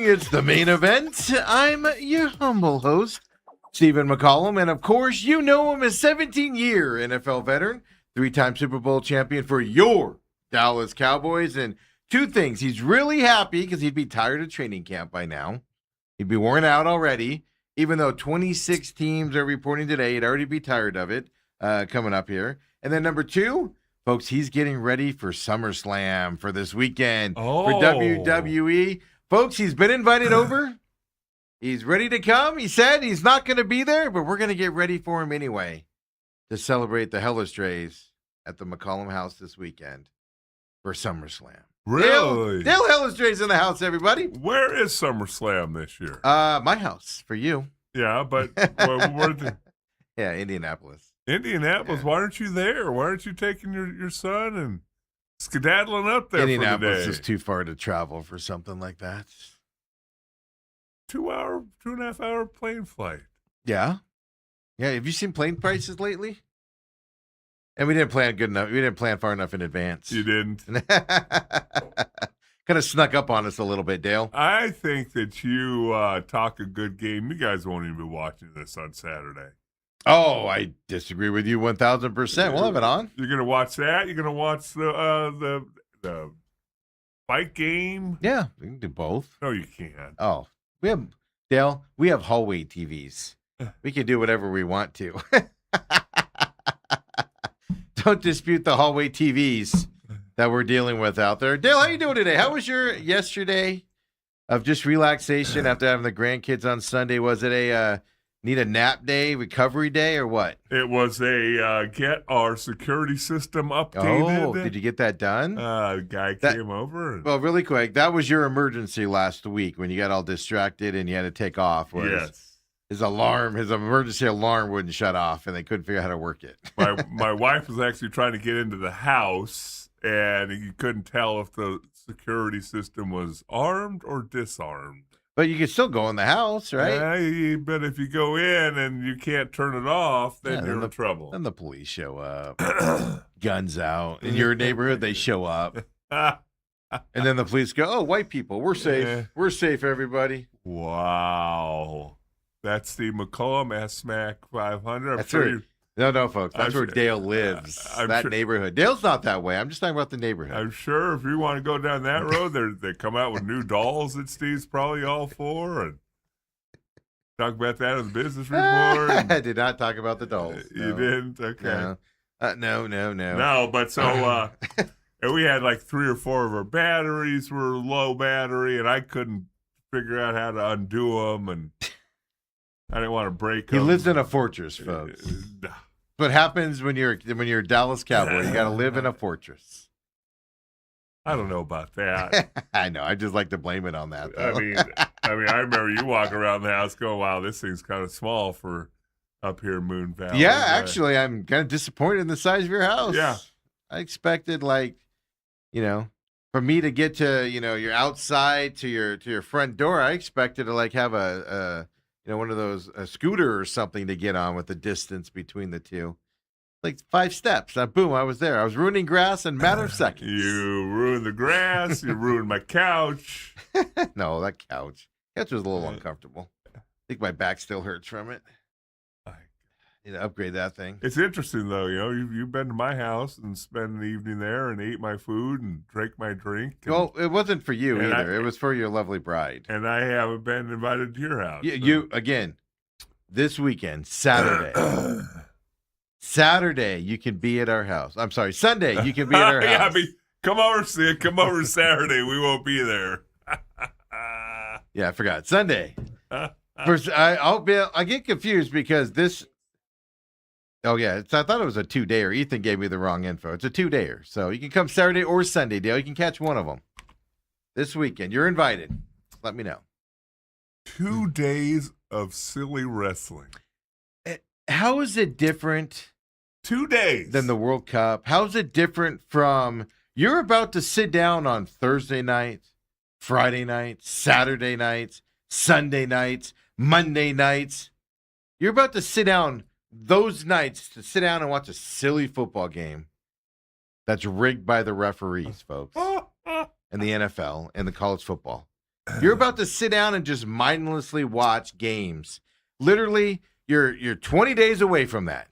morning. It's the main event. I'm your humble host, Stephen McCollum. And of course, you know him as 17-year NFL veteran, 3-time Super Bowl champion for your Dallas Cowboys. And two things. He's really happy because he'd be tired of training camp by now. He'd be worn out already, even though 26 teams are reporting today. He'd already be tired of it coming up here. And then number two, folks, he's getting ready for SummerSlam for this weekend for WWE. Folks, he's been invited over. He's ready to come. He said he's not going to be there, but we're going to get ready for him anyway to celebrate the Hellestraes at the McCollum house this weekend for SummerSlam. Really? Dale Hellestrae's in the house, everybody. Where is SummerSlam this year? My house for you. Yeah, but Yeah, Indianapolis. Indianapolis. Yeah. Why aren't you there? Why aren't you taking your son and skedaddling up there Indianapolis for the day? is too far to travel for something like that. 2.5 hour plane flight. Yeah. Yeah. Have you seen plane prices lately? And we didn't plan good enough. We didn't plan far enough in advance. You didn't? Kind of snuck up on us a little bit, Dale. I think that you talk a good game. You guys won't even be watching this on Saturday. Oh, I disagree with you 1,000%. We'll have it on. You're gonna watch that. You're gonna watch the fight game. Yeah, we can do both. No, you can't. Oh, we have hallway TVs. We can do whatever we want to. Don't dispute the hallway TVs that we're dealing with out there. Dale, how you doing today? How was your yesterday of just relaxation after having the grandkids on Sunday? Was it a need a nap day, recovery day, or what? It was a get our security system updated. Oh, did you get that done? The guy came over. Well, really quick, that was your emergency last week when you got all distracted and you had to take off. Yes. His emergency alarm wouldn't shut off, and they couldn't figure out how to work it. My wife was actually trying to get into the house, and you couldn't tell if the security system was armed or disarmed. But you can still go in the house, right? But if you go in and you can't turn it off, then you're in trouble. Then the police show up, guns out. In your neighborhood, they show up. And then the police go, oh, white people, we're safe. Yeah. We're safe, everybody. Wow. That's the McCollum SMAC 500. That's right. No, folks. That's where Dale lives. That neighborhood. Dale's not that way. I'm just talking about the neighborhood. I'm sure if you want to go down that road, they come out with new dolls that Steve's probably all for. And talk about that in the business report. I did not talk about the dolls. You didn't? Okay. No. No, but so and we had like 3 or 4 of our batteries were low battery, and I couldn't figure out how to undo them, and I didn't want to break them. He lives in a fortress, folks. What happens when you're a Dallas Cowboy? You got to live in a fortress. I don't know about that. I know. I just like to blame it on that, though. I remember you walking around the house going, "Wow, this thing's kind of small for up here in Moon Valley." Yeah, actually, I'm kind of disappointed in the size of your house. Yeah, I expected for me to get to your outside to your front door. I expected to have a one of those, a scooter or something to get on with the distance between the two. Like 5 steps. Boom, I was there. I was ruining grass in a matter of seconds. You ruined the grass. You ruined my couch. No, that couch. Couch was a little uncomfortable. I think my back still hurts from it. Need to upgrade that thing. It's interesting, though. You've been to my house and spent the evening there and ate my food and drank my drink. Well, it wasn't for you either. It was for your lovely bride. And I haven't been invited to your house. You again, this weekend, Saturday. Saturday, you can be at our house. I'm sorry, Sunday, you can be at our house. Come over, Sid. Come over Saturday. We won't be there. Yeah, I forgot. Sunday. First, I get confused because this. Oh, yeah. I thought it was a 2-dayer. Ethan gave me the wrong info. It's a 2-dayer. So you can come Saturday or Sunday, Dale. You can catch one of them this weekend. You're invited. Let me know. 2 days of silly wrestling. How is it different 2 days than the World Cup? How is it different from you're about to sit down on Thursday night, Friday nights, Saturday nights, Sunday nights, Monday nights? You're about to sit down those nights to sit down and watch a silly football game that's rigged by the referees, folks, and the NFL and the college football. You're about to sit down and just mindlessly watch games. Literally, you're 20 days away from that.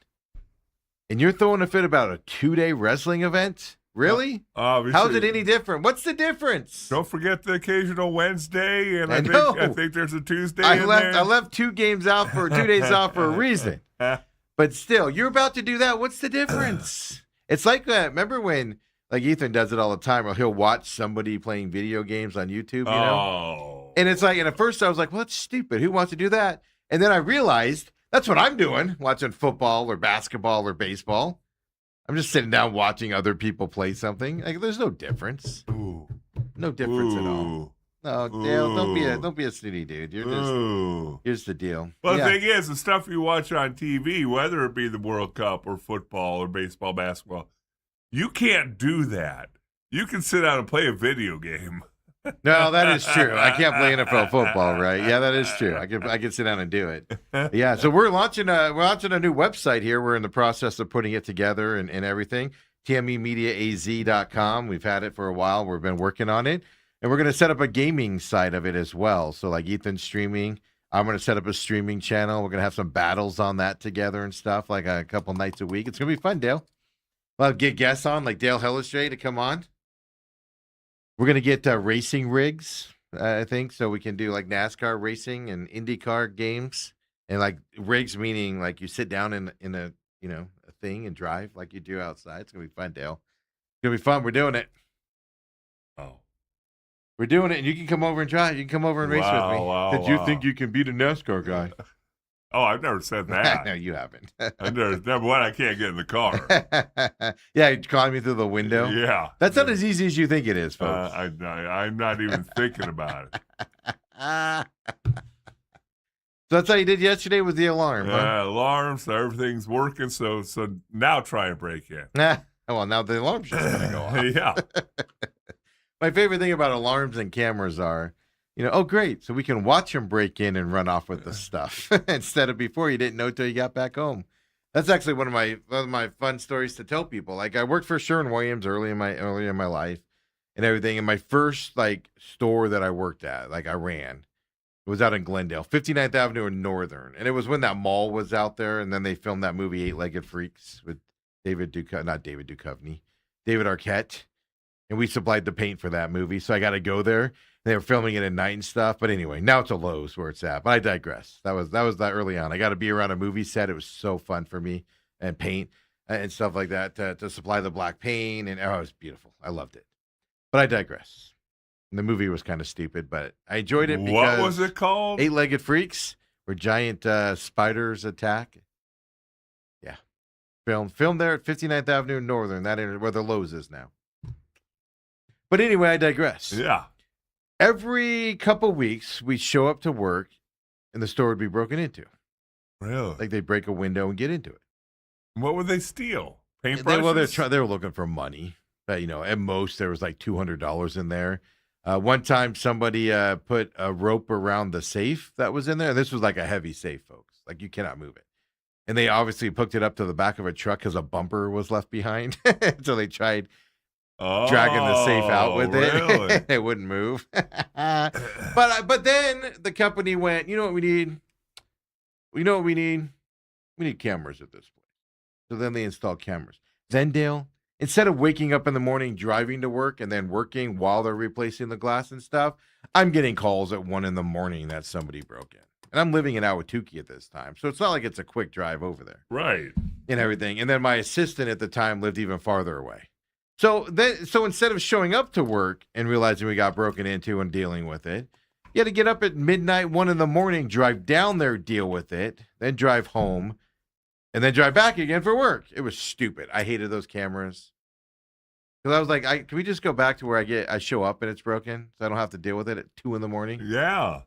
And you're throwing a fit about a 2-day wrestling event? Really? How's it any different? What's the difference? Don't forget the occasional Wednesday, and I I think there's a Tuesday. I left 2 games out for 2 days off for a reason. But still, you're about to do that. What's the difference? It's like remember when like Ethan does it all the time, or he'll watch somebody playing video games on YouTube, you know? Oh. And it's like, and at first I was like, well, that's stupid. Who wants to do that? And then I realized that's what I'm doing, watching football or basketball or baseball. I'm just sitting down watching other people play something. Like, there's no difference. Ooh. No difference at all. No, Dale, don't be a snooty dude. Here's the deal. Well, the thing is, the stuff you watch on TV, whether it be the World Cup or football or baseball, basketball, you can't do that. You can sit down and play a video game. No, that is true. I can't play NFL football, right? Yeah, that is true. I can sit down and do it. Yeah, so we're launching a new website here. We're in the process of putting it together and everything. TMEmediaaz.com. We've had it for a while. We've been working on it. And we're going to set up a gaming side of it as well. So like Ethan's streaming. I'm going to set up a streaming channel. We're going to have some battles on that together and stuff, like a couple nights a week. It's going to be fun, Dale. We'll get guests on, like Dale Hellestrae, to come on. We're going to get racing rigs, I think, so we can do like NASCAR racing and IndyCar games. And like rigs meaning like you sit down in a, a thing and drive like you do outside. It's going to be fun, Dale. It's going to be fun. We're doing it. Oh. We're doing it, and you can come over and drive. You can come over and race with me. Did you think you can beat a NASCAR guy? Oh, I've never said that. No, you haven't. Number one, I can't get in the car. Yeah, you climb me through the window. Yeah. That's not as easy as you think it is, folks. I'm not even thinking about it. So that's how you did yesterday with the alarm, huh? Alarm, so everything's working. So now try and break in. Well, now the alarm's just going to go off. Yeah. My favorite thing about alarms and cameras are, oh, great. So we can watch them break in and run off with the stuff instead of before you didn't know till you got back home. That's actually one of my fun stories to tell people. Like I worked for Sherwin-Williams early in my life and everything. And my first like store that I worked at, like I ran, it was out in Glendale, 59th Avenue in Northern. And it was when that mall was out there. And then they filmed that movie 8-Legged Freaks with David Arquette. And we supplied the paint for that movie. So I got to go there. They were filming it at night and stuff. But anyway, now it's a Lowe's where it's at. But I digress. That was that early on. I got to be around a movie set. It was so fun for me, and paint and stuff like that to supply the black paint. And it was beautiful. I loved it. But I digress. And the movie was kind of stupid, but I enjoyed it because what was it called? 8-Legged Freaks, where giant spiders attack. Yeah. Filmed there at 59th Avenue in Northern, where the Lowe's is now. But anyway, I digress. Yeah. Every couple weeks, we'd show up to work, and the store would be broken into. Really? Like they'd break a window and get into it. What would they steal? Paint brushes? Well, they were looking for money. But, at most, there was like $200 in there. One time, somebody put a rope around the safe that was in there. This was like a heavy safe, folks. Like, you cannot move it. And they obviously hooked it up to the back of a truck because a bumper was left behind. So they tried dragging the safe out with really? it. It wouldn't move. But then the company went, you know what we need? We need cameras at this place. So then they installed cameras. Then, Dale, instead of waking up in the morning, driving to work, and then working while they're replacing the glass and stuff, I'm getting calls at 1 a.m. that somebody broke in. And I'm living in Ahwatukee at this time. So it's not like it's a quick drive over there. Right. And everything. And then my assistant at the time lived even farther away. So instead of showing up to work and realizing we got broken into and dealing with it, you had to get up at midnight, 1 a.m, drive down there, deal with it, then drive home, and then drive back again for work. It was stupid. I hated those cameras. Because I was like, can we just go back to where I show up and it's broken so I don't have to deal with it at 2 a.m? Yeah.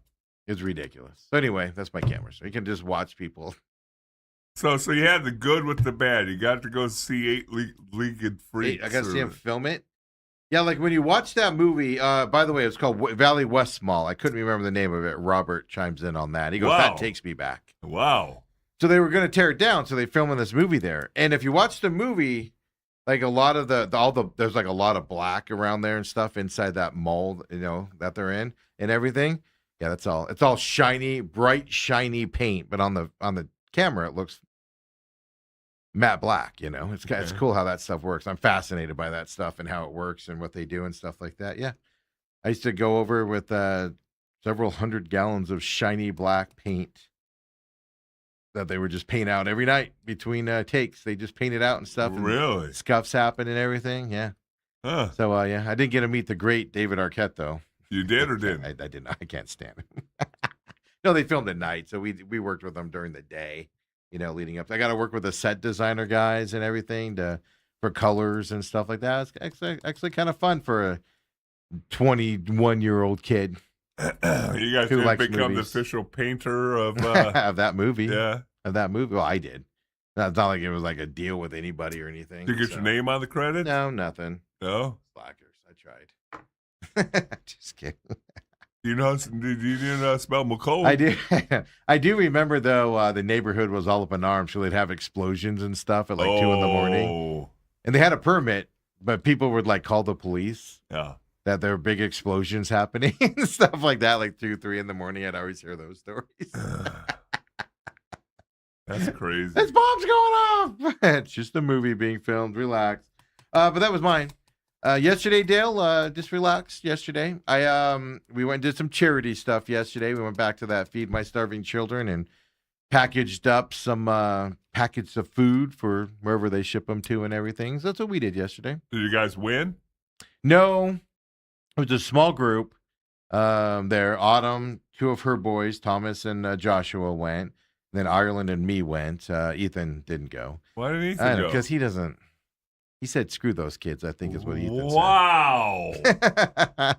It was ridiculous. So anyway, that's my camera. So you can just watch people. So you had the good with the bad. You got to go see 8-Legged Freaks. I got to see him film it. Yeah, like when you watch that movie, by the way, it's called Valley West Mall. I couldn't remember the name of it. Robert chimes in on that. He goes, That takes me back. Wow. So they were going to tear it down, so they filmed this movie there. And if you watch the movie, Like a lot of there's like a lot of black around there and stuff inside that mold, that they're in and everything. Yeah, that's all. It's all shiny, bright, shiny paint, but on the camera it looks matte black. It's cool how that stuff works. I'm fascinated by that stuff and how it works and what they do and stuff like that. Yeah, I used to go over with several 100 gallons of shiny black paint that they would just paint out every night between takes. They just paint it out and stuff. And really? Scuffs happen and everything. Yeah. Huh. So, yeah, I didn't get to meet the great David Arquette, though. You did or didn't? I didn't. I can't stand him. No, they filmed at night, so we worked with them during the day, leading up. I got to work with the set designer guys and everything for colors and stuff like that. It's actually kind of fun for a 21-year-old kid. You guys Who didn't likes become movies. the official painter of of that movie. yeah. Of that movie. Well, I did. It's not like it was like a deal with anybody or anything. Did you get your name on the credit? No, nothing. No? Slackers. I tried. Just kidding. Did you know spell McCollum? I do. I do remember, though, the neighborhood was all up in arms, so they'd have explosions and stuff at like 2 in the morning. And they had a permit, but people would like call the police. Yeah. That there were big explosions happening and stuff like that, like 2, 3 in the morning. I'd always hear those stories. That's crazy. This bomb's going off. It's just a movie being filmed. Relax. But that was mine. Yesterday, Dale, just relaxed yesterday. We went and did some charity stuff yesterday. We went back to that Feed My Starving Children and packaged up some packets of food for wherever they ship them to and everything. So that's what we did yesterday. Did you guys win? No. It was a small group there. Autumn, 2 of her boys, Thomas and Joshua, went. Then Ireland and me went. Ethan didn't go. Why didn't Ethan go? Because he doesn't. He said, "Screw those kids." I think is what Ethan wow. said.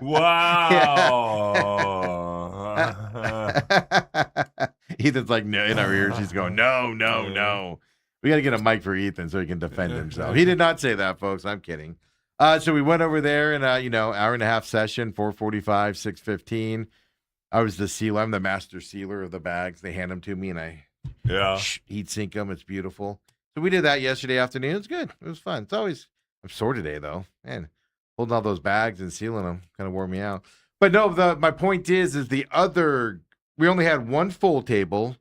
Wow. Ethan's like, no, in our ears. He's going, no. We got to get a mic for Ethan so he can defend himself. He did not say that, folks. I'm kidding. So we went over there and, hour and a half session, 4:45, 6:15. I was the sealer. I'm the master sealer of the bags. They hand them to me and I heat sink them. It's beautiful. So we did that yesterday afternoon. It was good. It was fun. I'm sore today though. Man, holding all those bags and sealing them kind of wore me out. But no, my point is we only had one full table.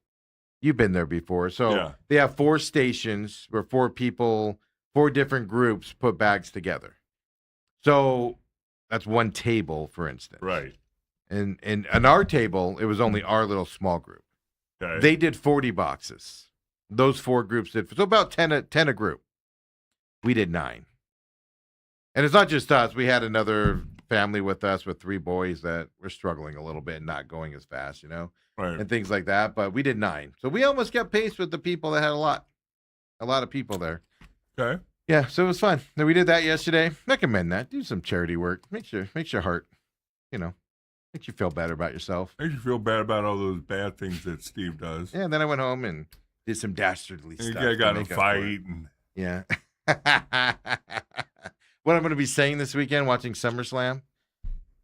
You've been there before. So they have 4 stations where 4 people, 4 different groups put bags together. So that's one table, for instance. Right. And on our table, it was only our little small group. Okay. They did 40 boxes. Those 4 groups did. So about 10 a group. We did 9. And it's not just us. We had another family with us with 3 boys that were struggling a little bit and not going as fast, right. and things like that. But we did 9. So we almost kept pace with the people that had a lot of people there. Okay. Yeah, so it was fun. And we did that yesterday. Recommend that. Do some charity work. Makes your heart, makes you feel better about yourself. Makes you feel bad about all those bad things that Steve does. Yeah, and then I went home and did some dastardly You stuff. guys got in a fight. Yeah. What I'm going to be saying this weekend, watching SummerSlam.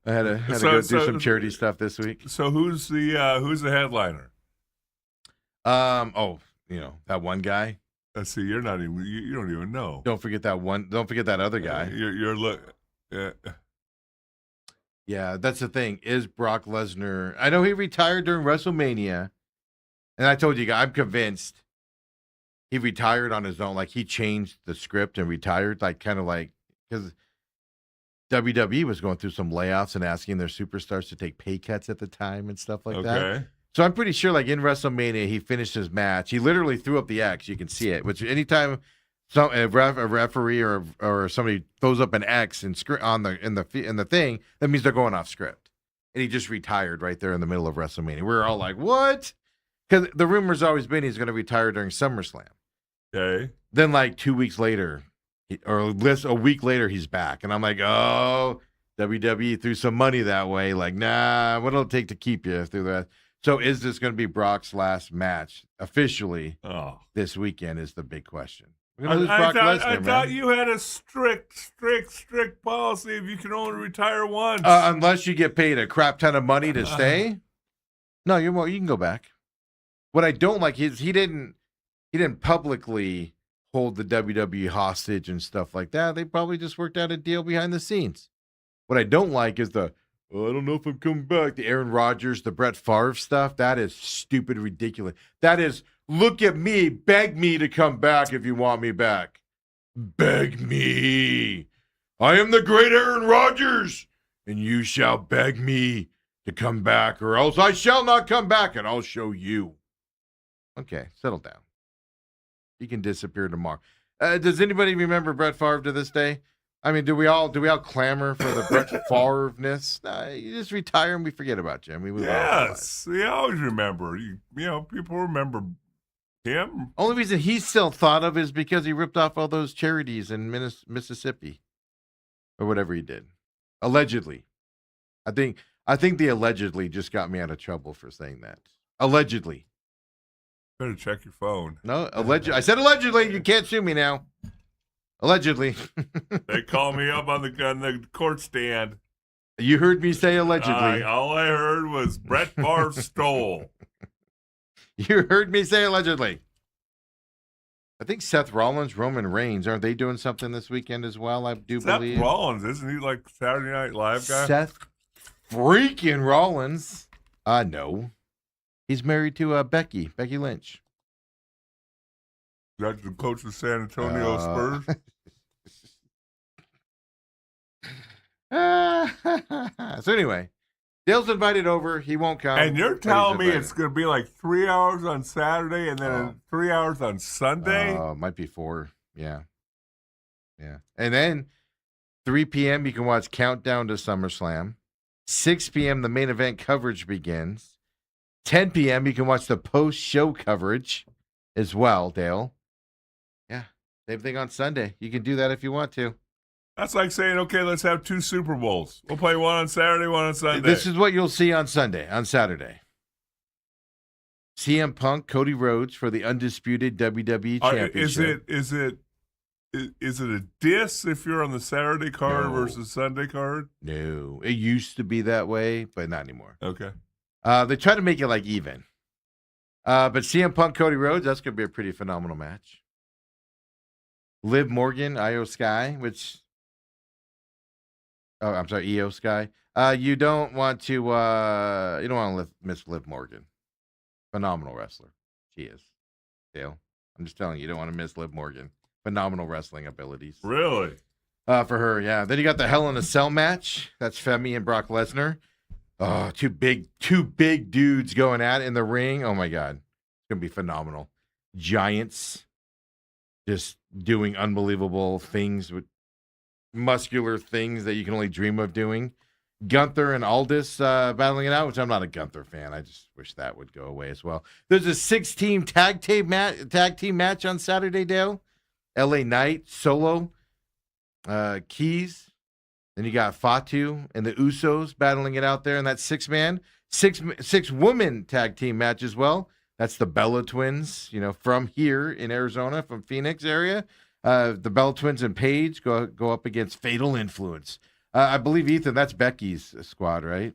I had to go do some charity stuff this week. So who's the headliner? That one guy. Let's see, you're not even. You don't even know. Don't forget that one. Don't forget that other guy. You're look. Yeah, that's the thing. Is Brock Lesnar? I know he retired during WrestleMania, and I told you, I'm convinced he retired on his own. Like he changed the script and retired, because WWE was going through some layoffs and asking their superstars to take pay cuts at the time and stuff like that. Okay. So I'm pretty sure, like in WrestleMania, he finished his match. He literally threw up the X. You can see it. Which anytime a referee or somebody throws up an X in the thing, that means they're going off script. And he just retired right there in the middle of WrestleMania. We were all like, "What?" Because the rumor's always been he's going to retire during SummerSlam. Okay. Then, like 2 weeks later, a week later, he's back, and I'm like, "Oh, WWE threw some money that way. Like, nah, what'll it take to keep you through that?" So is this going to be Brock's last match officially this weekend is the big question. We're going to lose Brock Lesnar, I thought you had a strict policy if you can only retire once. Unless you get paid a crap ton of money to stay. No, you can go back. What I don't like is he didn't publicly hold the WWE hostage and stuff like that. They probably just worked out a deal behind the scenes. What I don't like is I don't know if I'm coming back. The Aaron Rodgers, the Brett Favre stuff. That is stupid, ridiculous. That is, look at me, beg me to come back if you want me back. Beg me. I am the great Aaron Rodgers, and you shall beg me to come back, or else I shall not come back, and I'll show you. Okay, settle down. You can disappear tomorrow. Does anybody remember Brett Favre to this day? I mean, do we all clamor for the Brett Favre-ness? Nah, you just retire and we forget about you. And we move on. Yes, we always remember. You know, people remember him. Only reason he's still thought of is because he ripped off all those charities in Mississippi, or whatever he did, allegedly. I think the allegedly just got me out of trouble for saying that. Allegedly. Better check your phone. No, I said allegedly. You can't sue me now. Allegedly. They call me up on the court stand. You heard me say allegedly. All I heard was Brett Favre stole. You heard me say allegedly. I think Seth Rollins, Roman Reigns, aren't they doing something this weekend as well? I do believe. Seth Rollins, isn't he like Saturday Night Live guy? Seth freaking Rollins. No. He's married to Becky Lynch. That's the coach of San Antonio Spurs. So anyway, Dale's invited over. He won't come. And you're telling me it's going to be like 3 hours on Saturday and then 3 hours on Sunday? Might be 4. Yeah. Yeah. And then 3 p.m. you can watch Countdown to SummerSlam. 6 p.m. the main event coverage begins. 10 p.m. you can watch the post-show coverage as well, Dale. Yeah. Same thing on Sunday. You can do that if you want to. That's like saying, okay, let's have 2 Super Bowls. We'll play one on Saturday, one on Sunday. This is what you'll see on Saturday. CM Punk, Cody Rhodes for the undisputed WWE Championship. Is it a diss if you're on the Saturday card No. versus Sunday card? No. It used to be that way, but not anymore. Okay. They try to make it like even. But CM Punk, Cody Rhodes, that's going to be a pretty phenomenal match. Liv Morgan, Io Sky, Io Sky. You don't want to miss Liv Morgan. Phenomenal wrestler. She is. Dale. I'm just telling you, you don't want to miss Liv Morgan. Phenomenal wrestling abilities. Really? For her, yeah. Then you got the Hell in a Cell match. That's Femi and Brock Lesnar. Oh, two big dudes going at it in the ring. Oh my God. It's gonna be phenomenal. Giants just doing unbelievable things with muscular things that you can only dream of doing. Gunther and Aldis battling it out, which I'm not a Gunther fan. I just wish that would go away as well. There's a 6-team tag team match on Saturday, Dale. LA Knight, Solo, Keys. Then you got Fatu and the Usos battling it out there in that 6-man, 6-woman tag team match as well. That's the Bella Twins, from here in Arizona, from Phoenix area. The Bella Twins and Paige go up against Fatal Influence. I believe, Ethan, that's Becky's squad, right?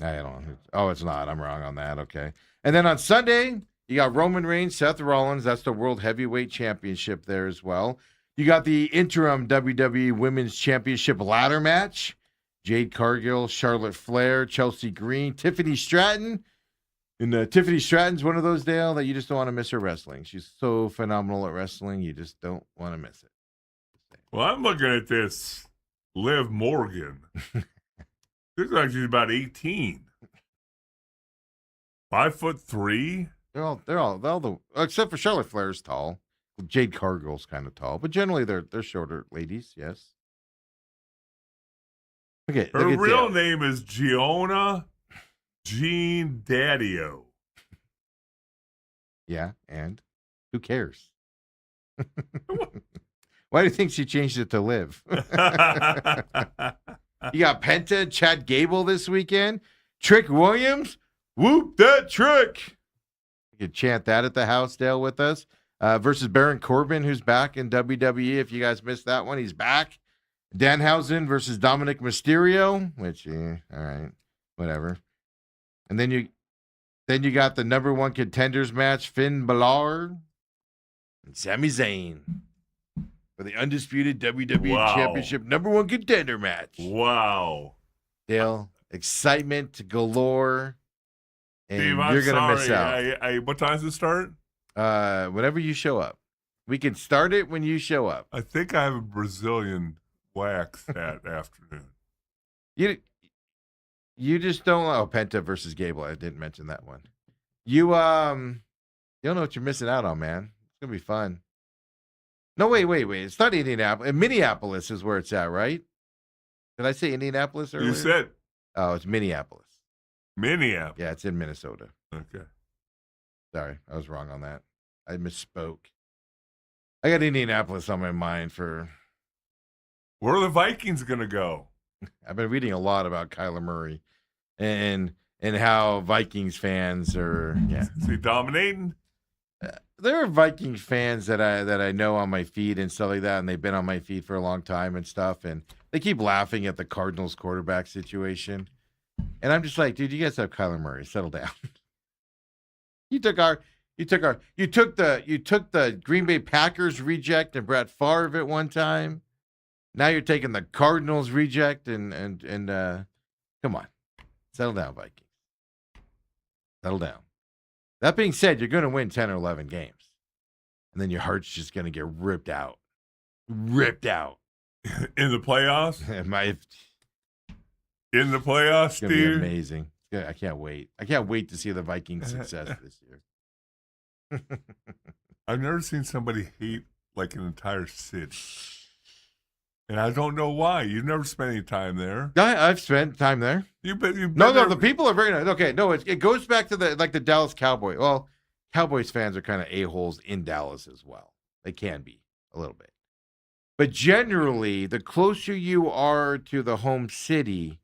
I don't know. Oh, it's not. I'm wrong on that. Okay. And then on Sunday, you got Roman Reigns, Seth Rollins. That's the World Heavyweight Championship there as well. You got the interim WWE Women's Championship ladder match. Jade Cargill, Charlotte Flair, Chelsea Green, Tiffany Stratton. And Tiffany Stratton's one of those, Dale, that you just don't want to miss her wrestling. She's so phenomenal at wrestling, you just don't want to miss it. Well, I'm looking at this Liv Morgan. Looks like she's about 18. 5'3". They're all except for Charlotte Flair's tall. Jade Cargill's kind of tall, but generally they're shorter ladies. Yes. Okay. Her real name is Gianna Jean Daddio. Yeah, and who cares? Why do you think she changed it to Liv? You got Penta, Chad Gable this weekend. Trick Williams, whoop that trick. You could chant that at the house, Dale, with us. Versus Baron Corbin, who's back in WWE. If you guys missed that one, he's back. Danhausen versus Dominic Mysterio, which, all right, whatever. And then you got the number 1 contenders match, Finn Balor and Sami Zayn for the undisputed WWE Wow. Championship #1 contender match. Wow. Dale, excitement galore, and Steve, I'm you're going to miss sorry. out. What time does it start? Whenever you show up. We can start it when you show up. I think I have a Brazilian wax that afternoon. You just don't. Oh, Penta versus Gable. I didn't mention that one. You don't know what you're missing out on, man. It's gonna be fun. No, wait. It's not Indianapolis. Minneapolis is where it's at, right? Did I say Indianapolis earlier? You said Oh, it's Minneapolis. Minneapolis. Yeah, it's in Minnesota. Okay. Sorry, I was wrong on that. I misspoke. I got Indianapolis on my mind for. Where are the Vikings going to go? I've been reading a lot about Kyler Murray and how Vikings fans are. Yeah, Is he dominating? there are Vikings fans that I know on my feed and stuff like that, and they've been on my feed for a long time and stuff, and they keep laughing at the Cardinals quarterback situation, and I'm just like, dude, you guys have Kyler Murray. Settle down. You took the Green Bay Packers reject and Brett Favre at one time. Now you're taking the Cardinals reject and come on, settle down, Vikings. Settle down. That being said, you're going to win 10 or 11 games, and then your heart's just going to get ripped out. Ripped out. In the playoffs? In the playoffs, It's going to be Steve? amazing. I can't wait. I can't wait to see the Vikings' success this year. I've never seen somebody hate like an entire city. And I don't know why. You've never spent any time there. I've spent time there. You've been No, there. the people are very nice. Okay, no, it goes back to the Dallas Cowboys. Well, Cowboys fans are kind of a-holes in Dallas as well. They can be a little bit. But generally, the closer you are to the home city,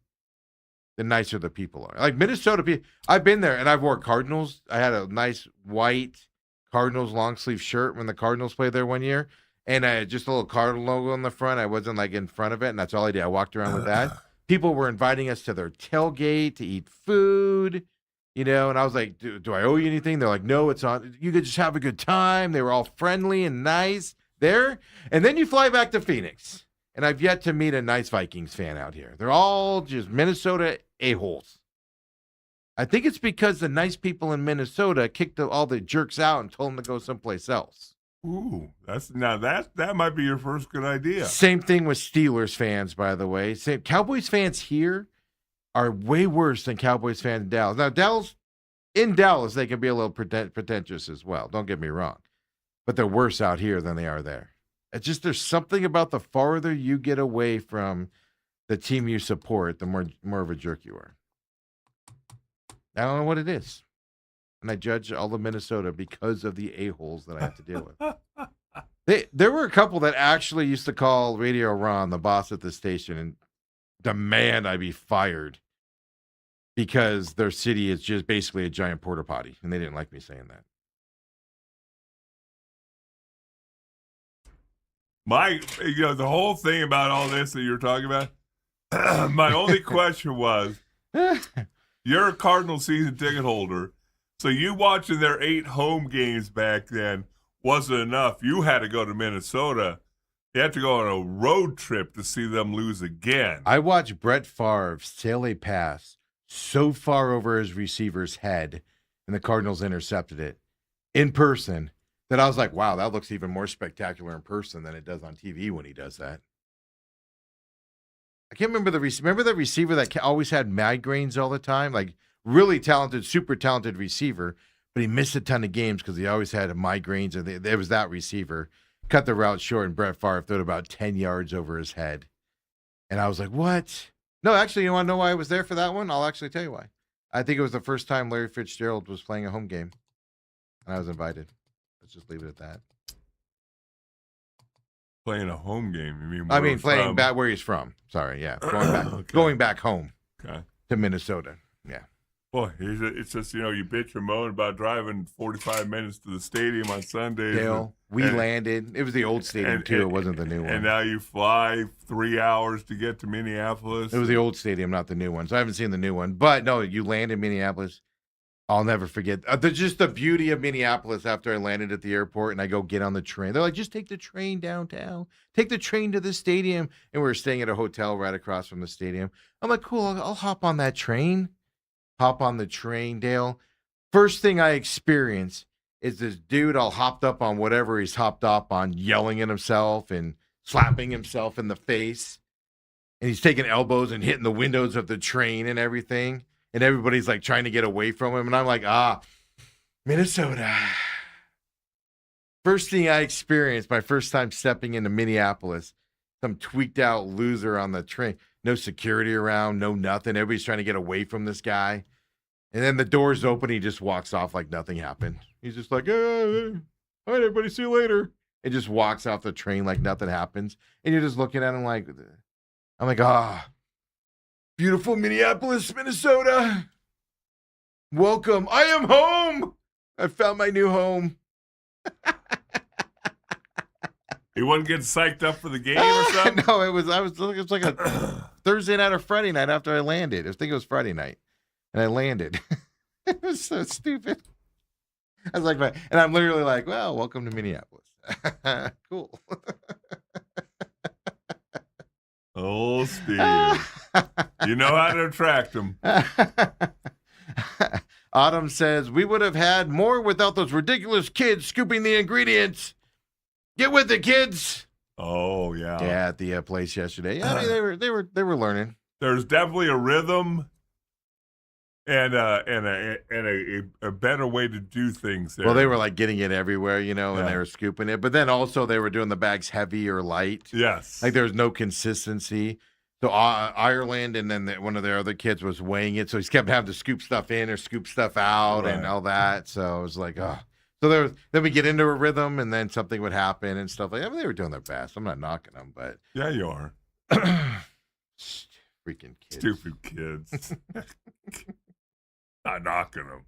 the nicer the people are. Like Minnesota people, I've been there and I've worn Cardinals. I had a nice white Cardinals long sleeve shirt when the Cardinals played there one year. And I had just a little Cardinal logo on the front. I wasn't like in front of it, and that's all I did. I walked around with that. People were inviting us to their tailgate to eat food, and I was like, do I owe you anything? They're like, no, it's on. You could just have a good time. They were all friendly and nice there. And then you fly back to Phoenix, and I've yet to meet a nice Vikings fan out here. They're all just Minnesota a-holes. I think it's because the nice people in Minnesota kicked all the jerks out and told them to go someplace else. Ooh, that might be your first good idea. Same thing with Steelers fans, by the way. Cowboys fans here are way worse than Cowboys fans in Dallas. Now, in Dallas, they can be a little pretentious as well. Don't get me wrong. But they're worse out here than they are there. It's just there's something about the farther you get away from the team you support, the more of a jerk you are. I don't know what it is. And I judge all of Minnesota because of the a-holes that I have to deal with. There were a couple that actually used to call Radio Ron, the boss at the station, and demand I be fired because their city is just basically a giant porta potty, and they didn't like me saying that. The whole thing about all this that you're talking about, my only question was, you're a Cardinal season ticket holder. So you watching their 8 home games back then wasn't enough. You had to go to Minnesota. You had to go on a road trip to see them lose again. I watched Brett Favre sail a pass so far over his receiver's head, and the Cardinals intercepted it in person that I was like, wow, that looks even more spectacular in person than it does on TV when he does that. I can't remember the receiver that always had migraines all the time, like really talented, super talented receiver, but he missed a ton of games because he always had migraines, and there was that receiver. Cut the route short, and Brett Favre threw it about 10 yards over his head. And I was like, what? No, actually, you want to know why I was there for that one? I'll actually tell you why. I think it was the first time Larry Fitzgerald was playing a home game, and I was invited. Let's just leave it at that. Playing a home game? You mean? Playing back where he's from. Sorry, yeah. Going back home to Minnesota. Yeah. Boy, it's just, you bitch and moan about driving 45 minutes to the stadium on Sundays. Dale, we landed. It was the old stadium, too. It wasn't the new one. And now you fly 3 hours to get to Minneapolis. It was the old stadium, not the new one. So I haven't seen the new one. But, no, you land in Minneapolis. I'll never forget. Just the beauty of Minneapolis after I landed at the airport and I go get on the train. They're like, just take the train downtown. Take the train to the stadium. And we were staying at a hotel right across from the stadium. I'm like, cool, I'll hop on that train. Hop on the train, Dale. First thing I experience is this dude all hopped up on whatever he's hopped up on, yelling at himself and slapping himself in the face. And he's taking elbows and hitting the windows of the train and everything. And everybody's like trying to get away from him. And I'm like, Minnesota. First thing I experienced, my first time stepping into Minneapolis, some tweaked out loser on the train. No security around, no nothing. Everybody's trying to get away from this guy. And then the doors open. He just walks off like nothing happened. He's just like, all right, everybody, see you later. And just walks off the train like nothing happens. And you're just looking at him like, I'm like, beautiful Minneapolis, Minnesota. Welcome. I am home. I found my new home. You wasn't getting psyched up for the game or something? No, it was like a Thursday night or Friday night after I landed. I think it was Friday night. And I landed. It was so stupid. I was like, and I'm literally like, well, welcome to Minneapolis. Cool. Oh, Steve. You know how to attract them. Autumn says, we would have had more without those ridiculous kids scooping the ingredients. Get with it, kids. Oh, yeah. Yeah, at the place yesterday. Yeah, I mean, they were learning. There's definitely a rhythm and a better way to do things there. Well, they were like getting it everywhere, and they were scooping it. But then also they were doing the bags heavy or light. Yes. Like there was no consistency. So Ireland and then one of their other kids was weighing it. So he kept having to scoop stuff in or scoop stuff out and all that. So I was like, So then we get into a rhythm and then something would happen and stuff like that. I mean, they were doing their best. I'm not knocking them, but. Yeah, you are. Freaking kids. Stupid kids. Not knocking them.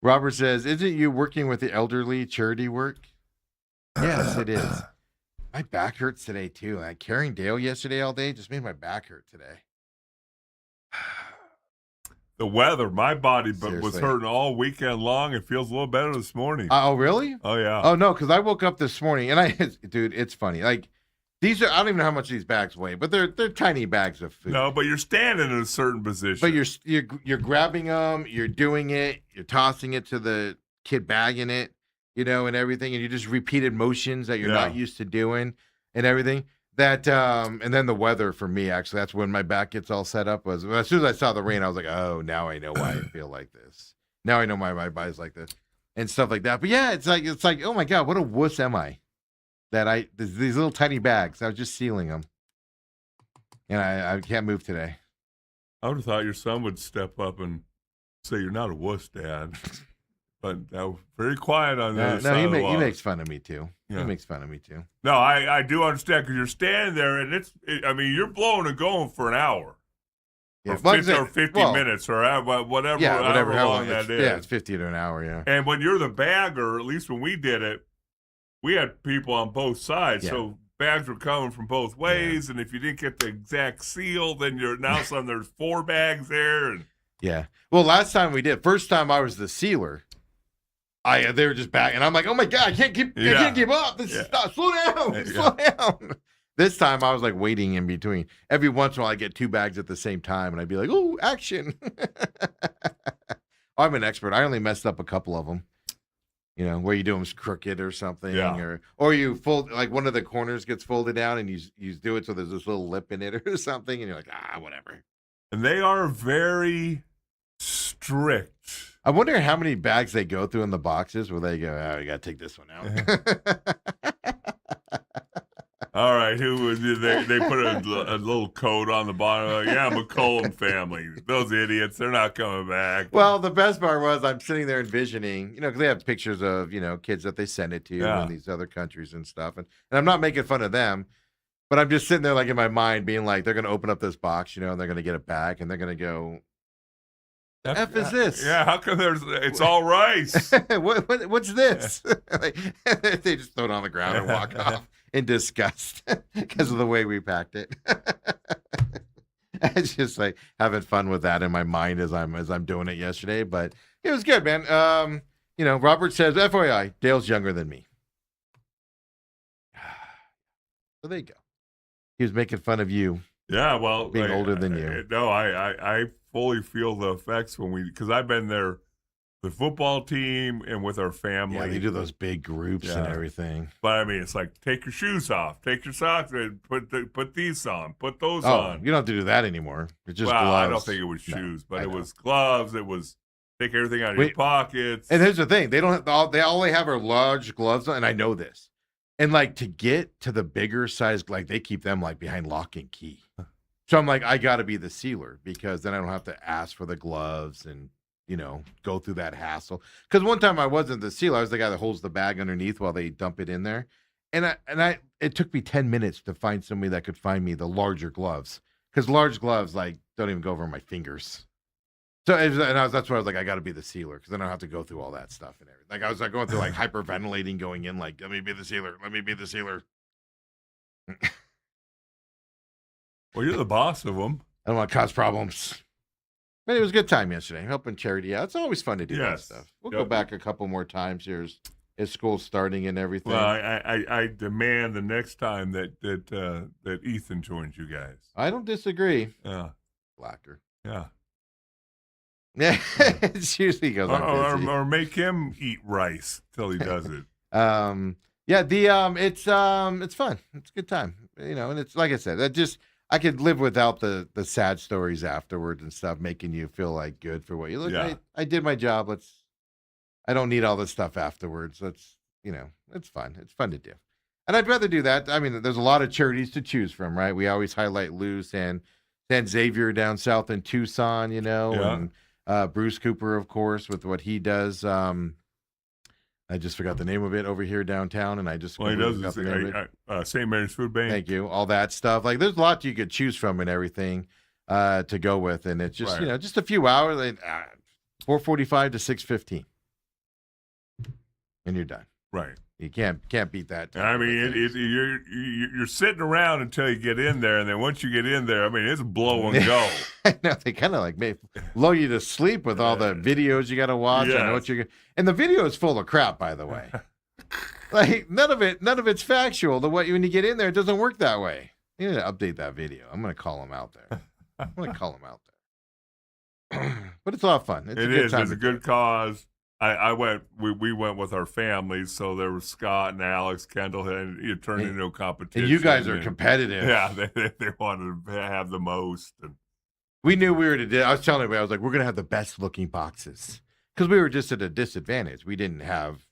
Robert says, isn't you working with the elderly charity work? Yes, it is. My back hurts today, too. Carrying Dale yesterday all day just made my back hurt today. The weather, my body was Seriously. hurting all weekend long. It feels a little better this morning. Oh, really? Oh, yeah. Oh, no, because I woke up this morning, and dude, it's funny. Like, these are, I don't even know how much these bags weigh, but they're tiny bags of food. No, but you're standing in a certain position. But you're grabbing them, you're doing it, you're tossing it to the kid bagging it, and everything, and you just repeated motions that you're not used to doing and everything. That and then the weather for me, actually, that's when my back gets all set up. Was as soon as I saw the rain, I was like, oh, now I know why I feel like this. Now I know why my body's like this and stuff like that. But yeah, it's like, oh my God, what a wuss am I? That these little tiny bags, I was just sealing them, and I can't move today. I would have thought your son would step up and say, "You're not a wuss, Dad." But that was very quiet on the other side of the wall. He makes fun of me too. Yeah. He makes fun of me too. No, I do understand because you're standing there and you're blowing and going for an hour. Yeah, or 50 minutes or whatever. Yeah, whatever. How long that is. Yeah, it's 50 to an hour. Yeah. And when you're the bagger, at least when we did it, we had people on both sides, so bags were coming from both ways. And if you didn't get the exact seal, then there's 4 bags there. And yeah. Well, last time we did, first time I was the sealer. They were just back, and I'm like, oh my God, I can't keep up. This is stop. Slow down, slow down. This time I was like waiting in between. Every once in a while, I get 2 bags at the same time, and I'd be like, oh, action. I'm an expert. I only messed up a couple of them. Where you do them crooked or something, or you fold, like one of the corners gets folded down, and you do it so there's this little lip in it or something, and you're like, whatever. And they are very strict. I wonder how many bags they go through in the boxes where they go, you got to take this one out. All right, they put a little code on the bottom. Like, McCollum family. Those idiots, they're not coming back. Well, the best part was I'm sitting there envisioning, because they have pictures of, kids that they send it to in these other countries and stuff. And I'm not making fun of them, but I'm just sitting there like in my mind being like, they're going to open up this box, and they're going to get it back, and they're going to go, the F is this? Yeah, how come it's all rice? What's this? They just throw it on the ground and walk off in disgust because of the way we packed it. It's just like having fun with that in my mind as I'm doing it yesterday. But it was good, man. Robert says, FYI, Dale's younger than me. So there you go. He was making fun of you. Yeah, well, being older than you. No, I fully feel the effects because I've been there, the football team and with our family. Yeah, they do those big groups and everything. But I mean, it's like take your shoes off, take your socks, and put these on, put those on. You don't have to do that anymore. It's just gloves. I don't think it was shoes, but it was gloves. It was take everything out of your pockets. And here's the thing: they don't. All they have are large gloves on, and I know this. And like to get to the bigger size, like they keep them like behind lock and key. So I'm like, I got to be the sealer because then I don't have to ask for the gloves and go through that hassle. Because one time I wasn't the sealer, I was the guy that holds the bag underneath while they dump it in there. And it took me 10 minutes to find somebody that could find me the larger gloves because large gloves like don't even go over my fingers. So that's why I was like, I got to be the sealer because then I don't have to go through all that stuff and everything. Like I was like going through like hyperventilating going in, like, let me be the sealer. Let me be the sealer. Well, you're the boss of them. I don't want to cause problems. But it was a good time yesterday, helping charity out. It's always fun to do that stuff. We'll go back a couple more times here as school's starting and everything. Well, I demand the next time that Ethan joins you guys. I don't disagree. Yeah. Blacker. Yeah. Yeah, it usually goes on. Or make him eat rice till he does it. It's fun. It's a good time. And it's like I said, I could live without the sad stories afterwards and stuff, making you feel like good for what you look. Yeah. I did my job. I don't need all this stuff afterwards. It's fun. It's fun to do. And I'd rather do that. I mean, there's a lot of charities to choose from, right? We always highlight Lou San Xavier down south in Tucson, and Bruce Cooper, of course, with what he does. I just forgot the name of it over here downtown, and I just he does St. Mary's Food Bank. Thank you. All that stuff. Like, there's a lot you could choose from and everything to go with, and it's just just a few hours, 4:45 to 6:15, and you're done. Right. You can't beat that. I mean, you're sitting around until you get in there, and then once you get in there, I mean, it's blow and go. I know, they kind of like lull you to sleep with all the videos you got to watch. Yes. I know what you're. And the video is full of crap, by the way. Like none of it's factual. When you get in there, it doesn't work that way. You need to update that video. I'm going to call him out there. But it's a lot of fun. It's a good cause. We went with our families, so there was Scott and Alex, Kendall, and it turned into a competition. And you guys are competitive. Yeah, they wanted to have the most. And we knew we were I was telling everybody, I was like, we're going to have the best looking boxes because we were just at a disadvantage. We didn't have,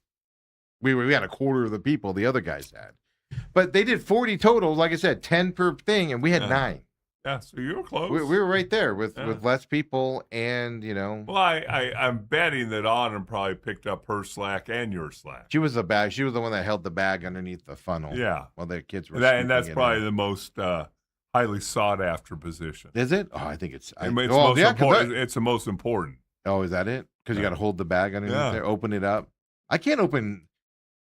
we had a quarter of the people the other guys had, but they did 40 total. Like I said, 10 per thing, and we had 9. Yeah, so you were close. We were right there with less people, and Well, I'm betting that Autumn probably picked up her slack and your slack. She was the bag. She was the one that held the bag underneath the funnel. Yeah. While the kids were. And that's probably the most highly sought after position. Is it? Oh, I think it's. It's the most important. Oh, is that it? Because you got to hold the bag underneath there, open it up. I can't open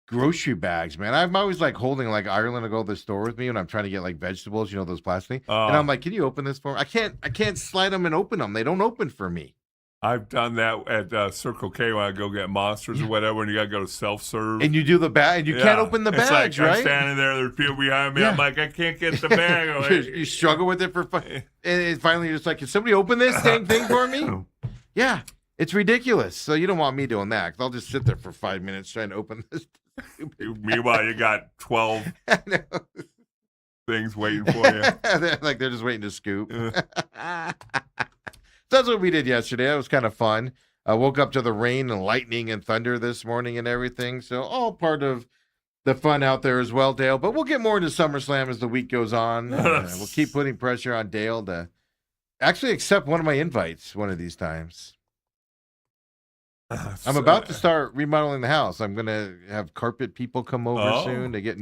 grocery bags, man. I'm always like holding like Ireland to go to the store with me when I'm trying to get like vegetables, those plastic. And I'm like, can you open this for me? I can't slide them and open them. They don't open for me. I've done that at Circle K when I go get monsters or whatever, and you got to go to self-serve. And you do the bag, and you can't open the bags, like right? I'm standing there, there's people behind me. I'm like, I can't get the bag. You struggle with it and finally you're just like, can somebody open this dang thing for me? Yeah, it's ridiculous. So you don't want me doing that, because I'll just sit there for 5 minutes trying to open this. Meanwhile, you got 12 things waiting for you. They're just waiting to scoop. So that's what we did yesterday. It was kind of fun. I woke up to the rain and lightning and thunder this morning and everything. So all part of the fun out there as well, Dale. But we'll get more into SummerSlam as the week goes on. We'll keep putting pressure on Dale to actually accept one of my invites one of these times. I'm about to start remodeling the house. I'm going to have carpet people come over soon to get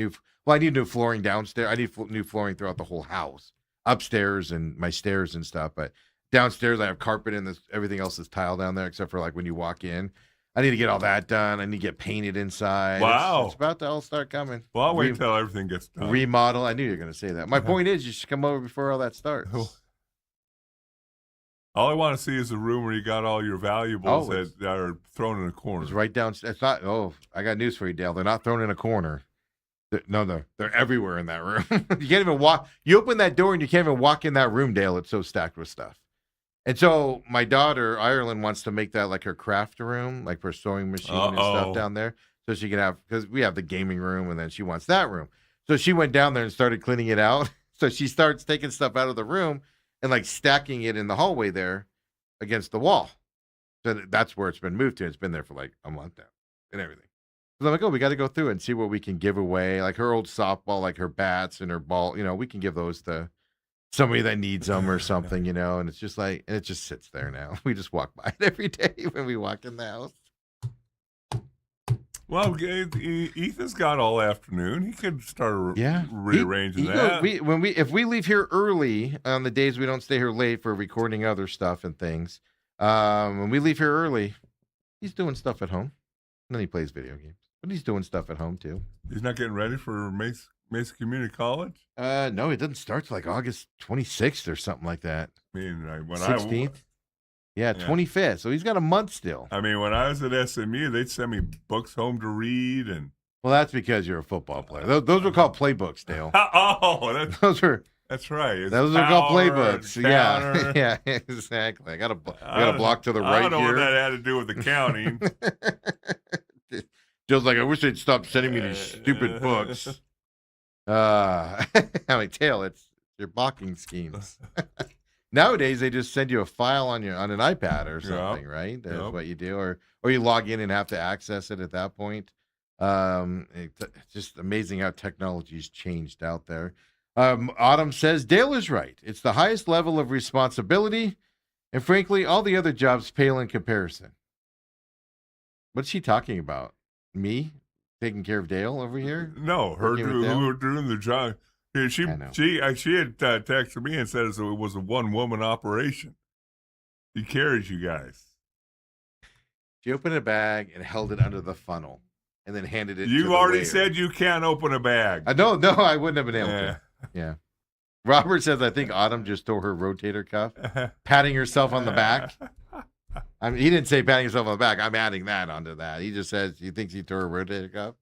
I need new flooring downstairs. I need new flooring throughout the whole house, upstairs and my stairs and stuff. But downstairs, I have carpet and everything else is tile down there, except for like when you walk in. I need to get all that done. I need to get painted inside. Wow. It's about to all start coming. Well, I'll wait until everything gets done. Remodel. I knew you were going to say that. My point is, you should come over before all that starts. All I want to see is the room where you got all your valuables Oh, that are thrown in a corner. It's right down. It's not. Oh, I got news for you, Dale. They're not thrown in a corner. They're everywhere in that room. You can't even walk. You open that door and you can't even walk in that room, Dale. It's so stacked with stuff. And so my daughter, Ireland, wants to make that like her craft room, like her sewing machine and stuff down there. So she can have, because we have the gaming room and then she wants that room. So she went down there and started cleaning it out. So she starts taking stuff out of the room and like stacking it in the hallway there against the wall. So that's where it's been moved to. It's been there for like a month now and everything. So I'm like, oh, we got to go through and see what we can give away. Like her old softball, like her bats and her ball, we can give those to somebody that needs them or something, and it's just like, and it just sits there now. We just walk by it every day when we walk in the house. Well, Ethan's got all afternoon. He could start rearranging that. Goes, if we leave here early on the days we don't stay here late for recording other stuff and things, when we leave here early, he's doing stuff at home. And then he plays video games. But he's doing stuff at home, too. He's not getting ready for Mesa Community College? No, it doesn't start till like August 26th or something like that. I mean, when 16th? Yeah, 25th. So he's got a month still. I mean, when I was at SMU, they'd send me books home to read. Well, that's because you're a football player. Those were called playbooks, Dale. That's right. Those are called playbooks. Yeah, yeah, exactly. I got a block to the right here. I don't know what that had to do with accounting. Jill's like, I wish they'd stop sending me these stupid books. I'm like, Tail, it's your blocking schemes. Nowadays, they just send you a file on an iPad or something, right? That's what you do, or you log in and have to access it at that point. It's just amazing how technology's changed out there. Autumn says Dale is right. It's the highest level of responsibility, and frankly, all the other jobs pale in comparison. What's she talking about? Me taking care of Dale over here? No, who were doing the job. She had texted me and said it was a one-woman operation. She carries you guys. She opened a bag and held it under the funnel and then handed it to the You already waiter. said you can't open a bag. No, I wouldn't have been able to. Yeah. Robert says, I think Autumn just tore her rotator cuff, patting herself on the back. I mean, he didn't say patting himself on the back. I'm adding that onto that. He just says he thinks he tore a rotator cuff.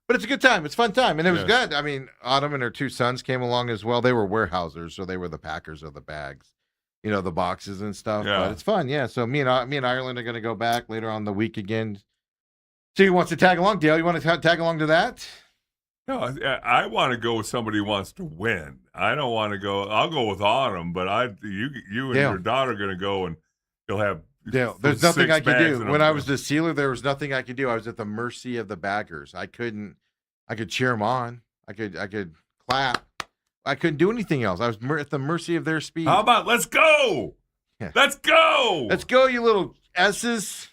But it's a good time. It's a fun time. And it was good. I mean, Autumn and her two sons came along as well. They were warehousers, so they were the packers of the bags, the boxes and stuff. Yeah. But it's fun, yeah. So me and Ireland are going to go back later on the week again. So he wants to tag along. Dale, you want to tag along to that? No, I want to go with somebody who wants to win. I don't want to go. I'll go with Autumn, but you and Dale, your daughter are going to go, and you'll have. Dale, there's nothing I could do. When I was the sealer, there was nothing I could do. I was at the mercy of the baggers. I could cheer them on. I could clap. I couldn't do anything else. I was at the mercy of their speed. How about let's go? Yeah. Let's go. Let's go, you little S's.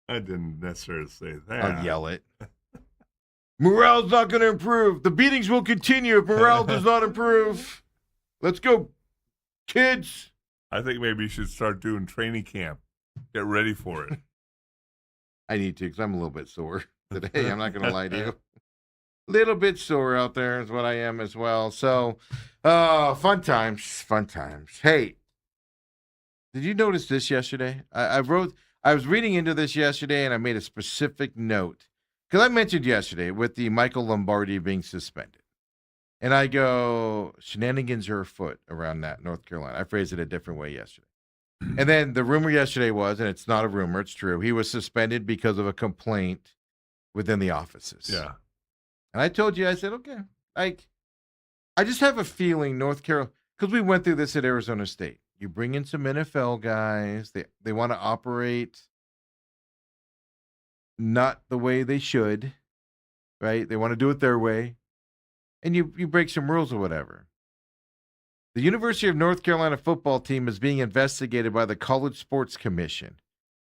I didn't necessarily say that. I'll yell it. Morale's not going to improve. The beatings will continue if morale does not improve. Let's go, kids. I think maybe you should start doing training camp. Get ready for it. I need to because I'm a little bit sore today. I'm not going to lie to you. A little bit sore out there is what I am as well. So, fun times. Hey, did you notice this yesterday? I was reading into this yesterday, and I made a specific note. Because I mentioned yesterday with the Michael Lombardi being suspended. And I go, shenanigans are afoot around that North Carolina. I phrased it a different way yesterday. And then the rumor yesterday was, and it's not a rumor, it's true, he was suspended because of a complaint within the offices. Yeah. And I told you, I said, okay, I just have a feeling North Carolina, because we went through this at Arizona State. You bring in some NFL guys, they want to operate not the way they should, right? They want to do it their way. And you break some rules or whatever. The University of North Carolina football team is being investigated by the College Sports Commission.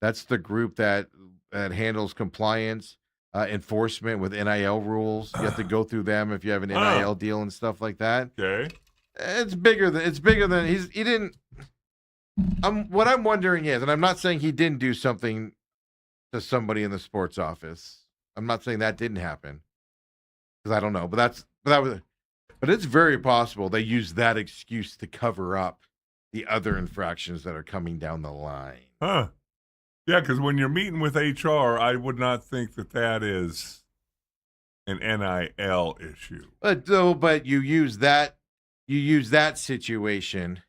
That's the group that handles compliance, enforcement with NIL rules. You have to go through them if you have an NIL deal and stuff like that. Okay. It's bigger than he didn't. What I'm wondering is, and I'm not saying he didn't do something to somebody in the sports office. I'm not saying that didn't happen because I don't know, but it's very possible they used that excuse to cover up the other infractions that are coming down the line. Huh. Yeah, because when you're meeting with HR, I would not think that is an NIL issue. But you use that situation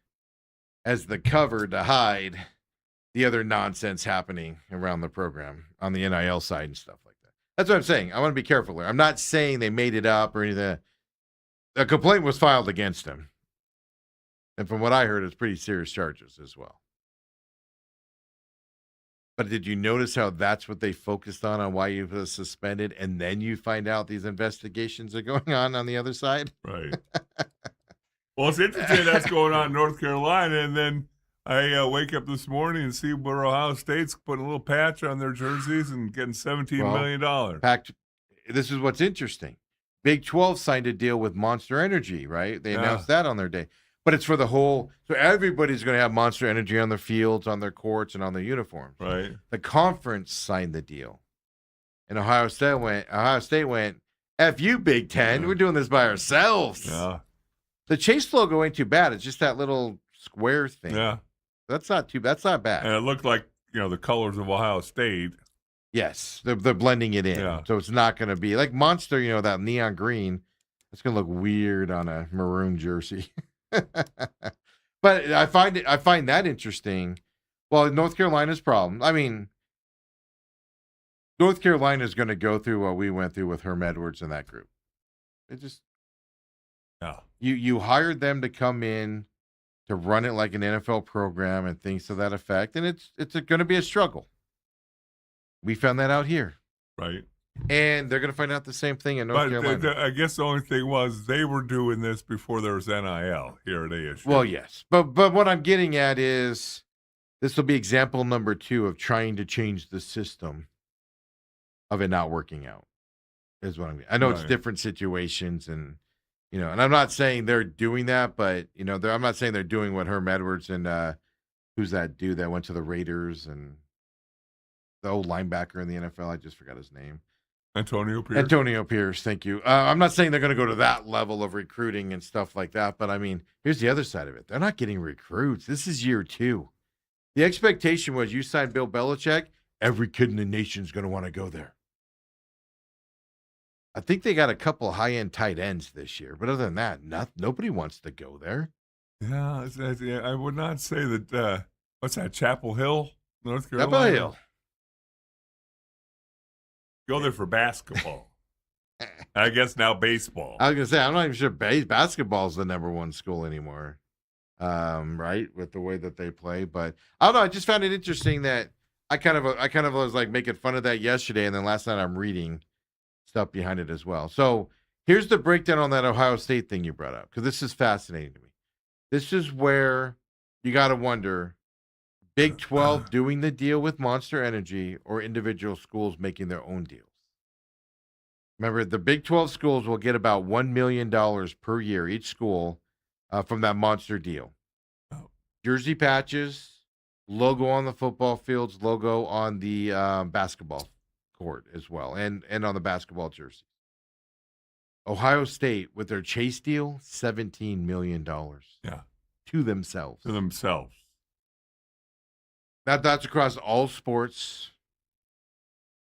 as the cover to hide the other nonsense happening around the program on the NIL side and stuff like that. That's what I'm saying. I want to be careful here. I'm not saying they made it up or anything. A complaint was filed against him. And from what I heard, it's pretty serious charges as well. But did you notice how that's what they focused on why you were suspended, and then you find out these investigations are going on the other side? Right. Well, it's interesting that's going on in North Carolina, and then I wake up this morning and see where Ohio State's putting a little patch on their jerseys and getting $17 million. This is what's interesting. Big 12 signed a deal with Monster Energy, right? They announced that on their day. But it's for the whole, so everybody's going to have Monster Energy on their fields, on their courts, and on their uniforms. Right. The conference signed the deal. And Ohio State went, F you, Big Ten. We're doing this by ourselves. Yeah. The Chase logo ain't too bad. It's just that little square thing. Yeah. That's not bad. And it looked like, the colors of Ohio State. Yes. They're blending it in. Yeah. So it's not going to be like Monster, that neon green. It's going to look weird on a maroon jersey. But I find that interesting. Well, North Carolina's problem. I mean, North Carolina is going to go through what we went through with Herm Edwards and that group. It just, you hired them to come in to run it like an NFL program and things to that effect, and it's going to be a struggle. We found that out here, right? And they're going to find out the same thing in North Carolina. I guess the only thing was they were doing this before there was NIL here at ASU. Well, yes. But what I'm getting at is this will be example number 2 of trying to change the system of it not working out, is what I'm getting. I know it's different situations and, and I'm not saying they're doing that, but, I'm not saying they're doing what Herm Edwards and who's that dude that went to the Raiders and the old linebacker in the NFL. I just forgot his name. Antonio Pierce, thank you. I'm not saying they're going to go to that level of recruiting and stuff like that, but I mean, here's the other side of it. They're not getting recruits. This is year 2. The expectation was you sign Bill Belichick, every kid in the nation is going to want to go there. I think they got a couple high-end tight ends this year, but other than that, nobody wants to go there. Yeah, I would not say that. What's that, Chapel Hill, North Carolina? Chapel Hill. Go there for basketball. I guess now baseball. I was going to say, I'm not even sure basketball is the number 1 school anymore, right, with the way that they play. But I don't know. I just found it interesting that I kind of was like making fun of that yesterday, and then last night I'm reading stuff behind it as well. So here's the breakdown on that Ohio State thing you brought up, because this is fascinating to me. This is where you got to wonder, Big 12 doing the deal with Monster Energy or individual schools making their own deals. Remember, the Big 12 schools will get about $1 million per year, each school, from that Monster deal. Jersey patches, logo on the football fields, logo on the basketball court as well, and on the basketball jerseys. Ohio State, with their Chase deal, $17 million. Yeah. To themselves. That's across all sports.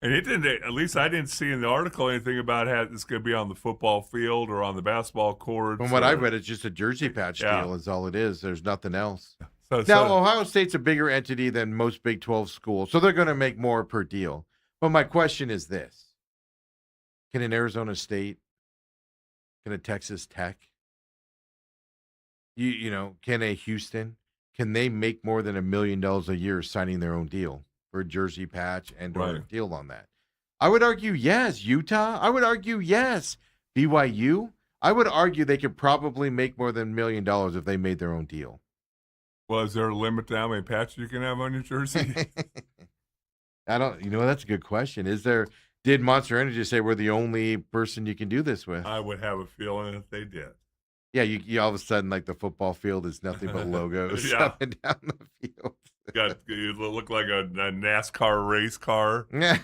And it didn't, at least I didn't see in the article anything about how it's going to be on the football field or on the basketball court. From what I read, it's just a jersey patch deal is all it is. There's nothing else. Now, Ohio State's a bigger entity than most Big 12 schools, so they're going to make more per deal. But my question is this. Can an Arizona State, can a Texas Tech, can a Houston, can they make more than $1 million a year signing their own deal for a jersey patch and or a deal on that? I would argue yes. Utah, I would argue yes. BYU, I would argue they could probably make more than $1 million if they made their own deal. Well, is there a limit to how many patches you can have on your jersey? That's a good question. Did Monster Energy say we're the only person you can do this with? I would have a feeling that they did. Yeah, you all of a sudden, like, the football field is nothing but logos up and down the field. You look like a NASCAR race car. Yeah.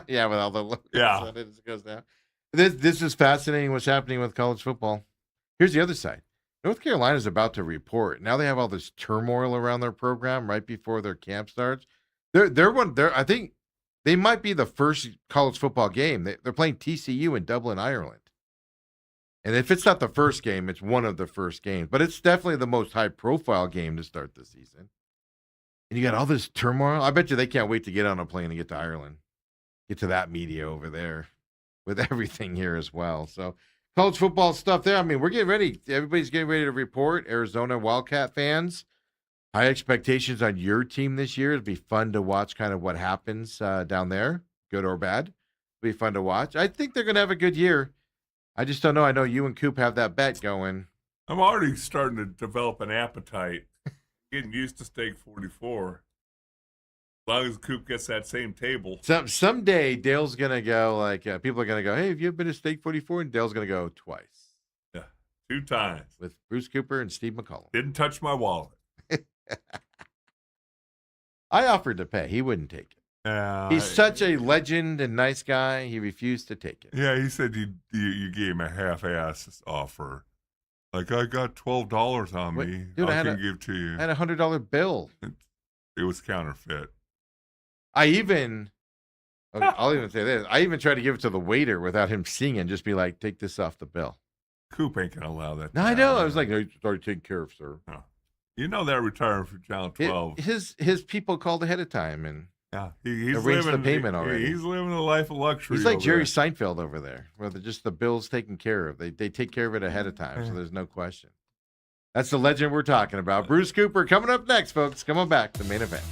Yeah, with all the logos on it as it goes down. This is fascinating what's happening with college football. Here's the other side. North Carolina's about to report. Now they have all this turmoil around their program right before their camp starts. I think they might be the first college football game. They're playing TCU in Dublin, Ireland. And if it's not the first game, it's one of the first games. But it's definitely the most high-profile game to start the season. And you got all this turmoil. I bet you they can't wait to get on a plane and get to Ireland. Get to that media over there with everything here as well. So college football stuff there. I mean, we're getting ready. Everybody's getting ready to report. Arizona Wildcat fans, high expectations on your team this year. It'd be fun to watch kind of what happens down there, good or bad. It'll be fun to watch. I think they're going to have a good year. I just don't know. I know you and Coop have that bet going. I'm already starting to develop an appetite. Getting used to steak 44. As long as Coop gets that same table. Someday Dale's going to go, like, people are going to go, hey, have you ever been to Steak 44? And Dale's going to go twice. Yeah, 2 times. With Bruce Cooper and Steve McCollum. Didn't touch my wallet. I offered to pay. He wouldn't take it. He's such a legend and nice guy. He refused to take it. Yeah, he said you gave him a half-ass offer. Like, I got $12 on me. Dude, I can give to you. I had a $100 bill. It was counterfeit. I'll even say this. I even tried to give it to the waiter without him seeing it and just be like, take this off the bill. Coop ain't going to allow that. No, I know. I was like, no, it's already taken care of, sir. No. You know that retiring from Channel 12. His people called ahead of time and he's arranged living the payment already. He's living a life of luxury. He's like Jerry Seinfeld over there, where just the bill's taken care of. They take care of it ahead of time, so there's no question. That's the legend we're talking about. Bruce Cooper coming up next, folks. Come on back to the main event.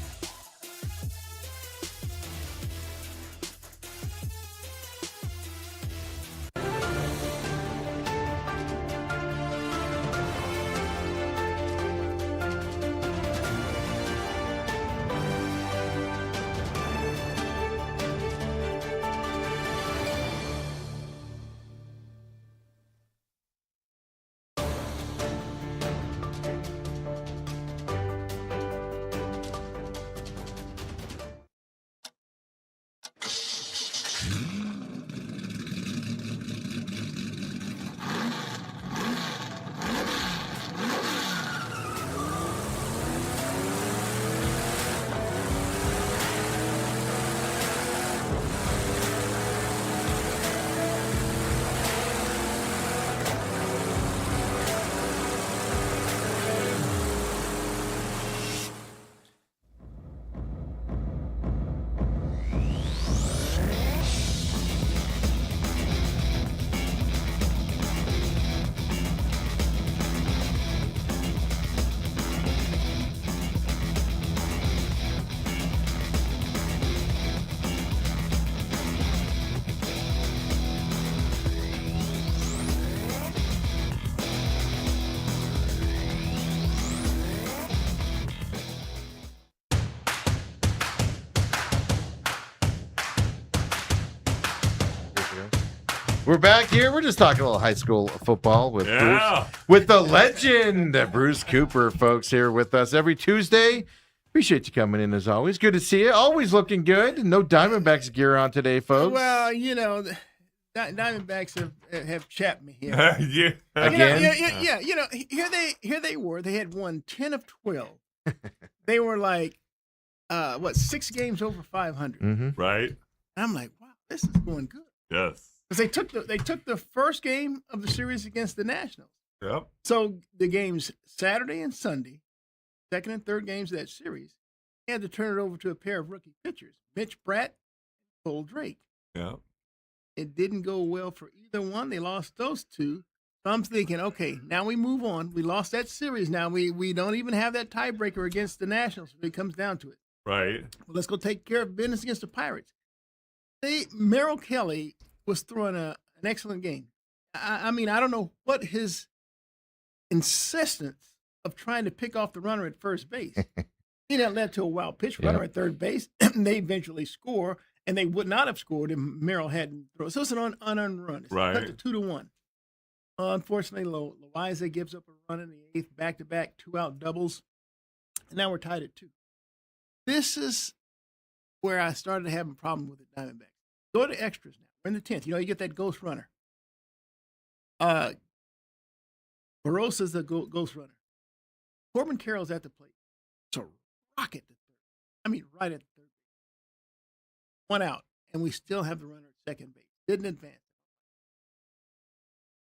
We're back here. We're just talking a little high school football with Bruce, with the legend Bruce Cooper, folks, here with us every Tuesday. Appreciate you coming in as always. Good to see you. Always looking good. No Diamondbacks gear on today, folks. Well, you know, Diamondbacks have chapped me here. Yeah. Again? Yeah. You know, here they were. They had won 10 of 12. They were like, 6 games over 500. Mm-hmm. Right. And I'm like, wow, this is going good. Yes. Because they took the first game of the series against the Nationals. Yep. So the games Saturday and Sunday, second and third games of that series, they had to turn it over to a pair of rookie pitchers, Mitch Pratt and Cole Drake. Yep. It didn't go well for either one. They lost those two. So I'm thinking, okay, now we move on. We lost that series. Now we don't even have that tiebreaker against the Nationals when it comes down to it. Right. Well, let's go take care of business against the Pirates. Merrill Kelly was throwing an excellent game. I mean, I don't know what his insistence of trying to pick off the runner at first base. That led to a wild pitch runner at third base. And they eventually score, and they would not have scored if Merrill hadn't thrown. So it's an unearned run. It's cut to 2-1. Unfortunately, Loiza gives up a run in the eighth, back-to-back 2-out doubles. And now we're tied at 2. This is where I started having a problem with the Diamondbacks. Go to extras now. We're in the 10th. You get that ghost runner. Barosa's the ghost runner. Corbin Carroll's at the plate. It's a rocket to third. I mean, right at the third. One out, and we still have the runner at second base. Didn't advance.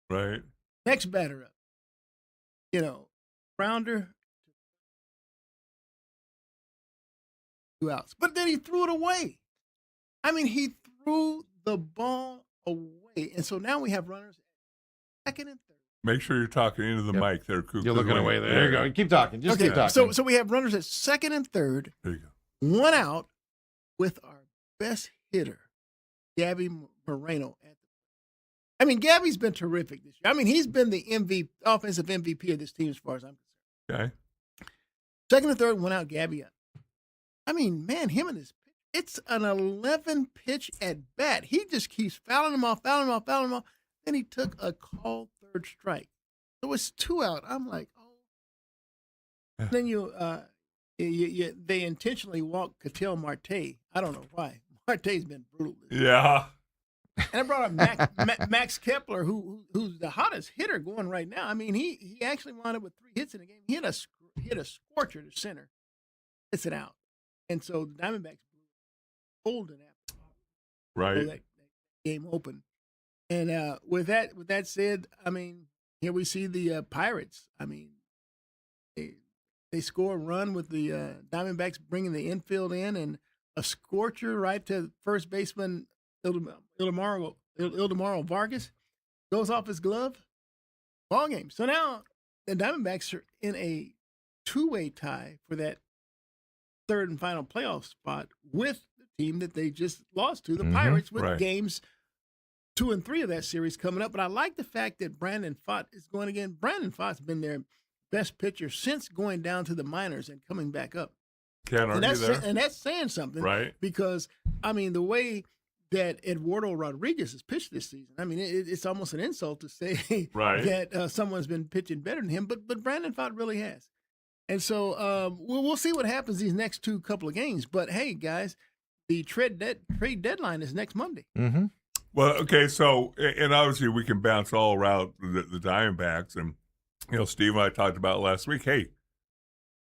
Right. Next batter up. Rounder. 2 outs. But then he threw it away. I mean, he threw the ball away. And so now we have runners at second and third. Make sure you're talking into the mic there, Coop. You're looking away there. There you go. Keep talking. Just keep talking. So we have runners at second and third. There you go. 1 out with our best hitter, Gabby Moreno. I mean, Gabby's been terrific this year. I mean, he's been the offensive MVP of this team as far as I'm concerned. Okay. Second and third, 1 out, Gabby up. I mean, man, him and his pitch, it's an 11-pitch at bat. He just keeps fouling them off. Then he took a called third strike. So it's 2 out. I'm like, oh. Then they intentionally walked Ketel Marte. I don't know why. Marte's been brutal. Yeah. And I brought up Max Kepler, who's the hottest hitter going right now. I mean, he actually wound up with 3 hits in the game. He hit a scorcher to center. It's an out. And so the Diamondbacks pulled it after. Right. That game open. And with that said, I mean, here we see the Pirates. I mean, they score a run with the Diamondbacks bringing the infield in, and a scorcher right to first baseman Ildemaro Vargas goes off his glove. Ball game. So now the Diamondbacks are in a 2-way tie for that third and final playoff spot with the team that they just lost to, the Pirates, with games 2 and 3 of that series coming up. But I like the fact that Brandon Pfaadt is going again. Brandon Pfaadt's been their best pitcher since going down to the minors and coming back up. Can't argue there. And that's saying something. Right. Because, I mean, the way that Eduardo Rodriguez has pitched this season, I mean, it's almost an insult to say that someone's been pitching better than him, but Brandon Pfaadt really has. And so we'll see what happens these next couple of games. But, hey, guys, the trade deadline is next Monday. Mm-hmm. Well, okay, so, and obviously we can bounce all around the Diamondbacks. And, Steve and I talked about last week, hey,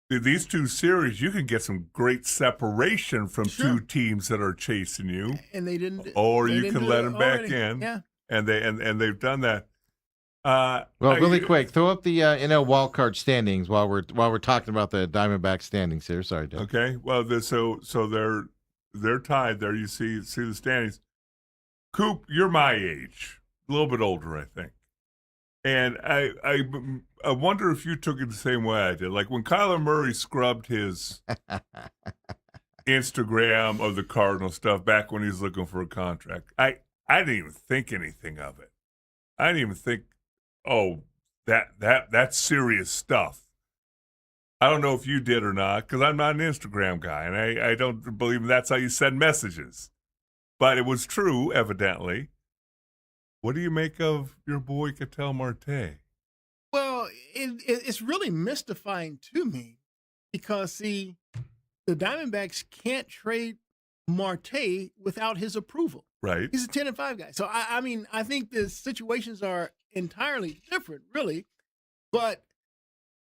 these 2 series, you can get some great separation from 2 teams that are chasing you. And they didn't. Or you can let them back already. in. Yeah. And they've done that. Really quick, throw up the NL wildcard standings while we're talking about the Diamondback standings here. Sorry, Doug. Okay. Well, so they're tied there. You see the standings. Coop, you're my age, a little bit older, I think. And I wonder if you took it the same way I did. Like when Kyler Murray scrubbed his Instagram of the Cardinal stuff back when he was looking for a contract, I didn't even think anything of it. I didn't even think, oh, that's serious stuff. I don't know if you did or not, because I'm not an Instagram guy, and I don't believe that's how you send messages. But it was true, evidently. What do you make of your boy Ketel Marte? Well, it's really mystifying to me because, see, the Diamondbacks can't trade Marte without his approval. Right. He's a 10-5 guy. So, I mean, I think the situations are entirely different, really. But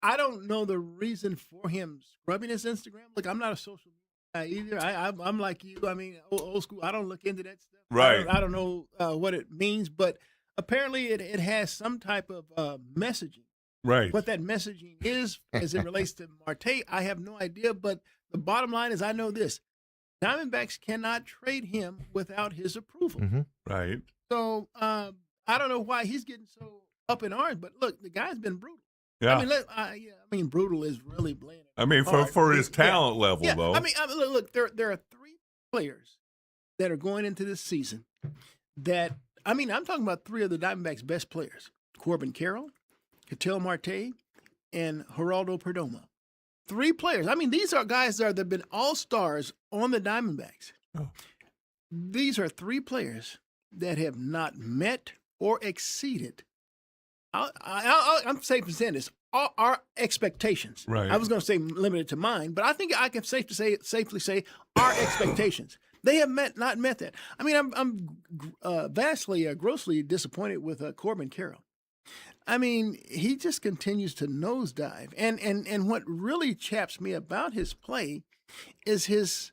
I don't know the reason for him scrubbing his Instagram. Look, I'm not a social media guy either. I'm like you. I mean, old school. I don't look into that stuff. Right. I don't know what it means, but apparently it has some type of messaging. Right. What that messaging is as it relates to Marte, I have no idea. But the bottom line is I know this. Diamondbacks cannot trade him without his approval. Mm-hmm. Right. So I don't know why he's getting so up in arms, but look, the guy's been brutal. Yeah. I mean, brutal is really bland. I mean, for his talent level, though. I mean, look, there are 3 players that are going into this season that, I mean, I'm talking about 3 of the Diamondbacks' best players: Corbin Carroll, Ketel Marte, and Geraldo Perdomo. 3 players. I mean, these are guys that have been all-stars on the Diamondbacks. Oh. These are 3 players that have not met or exceeded, I'm safe in saying this, our expectations. Right. I was going to say limited to mine, but I think I can safely say our expectations. They have not met that. I mean, I'm vastly, grossly disappointed with Corbin Carroll. I mean, he just continues to nosedive. And what really chaps me about his play is his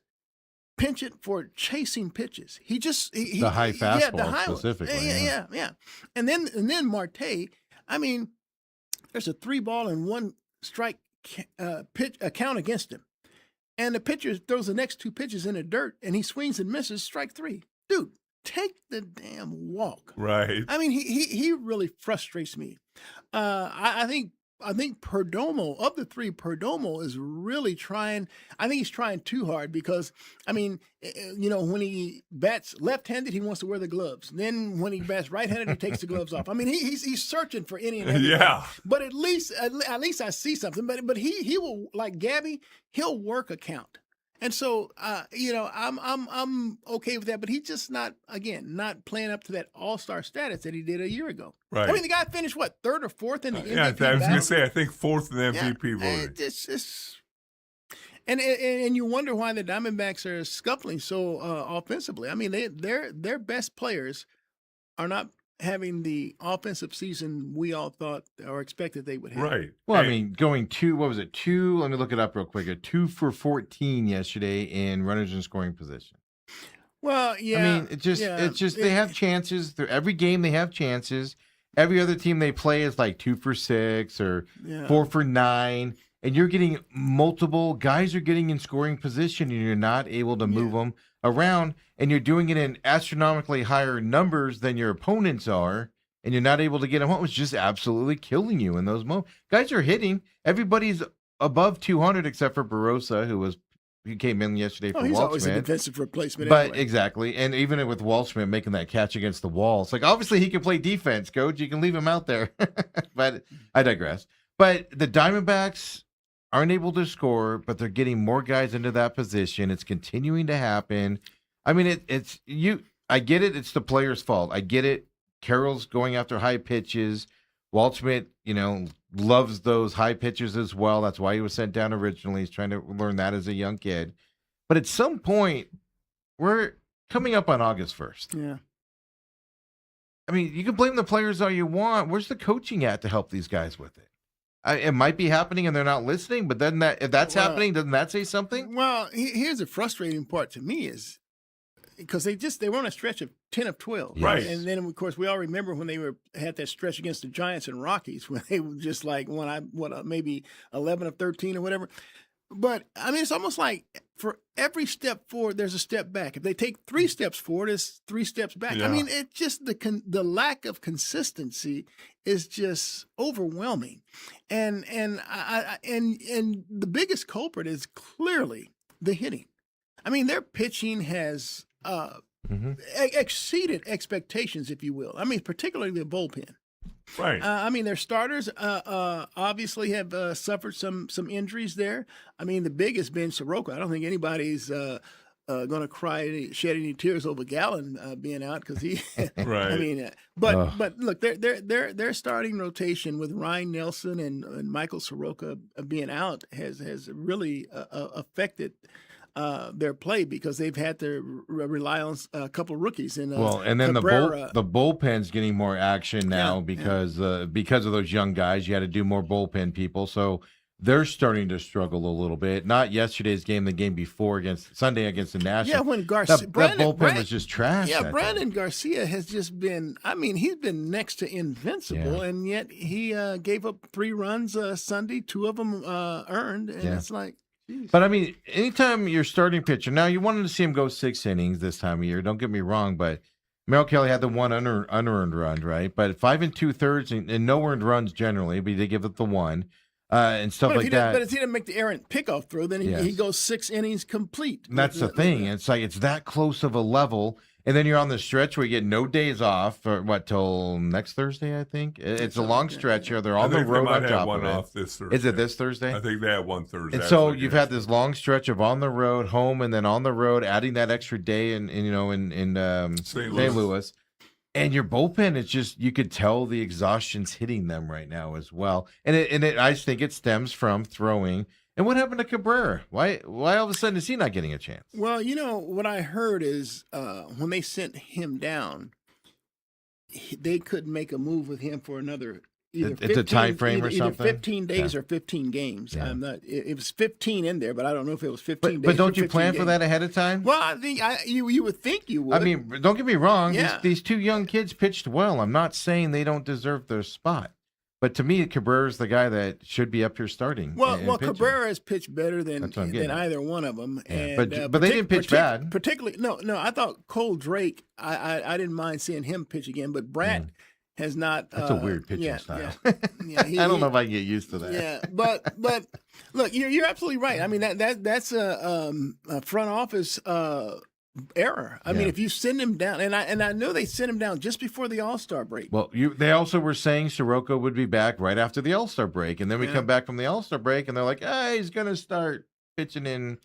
penchant for chasing pitches. He just The high yeah, the fastball high ones. specifically, Yeah. And then Marte. I mean, there's a 3-ball and 1 strike pitch count against him, and the pitcher throws the next 2 pitches in the dirt, and he swings and misses. Strike 3, dude. Take the damn walk. Right. I mean, he really frustrates me. I think Perdomo, of the 3, Perdomo is really trying. I think he's trying too hard because, I mean, when he bats left-handed, he wants to wear the gloves. Then when he bats right-handed, he takes the gloves off. I mean, he's searching for any and everything. Yeah. But at least I see something. But he will, like Gabby, he'll work a count. And so, I'm okay with that, but he's just not playing up to that all-star status that he did a year ago. Right. I mean, the guy finished, what, 3rd or 4th in the MVP Yeah, I was going battle? to say, I think 4th in the MVP voting. And you wonder why the Diamondbacks are scuffling so offensively. I mean, their best players are not having the offensive season we all thought or expected they would have. Right. Well, I mean, going 2, what was it? 2, let me look it up real quick. 2 for 14 yesterday in runners in scoring position. Well, yeah. I mean, it's just they have chances. Every game they have chances. Every other team they play is like 2 for 6 or 4 for 9. And you're getting multiple guys are getting in scoring position and you're not able to move them around. And you're doing it in astronomically higher numbers than your opponents are. And you're not able to get them home. It's just absolutely killing you in those moments. Guys are hitting. Everybody's above 200 except for Barossa, who came in yesterday for he's Walt always Schmidt. a defensive replacement. But anyway. exactly. And even with Walt Schmidt making that catch against the wall, it's like, obviously he can play defense, coach. You can leave him out there. But I digress. But the Diamondbacks aren't able to score, but they're getting more guys into that position. It's continuing to happen. I mean, I get it. It's the player's fault. I get it. Carroll's going after high pitches. Walt Schmidt, loves those high pitches as well. That's why he was sent down originally. He's trying to learn that as a young kid. But at some point, we're coming up on August 1st. Yeah. I mean, you can blame the players all you want. Where's the coaching at to help these guys with it? It might be happening and they're not listening, but then if that's happening, doesn't that say something? Well, here's the frustrating part to me is because they were on a stretch of 10 of 12. Right. And then, of course, we all remember when they had that stretch against the Giants and Rockies when they were just like, maybe 11 of 13 or whatever. But, I mean, it's almost like for every step forward, there's a step back. If they take 3 steps forward, it's 3 steps back. Yeah. I mean, it's just the lack of consistency is just overwhelming. And the biggest culprit is clearly the hitting. I mean, their pitching has exceeded expectations, if you will. I mean, particularly the bullpen. Right. I mean, their starters obviously have suffered some injuries there. I mean, the biggest being Soroka. I don't think anybody's going to shed any tears over Gallen being out because he. Right. I mean, but look, their starting rotation with Ryan Nelson and Michael Soroka being out has really affected their play because they've had to rely on a couple of rookies. And then Cabrera, the bullpen's getting more action now because of those young guys. You had to do more bullpen people, so they're starting to struggle a little bit. Not yesterday's game, the game before Sunday against the Nationals. Yeah, when Garcia, that bullpen was just trash. Yeah, Brandon Garcia has just been. I mean, he's been next to invincible, and yet he gave up 3 runs Sunday. 2 of them earned, and it's like. But I mean, anytime you're starting pitcher, now you wanted to see him go 6 innings this time of year. Don't get me wrong, but Merrill Kelly had the 1 unearned run, right? But 5 2/3 and no earned runs generally, but he did give it the 1 and stuff like that. But if he didn't make the errant pickoff throw, then he goes 6 innings complete. And that's the thing. It's like it's that close of a level. And then you're on the stretch where you get no days off for till next Thursday, I think. It's a long stretch here. They're on the road on top of it. This Thursday. Is it this Thursday? I think they have one Thursday. And so you've had this long stretch of on the road, home, and then on the road, adding that extra day in St. Louis. And your bullpen, it's just you could tell the exhaustion's hitting them right now as well. And I think it stems from throwing. And what happened to Cabrera? Why all of a sudden is he not getting a chance? Well, what I heard is when they sent him down, they couldn't make a move with him for another either It's a time frame or either something? 15 days or 15 games. Yeah. I'm not. It was 15 in there, but I don't know if it was 15 days. But don't you 15 plan for games. that ahead of time? Well, I think you would think you would. I mean, don't get me wrong. Yeah. These two young kids pitched well. I'm not saying they don't deserve their spot. But to me, Cabrera's the guy that should be up here starting. Well, and pitching. Cabrera has pitched better than That's what I'm getting at. either one of them. Yeah, And, but they didn't pitch bad. Particularly, no. I thought Cole Drake. I didn't mind seeing him pitch again, but Brett has not. That's a weird pitching style. Yeah, I don't know if I can get used to that. Yeah, but look, you're absolutely right. I mean that's a front office error. I mean, if you send him down, and I know they sent him down just before the All-Star break. Well, they also were saying Soroka would be back right after the All-Star break, and then we come back from the All-Star break, and they're like, he's going to start pitching in,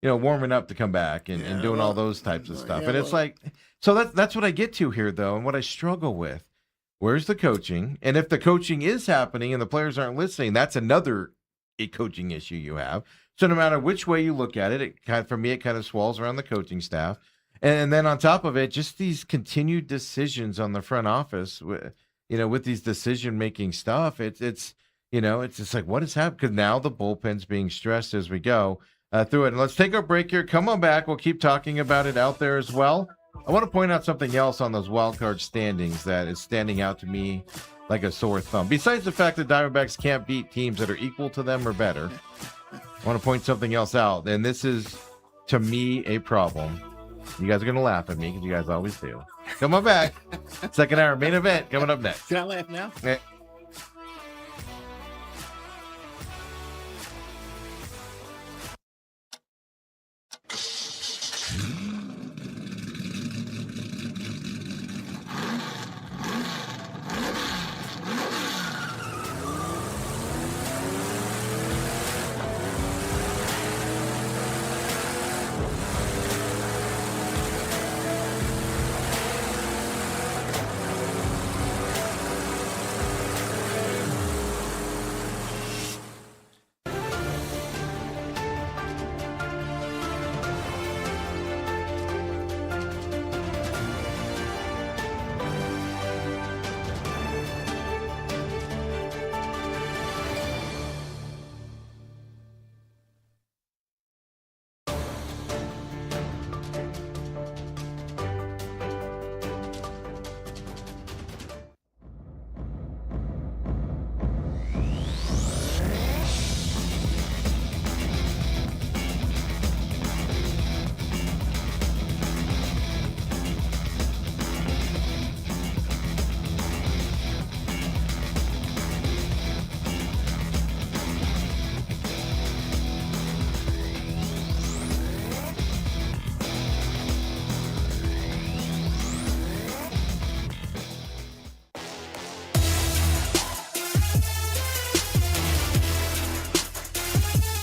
warming up to come back and doing all those types of stuff. And it's like, so that's what I get to here, though, and what I struggle with. Where's the coaching? And if the coaching is happening and the players aren't listening, that's another coaching issue you have. So no matter which way you look at it, for me, it kind of swirls around the coaching staff. And then on top of it, just these continued decisions on the front office, with these decision-making stuff, it's just like, what has happened? Because now the bullpen's being stressed as we go through it. And let's take our break here. Come on back. We'll keep talking about it out there as well. I want to point out something else on those wild card standings that is standing out to me like a sore thumb. Besides the fact that Diamondbacks can't beat teams that are equal to them or better, I want to point something else out. And this is, to me, a problem. You guys are going to laugh at me because you guys always do. Come on back. Second hour main event coming up next. Can I laugh now?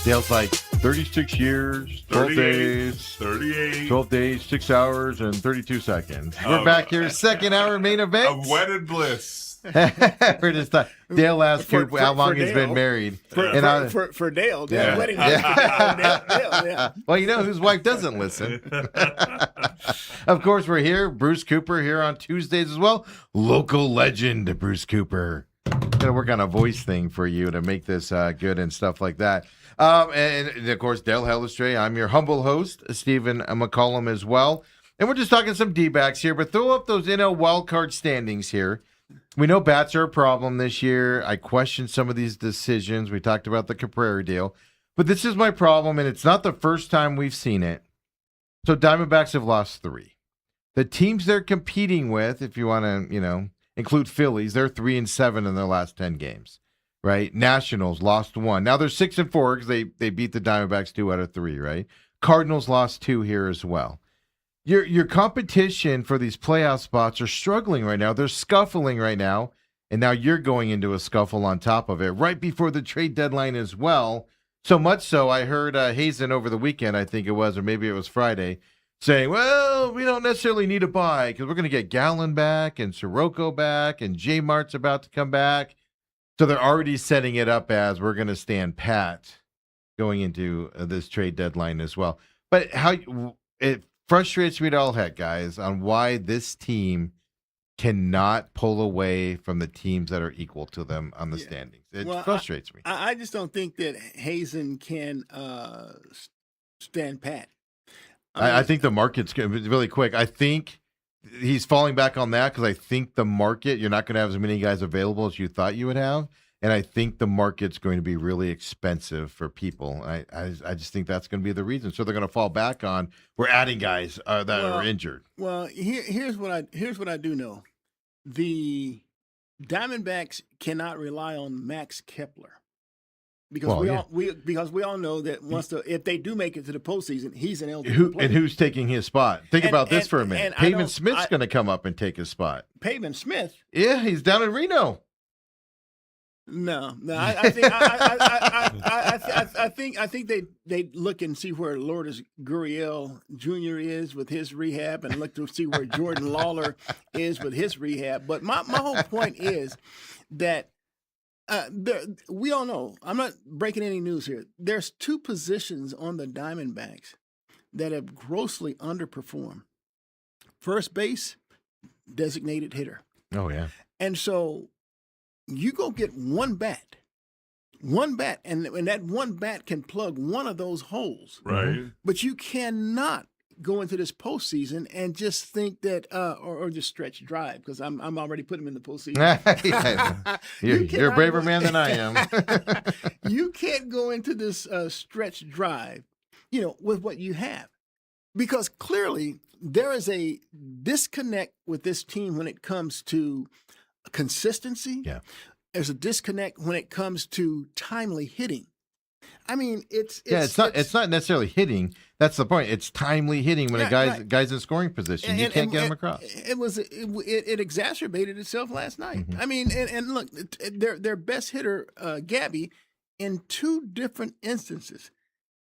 Dale's like 36 years, 12 days, 38. 12 days, 6 hours, and 32 seconds. We're back here, second hour main event. Of wedded bliss. We're just Dale asked Coop how long he's Dale. been married. For Dale, Yeah. wedding. Yeah. Dale, yeah. Well, whose wife doesn't listen. Of course, we're here. Bruce Cooper here on Tuesdays as well. Local legend, Bruce Cooper. Gonna work on a voice thing for you to make this good and stuff like that. And of course, Dale Hellestrae. I'm your humble host, Stephen McCollum as well. And we're just talking some D-backs here, but throw up those NL wildcard standings here. We know bats are a problem this year. I question some of these decisions. We talked about the Cabrera deal. But this is my problem, and it's not the first time we've seen it. So Diamondbacks have lost 3. The teams they're competing with, if you want to, include Phillies, they're 3-7 in their last 10 games, right? Nationals lost 1. Now they're 6-4 because they beat the Diamondbacks 2 out of 3, right? Cardinals lost 2 here as well. Your competition for these playoff spots are struggling right now. They're scuffling right now, and now you're going into a scuffle on top of it right before the trade deadline as well. So much so, I heard Hazen over the weekend, I think it was, or maybe it was Friday, saying, well, we don't necessarily need a buy because we're going to get Gallen back and Soroka back and J Mart's about to come back. So they're already setting it up as we're going to stand pat going into this trade deadline as well. But it frustrates me to all heck, guys, on why this team cannot pull away from the teams that are equal to them on the standings. It frustrates me. I just don't think that Hazen can stand pat. I think the market's going to be really quick. I think he's falling back on that because I think the market, you're not going to have as many guys available as you thought you would have. And I think the market's going to be really expensive for people. I just think that's going to be the reason. So they're going to fall back on, we're adding guys that are injured. Well, here's what I do know. The Diamondbacks cannot rely on Max Kepler. Because we all know that if they do make it to the postseason, he's an eligible player. And who's taking his spot? Think about this for a minute. Pavin Smith's going to come up and take his spot. Pavin Smith? Yeah, he's down in Reno. No. I think they look and see where Lourdes Gurriel Jr. is with his rehab, and look to see where Jordan Lawler is with his rehab. But my whole point is that we all know, I'm not breaking any news here. There's two positions on the Diamondbacks that have grossly underperformed. First base, designated hitter. Oh, yeah. And so you go get one bat, and that one bat can plug one of those holes. Right. But you cannot go into this postseason and just think that, or just stretch drive, because I'm already putting him in the postseason. You're a braver man than I am. You can't go into this stretch drive, with what you have, because clearly there is a disconnect with this team when it comes to consistency. Yeah. There's a disconnect when it comes to timely hitting. I mean, it's not necessarily hitting. That's the point. It's timely hitting when a guy's in scoring position. You can't get him across. It exacerbated itself last night. Mm-hmm. I mean, and look, their best hitter, Gabby, in two different instances,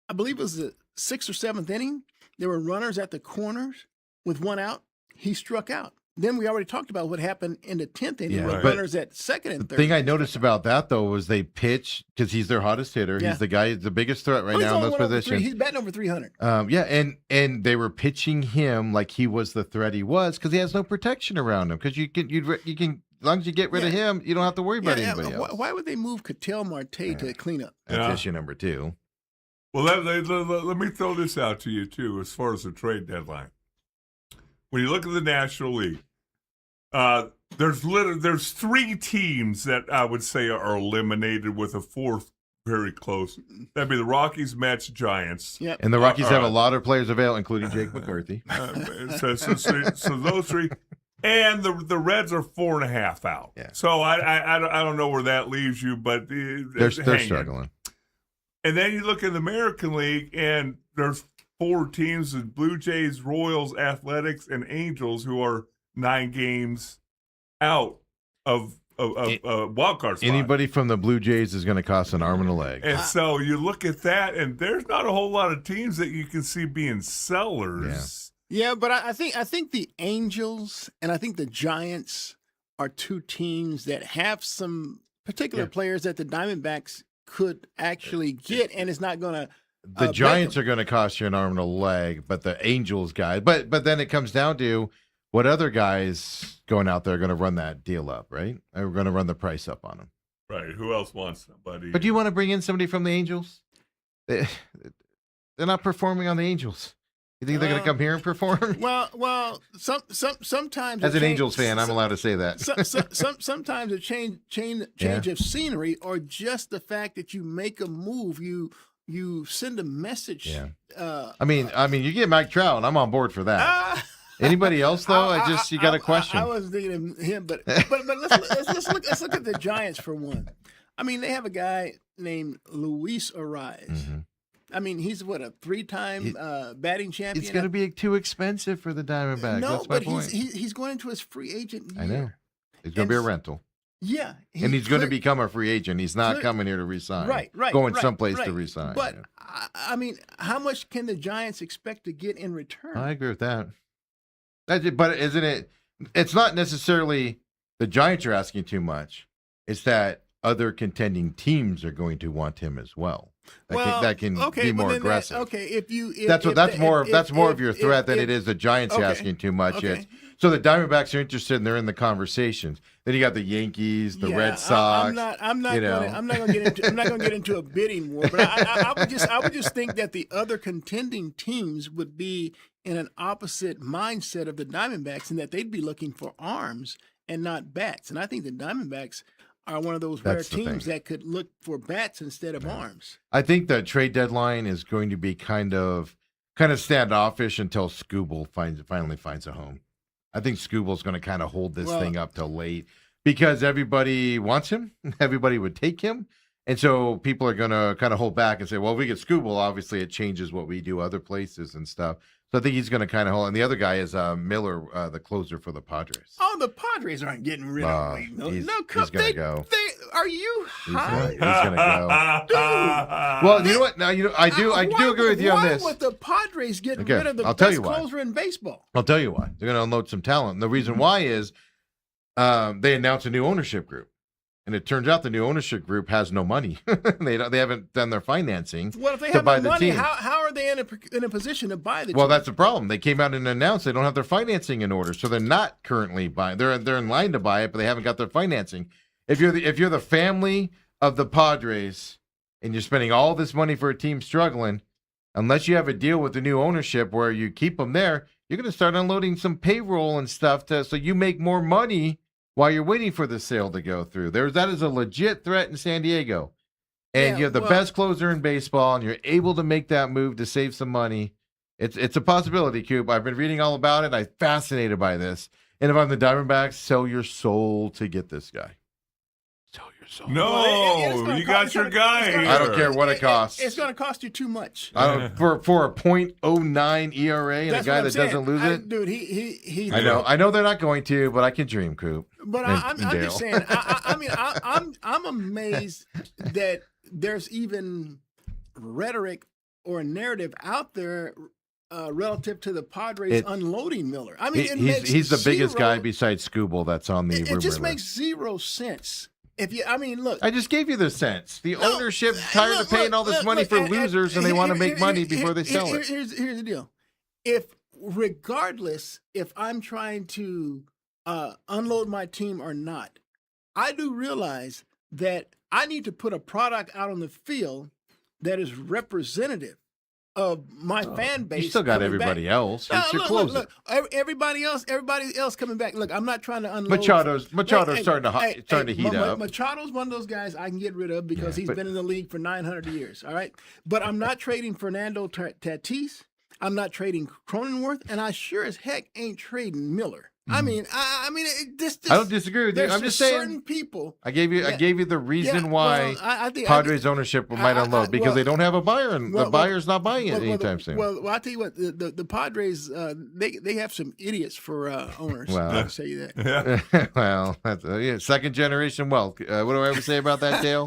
I believe it was the 6th or 7th inning, there were runners at the corners with one out. He struck out. Then we already talked about what happened in the 10th inning with runners at second and third. The thing I noticed about that, though, was they pitch, because he's their hottest hitter. Yeah. He's the guy, the biggest threat right now in those positions. He's batting over 300. And they were pitching him like he was the threat he was, because he has no protection around him. Because you can, as long as you get rid of him, you don't have to worry about anybody else. Why would they move Ketel Marte to clean up? That's issue number 2. Well, let me throw this out to you, too, as far as the trade deadline. When you look at the National League, there's 3 teams that I would say are eliminated, with a 4th very close. That'd be the Rockies, Mets, Giants. Yep. And the Rockies have a lot of players available, including Jake McCarthy. So those 3, and the Reds are 4.5 out. Yeah. So I don't know where that leaves you, but they're struggling. And then you look at the American League, and there's 4 teams: the Blue Jays, Royals, Athletics, and Angels, who are 9 games out of wild card spot. Anybody from the Blue Jays is going to cost an arm and a leg. And so you look at that, and there's not a whole lot of teams that you can see being sellers. Yeah, but I think the Angels and I think the Giants are 2 teams that have some particular players that the Diamondbacks could actually get, and it's not going to. The Giants are going to cost you an arm and a leg, but the Angels guy. But then it comes down to what other guys going out there are going to run that deal up, right? Are going to run the price up on them. Right. Who else wants somebody? But do you want to bring in somebody from the Angels? They're not performing on the Angels. You think they're going to come here and perform? Well, sometimes as an Angels fan, I'm allowed to say that. Sometimes a change of scenery, or just the fact that you make a move, you send a message. Yeah. I mean, you get Mike Trout, and I'm on board for that. Anybody else though? You got a question. I was thinking of him, but let's look at the Giants for one. I mean, they have a guy named Luis Ariz. Mm-hmm. I mean, he's what, a 3-time batting champion. It's going to be too expensive for the Diamondbacks. No, that's my but point. he's going into his free agent year. I know. He's going to be a rental. Yeah. And he's going to become a free agent. He's not coming here to resign. Right. Going someplace to resign. But, I mean, how much can the Giants expect to get in return? I agree with that. But isn't it? It's not necessarily the Giants are asking too much. It's that other contending teams are going to want him as well. That can be more aggressive. That's more of your threat than it is the Giants asking too much. Okay. So the Diamondbacks are interested and they're in the conversations. Then you got the Yankees, the Red Sox. I'm not going to get into a bidding war, but I would just think that the other contending teams would be in an opposite mindset of the Diamondbacks, and that they'd be looking for arms and not bats. And I think the Diamondbacks are one of those rare teams that could look for bats instead of arms. I think the trade deadline is going to be kind of standoffish until Scooble finally finds a home. I think Scooble's going to kind of hold this thing up till late because everybody wants him. Everybody would take him. And so people are going to kind of hold back and say, well, if we get Scooble, obviously it changes what we do other places and stuff. So I think he's going to kind of hold. And the other guy is Miller, the closer for the Padres. Oh, the Padres aren't getting rid of Wade Miller. He's going to go. Are you high? He's going to go. Dude. Well, you know what? Now, I do agree with you on this. Why would the Padres get rid of the best closer in baseball? I'll tell you why. They're going to unload some talent. And the reason why is they announced a new ownership group. And it turns out the new ownership group has no money. They haven't done their financing. Well, if they have no money, how are they in a position to buy the team? Well, that's the problem. They came out and announced they don't have their financing in order, so they're not currently buying. They're in line to buy it, but they haven't got their financing. If you're the family of the Padres and you're spending all this money for a team struggling, unless you have a deal with the new ownership where you keep them there, you're going to start unloading some payroll and stuff so you make more money while you're waiting for the sale to go through. That is a legit threat in San Diego. And you have the best closer in baseball, and you're able to make that move to save some money. It's a possibility, Coop. I've been reading all about it. I'm fascinated by this. And if I'm the Diamondbacks, sell your soul to get this guy. Sell your soul. No, you got your guy here. I don't care what it costs. It's going to cost you too much. For a .09 ERA and a guy that doesn't lose it? Dude, he I know they're not going to, but I can dream, Coop. But I'm just saying, I'm amazed that there's even rhetoric or a narrative out there relative to the Padres unloading Miller. I mean, he's the biggest guy besides Scooble that's on the rumor list. It just list. makes zero sense. Look. I just gave you the sense. The ownership's tired of paying all this money for losers, and they want to make money before they sell it. Here's the deal. Regardless if I'm trying to unload my team or not, I do realize that I need to put a product out on the field that is representative of my fan base. You still got everybody else. It's your closer. Look, everybody else coming back. Look, I'm not trying to unload. Machado's starting to heat up. Machado's one of those guys I can get rid of because he's been in the league for 900 years. All right, but I'm not trading Fernando Tatis. I'm not trading Cronenworth, and I sure as heck ain't trading Miller. I mean, I don't disagree with you. I'm just saying. Certain people. I gave you the reason why Padres ownership might unload because they don't have a buyer and the buyer's not buying it anytime soon. Well, I tell you what, the Padres they have some idiots for owners. Well, I'll tell you that. Yeah. Well, that's second generation wealth. What do I ever say about that, Dale?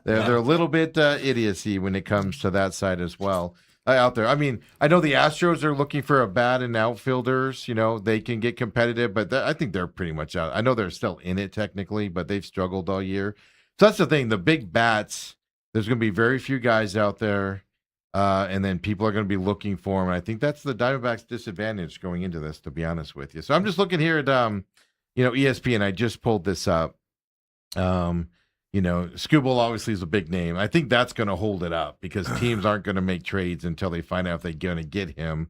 They're a little bit idiocy when it comes to that side as well. Out there. I mean, I know the Astros are looking for a bat and outfielders. They can get competitive, but I think they're pretty much out. I know they're still in it technically, but they've struggled all year. So that's the thing. The big bats, there's going to be very few guys out there, and then people are going to be looking for them. And I think that's the Diamondbacks' disadvantage going into this, to be honest with you. So I'm just looking here at, ESPN. I just pulled this up. Scooble obviously is a big name. I think that's going to hold it up because teams aren't going to make trades until they find out if they're going to get him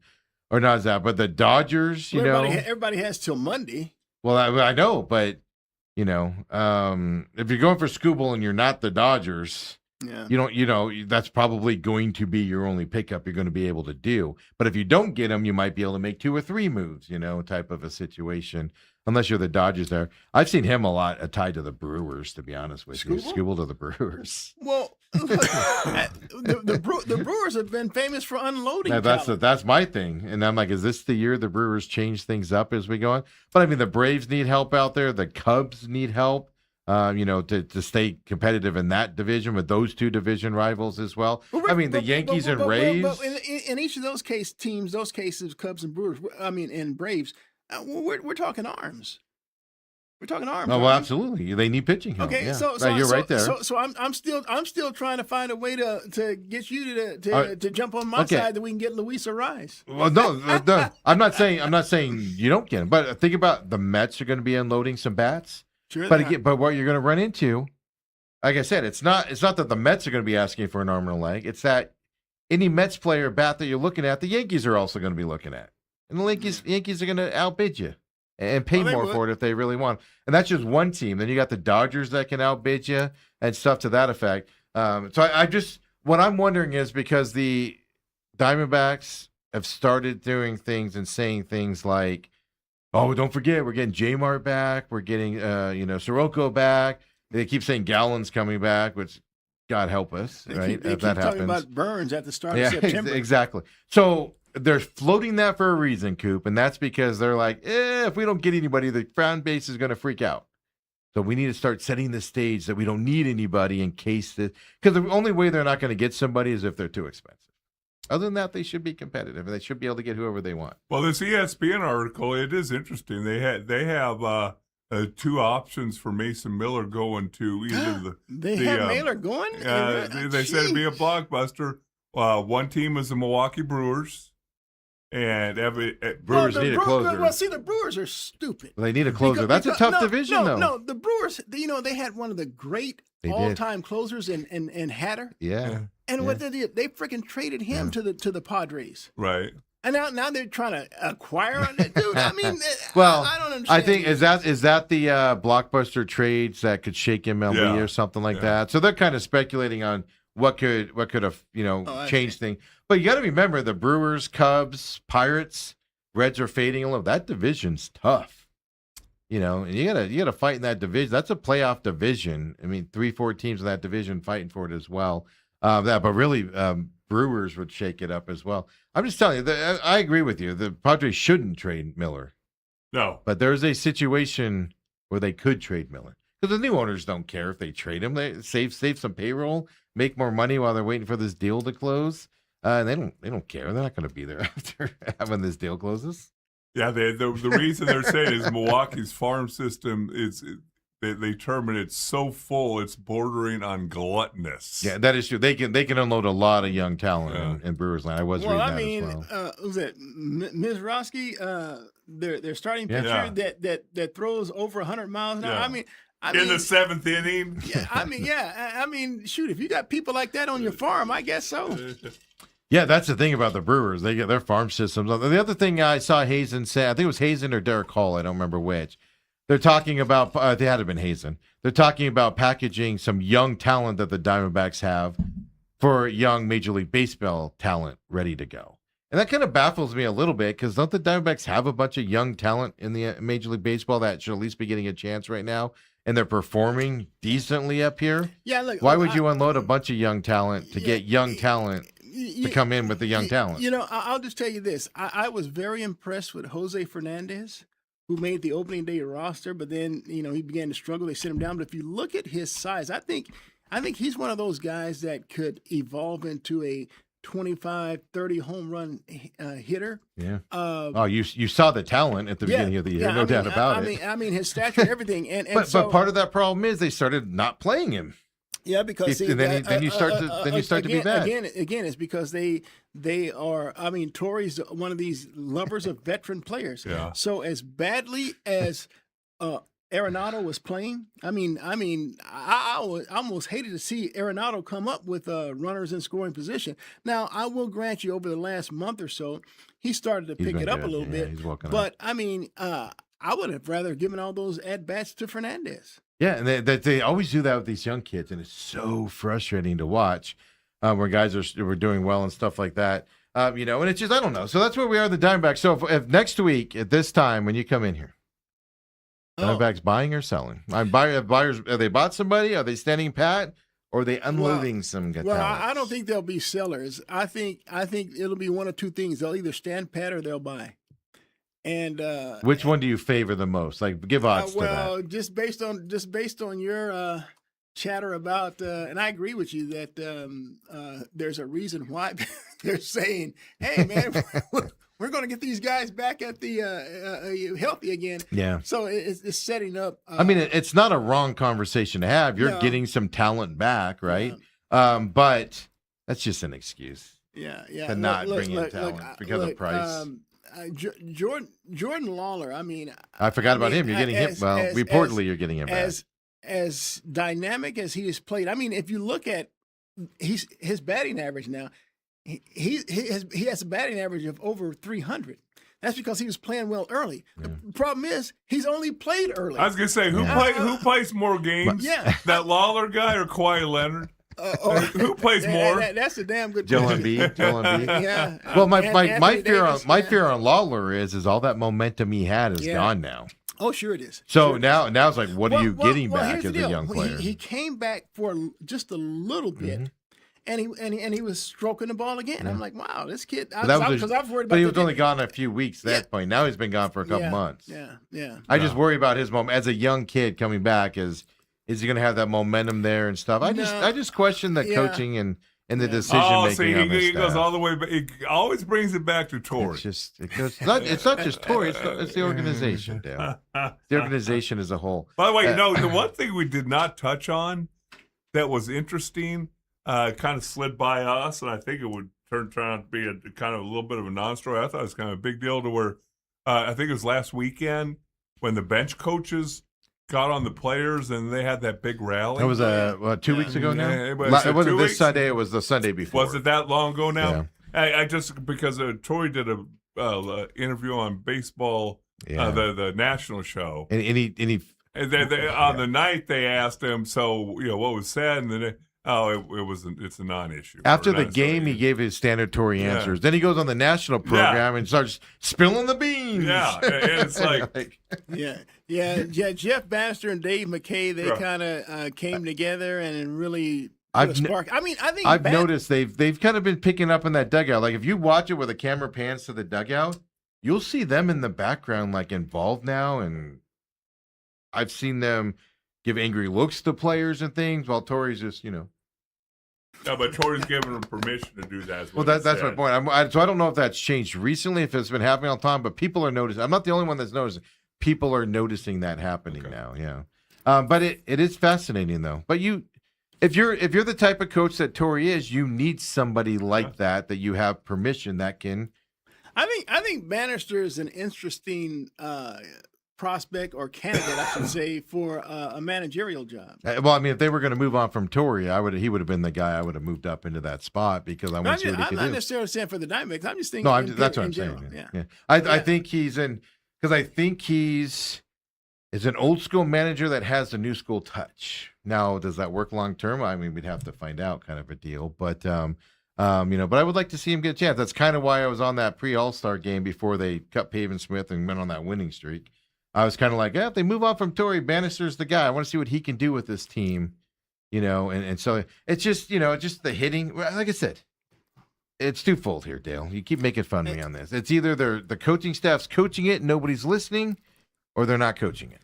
or not. But the Dodgers, everybody has till Monday. Well, I know, but if you're going for Scooble and you're not the Dodgers, that's probably going to be your only pickup you're going to be able to do. But if you don't get him, you might be able to make 2 or 3 moves, type of a situation. Unless you're the Dodgers there. I've seen him a lot tied to the Brewers, to be honest with you. Scooble to the Brewers. Well, the Brewers have been famous for unloading. That's my thing. And I'm like, is this the year the Brewers change things up as we go on? But I mean, the Braves need help out there. The Cubs need help, to stay competitive in that division with those 2 division rivals as well. The Yankees and Rays. But in each of those teams, Cubs and Brewers, and Braves, we're talking arms. We're talking arms. Oh, well, absolutely. They need pitching help. Okay, Yeah. so You're right there. So I'm still trying to find a way to get you to jump on my side that we can get Luis a rise. Well, no, I'm not saying you don't get him, but think about the Mets are going to be unloading some bats. Sure. But what you're going to run into, like I said, it's not that the Mets are going to be asking for an arm and a leg. It's that any Mets player bat that you're looking at, the Yankees are also going to be looking at, and the Yankees are going to outbid you and pay more for it if they really want. And that's just one team. Then you got the Dodgers that can outbid you and stuff to that effect. What I'm wondering is because the Diamondbacks have started doing things and saying things like, oh, don't forget, we're getting J-Mart back. We're getting, Soroka back. They keep saying Gallen's coming back, which God help us, right? They keep talking about Burns at the start of September. Exactly. So they're floating that for a reason, Coop, and that's because they're like, if we don't get anybody, the fan base is going to freak out. So we need to start setting the stage that we don't need anybody in case because the only way they're not going to get somebody is if they're too expensive. Other than that, they should be competitive, and they should be able to get whoever they want. Well, this ESPN article, it is interesting. They have 2 options for Mason Miller going to either they have Miller going. They said it'd be a blockbuster. One team is the Milwaukee Brewers, and Brewers need a closer. Well, see, the Brewers are stupid. They need a closer. That's a tough division, though. No, the Brewers. They had one of the great all-time closers in Hatter. Yeah. And what they did, they freaking traded him to the Padres. Right. And now they're trying to acquire on that dude. I mean, well, I don't understand. I think is that the blockbuster trades that could shake MLB or something like that. So they're kind of speculating on what could have changed things. But you got to remember the Brewers, Cubs, Pirates, Reds are fading a little. That division's tough. And you gotta fight in that division. That's a playoff division. I mean, 3-4 teams in that division fighting for it as well. But really, Brewers would shake it up as well. I'm just telling you, I agree with you. The Padres shouldn't trade Miller. No. But there's a situation where they could trade Miller. Because the new owners don't care if they trade him. They save some payroll, make more money while they're waiting for this deal to close. And they don't care. They're not going to be there after having this deal closes. Yeah, the reason they're saying is Milwaukee's farm system is they term it, it's so full it's bordering on gluttonous. Yeah, that is true. They can unload a lot of young talent in Brewers land. I was reading that as well. Was it Mizrachi? Their starting pitcher that throws over 100 miles an hour. I mean, in the 7th inning. I mean, shoot, if you got people like that on your farm, I guess so. Yeah, that's the thing about the Brewers. They get their farm systems. The other thing I saw Hazen say, I think it was Hazen or Derek Hall, I don't remember which. They're talking about, they had to have been Hazen. They're talking about packaging some young talent that the Diamondbacks have for young Major League Baseball talent ready to go. And that kind of baffles me a little bit because don't the Diamondbacks have a bunch of young talent in the Major League Baseball that should at least be getting a chance right now? And they're performing decently up here? Yeah, look. Why would you unload a bunch of young talent to get young talent to come in with the young talent? I'll just tell you this. I was very impressed with Jose Fernandez, who made the opening day roster, but then, he began to struggle. They sent him down. But if you look at his size, I think he's one of those guys that could evolve into a 25, 30 home run hitter. Yeah. You saw the talent at the beginning of the year, no doubt about it. I mean, his stature and everything. But part of that problem is they started not playing him. Yeah, because then you start to be bad. Again, it's because they are. I mean, Torrey's one of these lovers of veteran players. Yeah. So as badly as Arenado was playing, I almost hated to see Arenado come up with runners in scoring position. Now, I will grant you, over the last month or so, he started to pick it up a little bit. He's walking but up. I would have rather given all those at bats to Fernandez. Yeah, and they always do that with these young kids, and it's so frustrating to watch where guys are doing well and stuff like that. And it's just, I don't know. So that's where we are, the Diamondbacks. So if next week at this time when you come in here, Diamondbacks buying or selling? Buyers, are they bought somebody? Are they standing pat? Or are they unloading some talent? Well, I don't think they'll be sellers. I think it'll be one of two things. They'll either stand pat or they'll buy. And which one do you favor the most? Like, give odds to that. Well, just based on your chatter about, and I agree with you that there's a reason why they're saying, "Hey, man, we're going to get these guys back at the healthy again." Yeah. So it's setting up. I mean, it's not a wrong conversation to have. You're getting some talent back, right? But that's just an excuse. Yeah. To not bring in talent because of price. Jordan Lawler. I mean, I forgot about him. You're getting him. Well, reportedly, you're getting him back. As dynamic as he has played. I mean, if you look at his batting average now, he has a batting average of over 300. That's because he was playing well early. The problem is he's only played early. I was gonna say who plays more games? That Lawler guy or Kawhi Leonard? Who plays more? That's a damn good Joel Embiid. Yeah. Well, my fear on Lawler is all that momentum he had is gone now. Oh, sure it is. So now it's like, what are you getting back as a young player? He came back for just a little bit, and he was stroking the ball again. Yeah. I'm like, wow, this kid. Because I was worried about. But he was only gone a few weeks at that point. Now he's been gone for a couple months. Yeah. I just worry about his moment as a young kid coming back. Is he going to have that momentum there and stuff? I just question the coaching and the decision making. He goes all the way, but he always brings it back to Torrey. It's not just Torrey. It's the organization, Dale. The organization as a whole. By the way, the one thing we did not touch on that was interesting, kind of slid by us, and I think it would turn out to be a kind of a little bit of a non-story. I thought it was kind of a big deal to where I think it was last weekend when the bench coaches got on the players and they had that big rally. That was 2 weeks ago now. It wasn't this Sunday. It was the Sunday before. Was it that long ago now? Yeah. I just because Torrey did a interview on baseball, the national show, and he on the night they asked him, so what was said, and then it's a non-issue. After the game, he gave his standard Tory answers. Then he goes on the national program and starts spilling the beans. Yeah, and it's like, Jeff Bannister and Dave McKay, they kind of came together and really put a spark. I think I've noticed they've kind of been picking up in that dugout. Like if you watch it where the camera pans to the dugout, you'll see them in the background, like involved now, and I've seen them give angry looks to players and things while Torrey's just, No, but Torrey's given him permission to do that. Well, that's my point. So I don't know if that's changed recently, if it's been happening all the time, but people are noticing. I'm not the only one that's noticing. People are noticing that happening now. Yeah, but it is fascinating though. But if you're the type of coach that Torrey is, you need somebody like that you have permission that can. I think Bannister is an interesting prospect or candidate, I should say, for a managerial job. Well, I mean, if they were going to move on from Torrey, he would have been the guy I would have moved up into that spot because I want to see what he could do. I'm not necessarily saying for the Diamondbacks. I'm just thinking. No, that's what I'm saying. Yeah. I think he's in because I think he's an old school manager that has a new school touch. Now, does that work long term? I mean, we'd have to find out, kind of a deal. But but I would like to see him get a chance. That's kind of why I was on that pre-All-Star game before they cut Pavin Smith and went on that winning streak. I was kind of like, if they move on from Torrey, Bannister's the guy. I want to see what he can do with this team, and so it's just, just the hitting. Like I said, it's twofold here, Dale. You keep making fun of me on this. It's either the coaching staff's coaching it and nobody's listening, or they're not coaching it.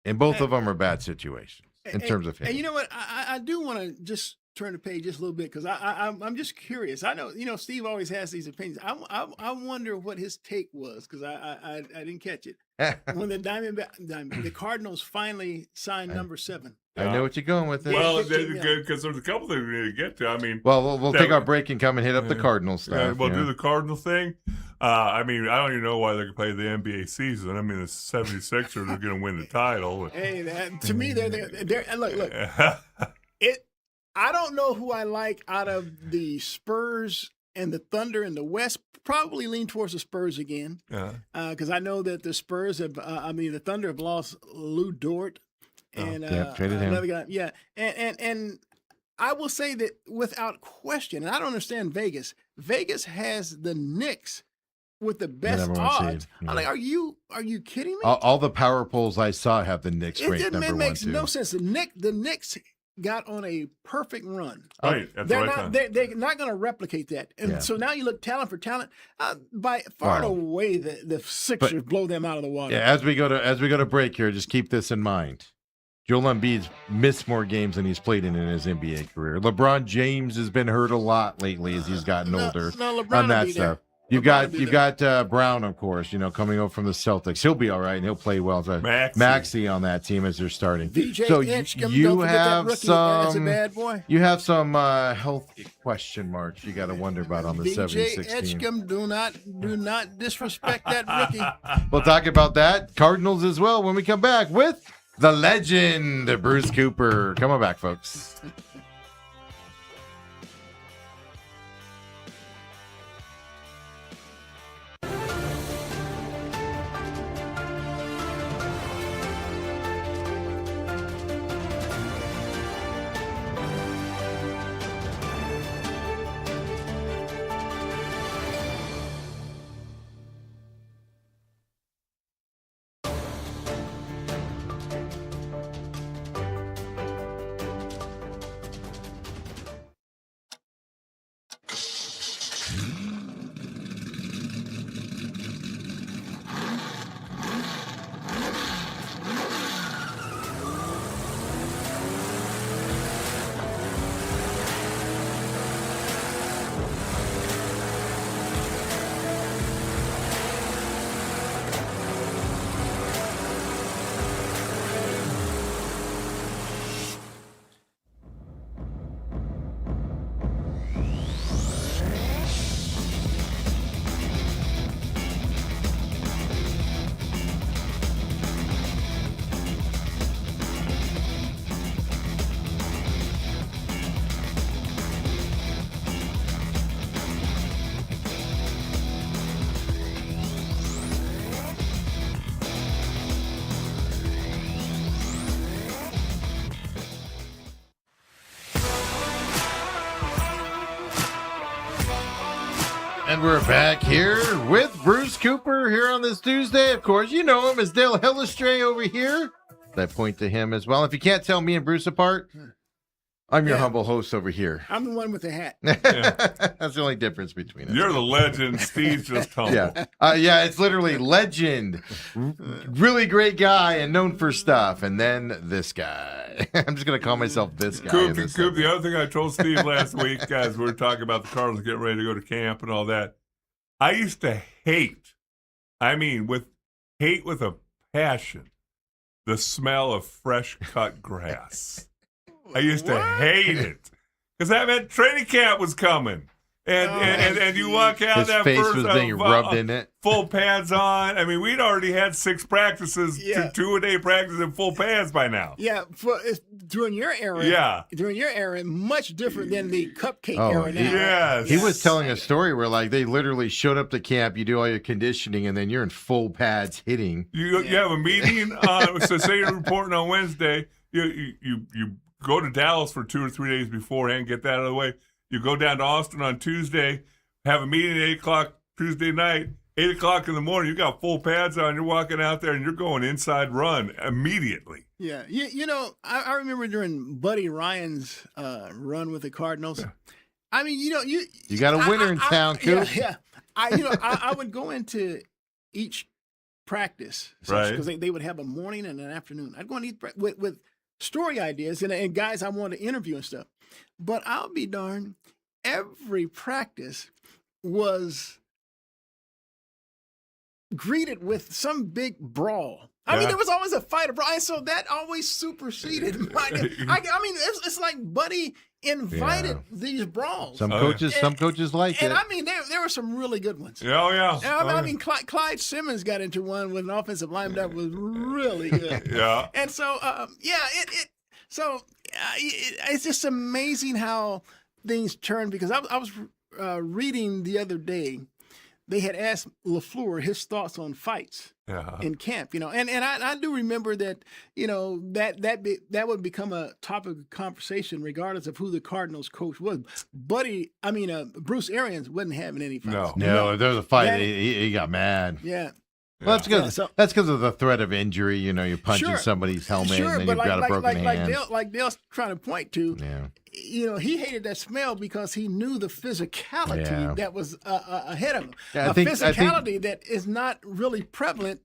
And both of them are bad situations in terms of hitting. And you know what? I do want to just turn the page just a little bit because I'm just curious. I know Steve always has these opinions. I wonder what his take was because I didn't catch it when the Cardinals finally signed number 7. I know what you're going with. Well, because there's a couple things we need to get to. I mean, we'll take our break and come and hit up the Cardinals stuff. We'll do the Cardinal thing. I mean, I don't even know why they can play the NBA season. I mean, the 76ers are going to win the title. Hey, to me, they're look. I don't know who I like out of the Spurs and the Thunder in the West. Probably lean towards the Spurs again. Because I know that the Spurs the Thunder have lost Lou Dort and traded him. Another guy. Yeah, and I will say that without question, and I don't understand Vegas. Vegas has the Knicks with the best odds. I'm like, are you kidding me? All the power polls I saw have the Knicks ranked number 1. It makes no sense. The Knicks got on a perfect run. Right, they're not going to replicate that. And so now you look talent for talent. By far and away, the Sixers blow them out of the water. Yeah, as we go to break here, just keep this in mind. Joel Embiid's missed more games than he's played in his NBA career. LeBron James has been hurt a lot lately as he's gotten older. No, LeBron on that will be stuff. there. You got Brown, of course, coming over from the Celtics. He'll be all right, and he'll play well. So Maxey on that team as they're starting. VJ so Edgecombe, you don't forget have that rookie. some That's a bad boy. You have some health question marks you got to wonder about on the VJ 76 team. Edgecombe, do not disrespect that rookie. We'll talk about that. Cardinals as well when we come back with the legend, Bruce Cooper. Come on back, folks. And we're back here with Bruce Cooper here on this Tuesday. Of course, you know him as Dale Hellestrae over here. I point to him as well. If you can't tell me and Bruce apart, I'm your humble host over here. I'm the one with the hat. That's the only difference between us. You're the legend. Steve's just humble. Yeah, it's literally legend. Really great guy and known for stuff. And then this guy. I'm just going to call myself this guy. Coop, the other thing I told Steve last week, guys, we were talking about the Cardinals getting ready to go to camp and all that. I used to hate, with a passion, the smell of fresh cut grass. I used to hate it because that meant training camp was coming, and you walk out his that face first was being rubbed in it, full pads on. We'd already had 6 practices, 2-a-day practice and full pads by now. Yeah, during your era, much different than the cupcake era now. Yes, he was telling a story where they literally showed up to camp, you do all your conditioning, and then you're in full pads hitting. You have a meeting. So say you're reporting on Wednesday. You go to Dallas for 2 or 3 days beforehand, get that out of the way. You go down to Austin on Tuesday, have a meeting at 8 o'clock Tuesday night. 8 o'clock in the morning, you got full pads on. You're walking out there, and you're going inside run immediately. Yeah. I remember during Buddy Ryan's run with the Cardinals. Yeah. You got a winner in town, Coop. Yeah. I would go into each practice because they would have a morning and an afternoon. I'd go and eat with story ideas and guys I want to interview and stuff. But I'll be darned, every practice was greeted with some big brawl. There was always a fight, and so that always superseded my. It's like Buddy invited these brawls. Some coaches like it. And there were some really good ones. Oh yeah. Clyde Simmons got into one with an offensive lineman that was really good. Yeah. And so it's just amazing how things turn, because I was reading the other day. They had asked LaFleur his thoughts on fights in camp, and I do remember that, that would become a topic of conversation regardless of who the Cardinals coach was. Bruce Arians wasn't having any fights. No, there was a fight. He got mad. Yeah. Well, that's because of the threat of injury. You know, you're punching somebody's helmet and then you've got a broken hand. Like Dale's trying to point to, yeah. You know, he hated that smell because he knew the physicality that was ahead of him. Yeah, physicality that is not really prevalent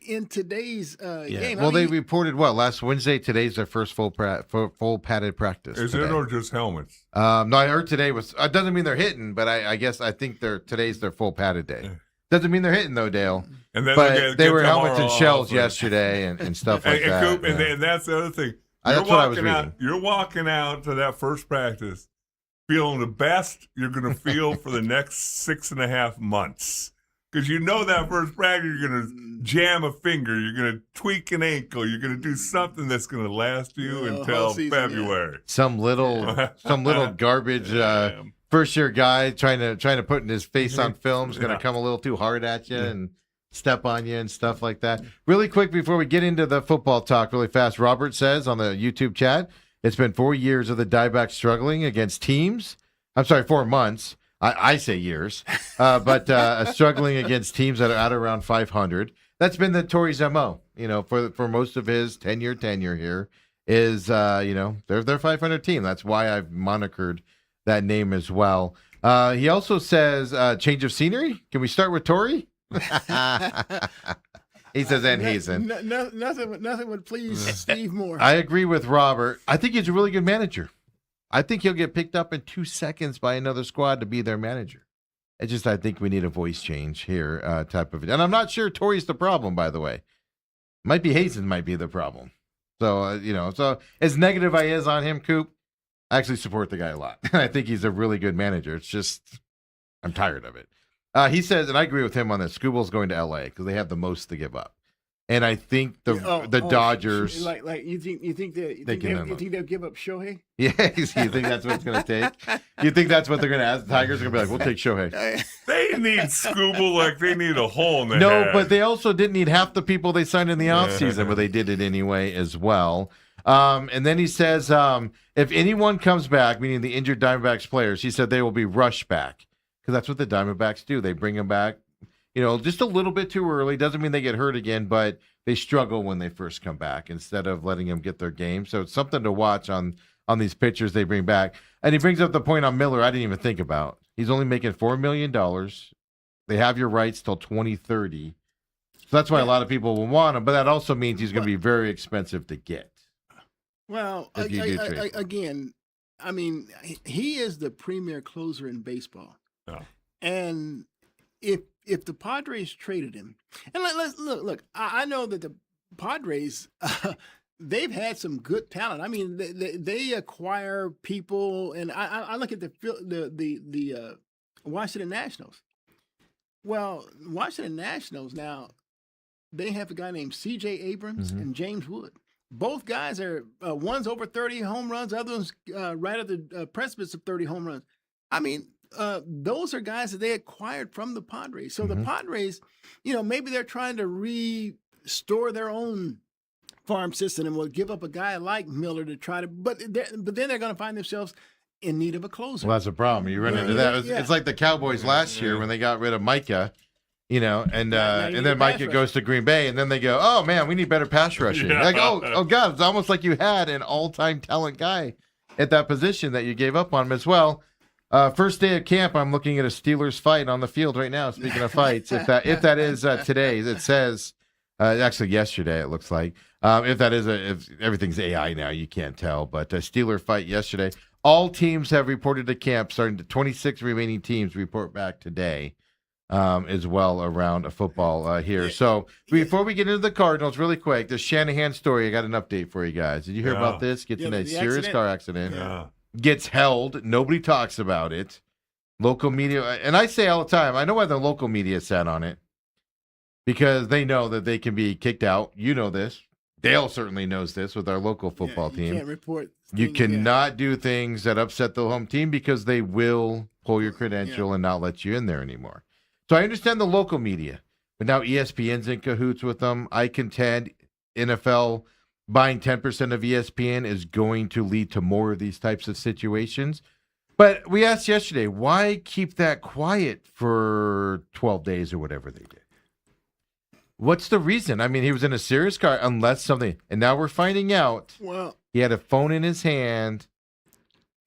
in today's game. Well, they reported last Wednesday. Today's their first full padded practice. Is it or just helmets? No, I heard today was. It doesn't mean they're hitting, but I think today's their full padded day. Doesn't mean they're hitting though, Dale. And then but they were helmets and shells yesterday and stuff like that. Coop, and that's the other thing. That's what I was reading. You're walking out to that first practice feeling the best you're going to feel for the next 6.5 months. Because you know that first practice, you're going to jam a finger, you're going to tweak an ankle, you're going to do something that's going to last you until February. Yeah. Some little garbage first year guy trying to put his face on film is going to come a little too hard at you and step on you and stuff like that. Really quick before we get into the football talk really fast, Robert says on the YouTube chat, it's been 4 years of the Diamondbacks struggling against teams. I'm sorry, 4 months. I say years. But struggling against teams that are at around 500. That's been the Torrey's MO, you know, for most of his tenure here is, you know, they're their 500 team. That's why I've monikered that name as well. He also says change of scenery. Can we start with Torrey? He says, and Hazen. Nothing would please Steve more. I agree with Robert. I think he's a really good manager. I think he'll get picked up in 2 seconds by another squad to be their manager. It's just I think we need a voice change here, type of it. And I'm not sure Torrey's the problem, by the way. Might be Hazen might be the problem. So, you know, so as negative I is on him, Coop, I actually support the guy a lot. I think he's a really good manager. It's just I'm tired of it. He says, and I agree with him on this, Scooble's going to L.A. because they have the most to give up. And I think the Dodgers, like you think they'll give up Shohei? Yeah, you think that's what it's going to take? You think that's what they're going to ask? The Tigers are going to be like, we'll take Shohei. They need Scooble like they need a hole in the No, head. but they also didn't need half the people they signed in the offseason, but they did it anyway as well. And then he says, if anyone comes back, meaning the injured Diamondbacks players, he said they will be rushed back. Because that's what the Diamondbacks do. They bring them back, you know, just a little bit too early. Doesn't mean they get hurt again, but they struggle when they first come back instead of letting them get their game. So it's something to watch on these pitchers they bring back. And he brings up the point on Miller I didn't even think about. He's only making $4 million. They have your rights till 2030. So that's why a lot of people will want him. But that also means he's going to be very expensive to get. Well, again, I mean, he is the premier closer in baseball. Yeah. And if the Padres traded him, and let's look, I know that the Padres they've had some good talent. I mean, they acquire people, and I look at the Washington Nationals. Well, Washington Nationals now they have a guy named C.J. Abrams and James Wood. Both guys are one's over 30 home runs, other one's right at the precipice of 30 home runs. I mean. Those are guys that they acquired from the Padres. So the Padres, you know, maybe they're trying to restore their own farm system and will give up a guy like Miller to try to, but then they're going to find themselves in need of a closer. Well, that's a problem. You run into that. It's like the Cowboys last year when they got rid of Micah, you know, and then Micah goes to Green Bay, and then they go, oh man, we need better pass rushing. Like, oh God, it's almost like you had an all-time talent guy at that position that you gave up on him as well. First day of camp, I'm looking at a Steelers fight on the field right now. Speaking of fights, if that is today, it says actually yesterday. It looks like if everything's AI now, you can't tell. But a Steeler fight yesterday. All teams have reported to camp. Starting to 26 remaining teams report back today as well around a football here. So before we get into the Cardinals, really quick, the Shanahan story. I got an update for you guys. Did you hear about this? Gets in a serious car accident. Yeah. Gets held. Nobody talks about it. Local media, and I say all the time, I know why the local media sat on it. Because they know that they can be kicked out. You know this. Dale certainly knows this with our local football team. Can't report. You cannot do things that upset the home team because they will pull your credential and not let you in there anymore. So I understand the local media, but now ESPN's in cahoots with them. I contend NFL buying 10% of ESPN is going to lead to more of these types of situations. But we asked yesterday, why keep that quiet for 12 days or whatever they did? What's the reason? I mean, he was in a serious car, unless something. And now we're finding out he had a phone in his hand,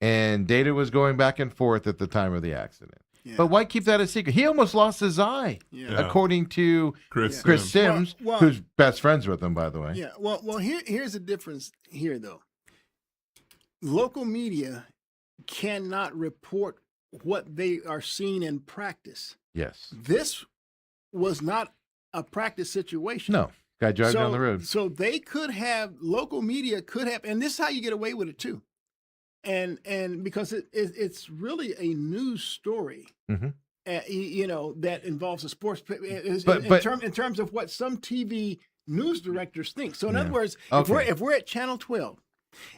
and data was going back and forth at the time of the accident. Yeah. But why keep that a secret? He almost lost his eye, according to Chris Sims, who's best friends with him, by the way. Yeah. Well, here's the difference here, though. Local media cannot report what they are seeing in practice. Yes. This was not a practice situation. No. Guy driving down the road. So they could have, local media could have, and this is how you get away with it, too. And because it's really a news story, that involves a sports, in terms of what some TV news directors think. So in other words, if we're at Channel 12,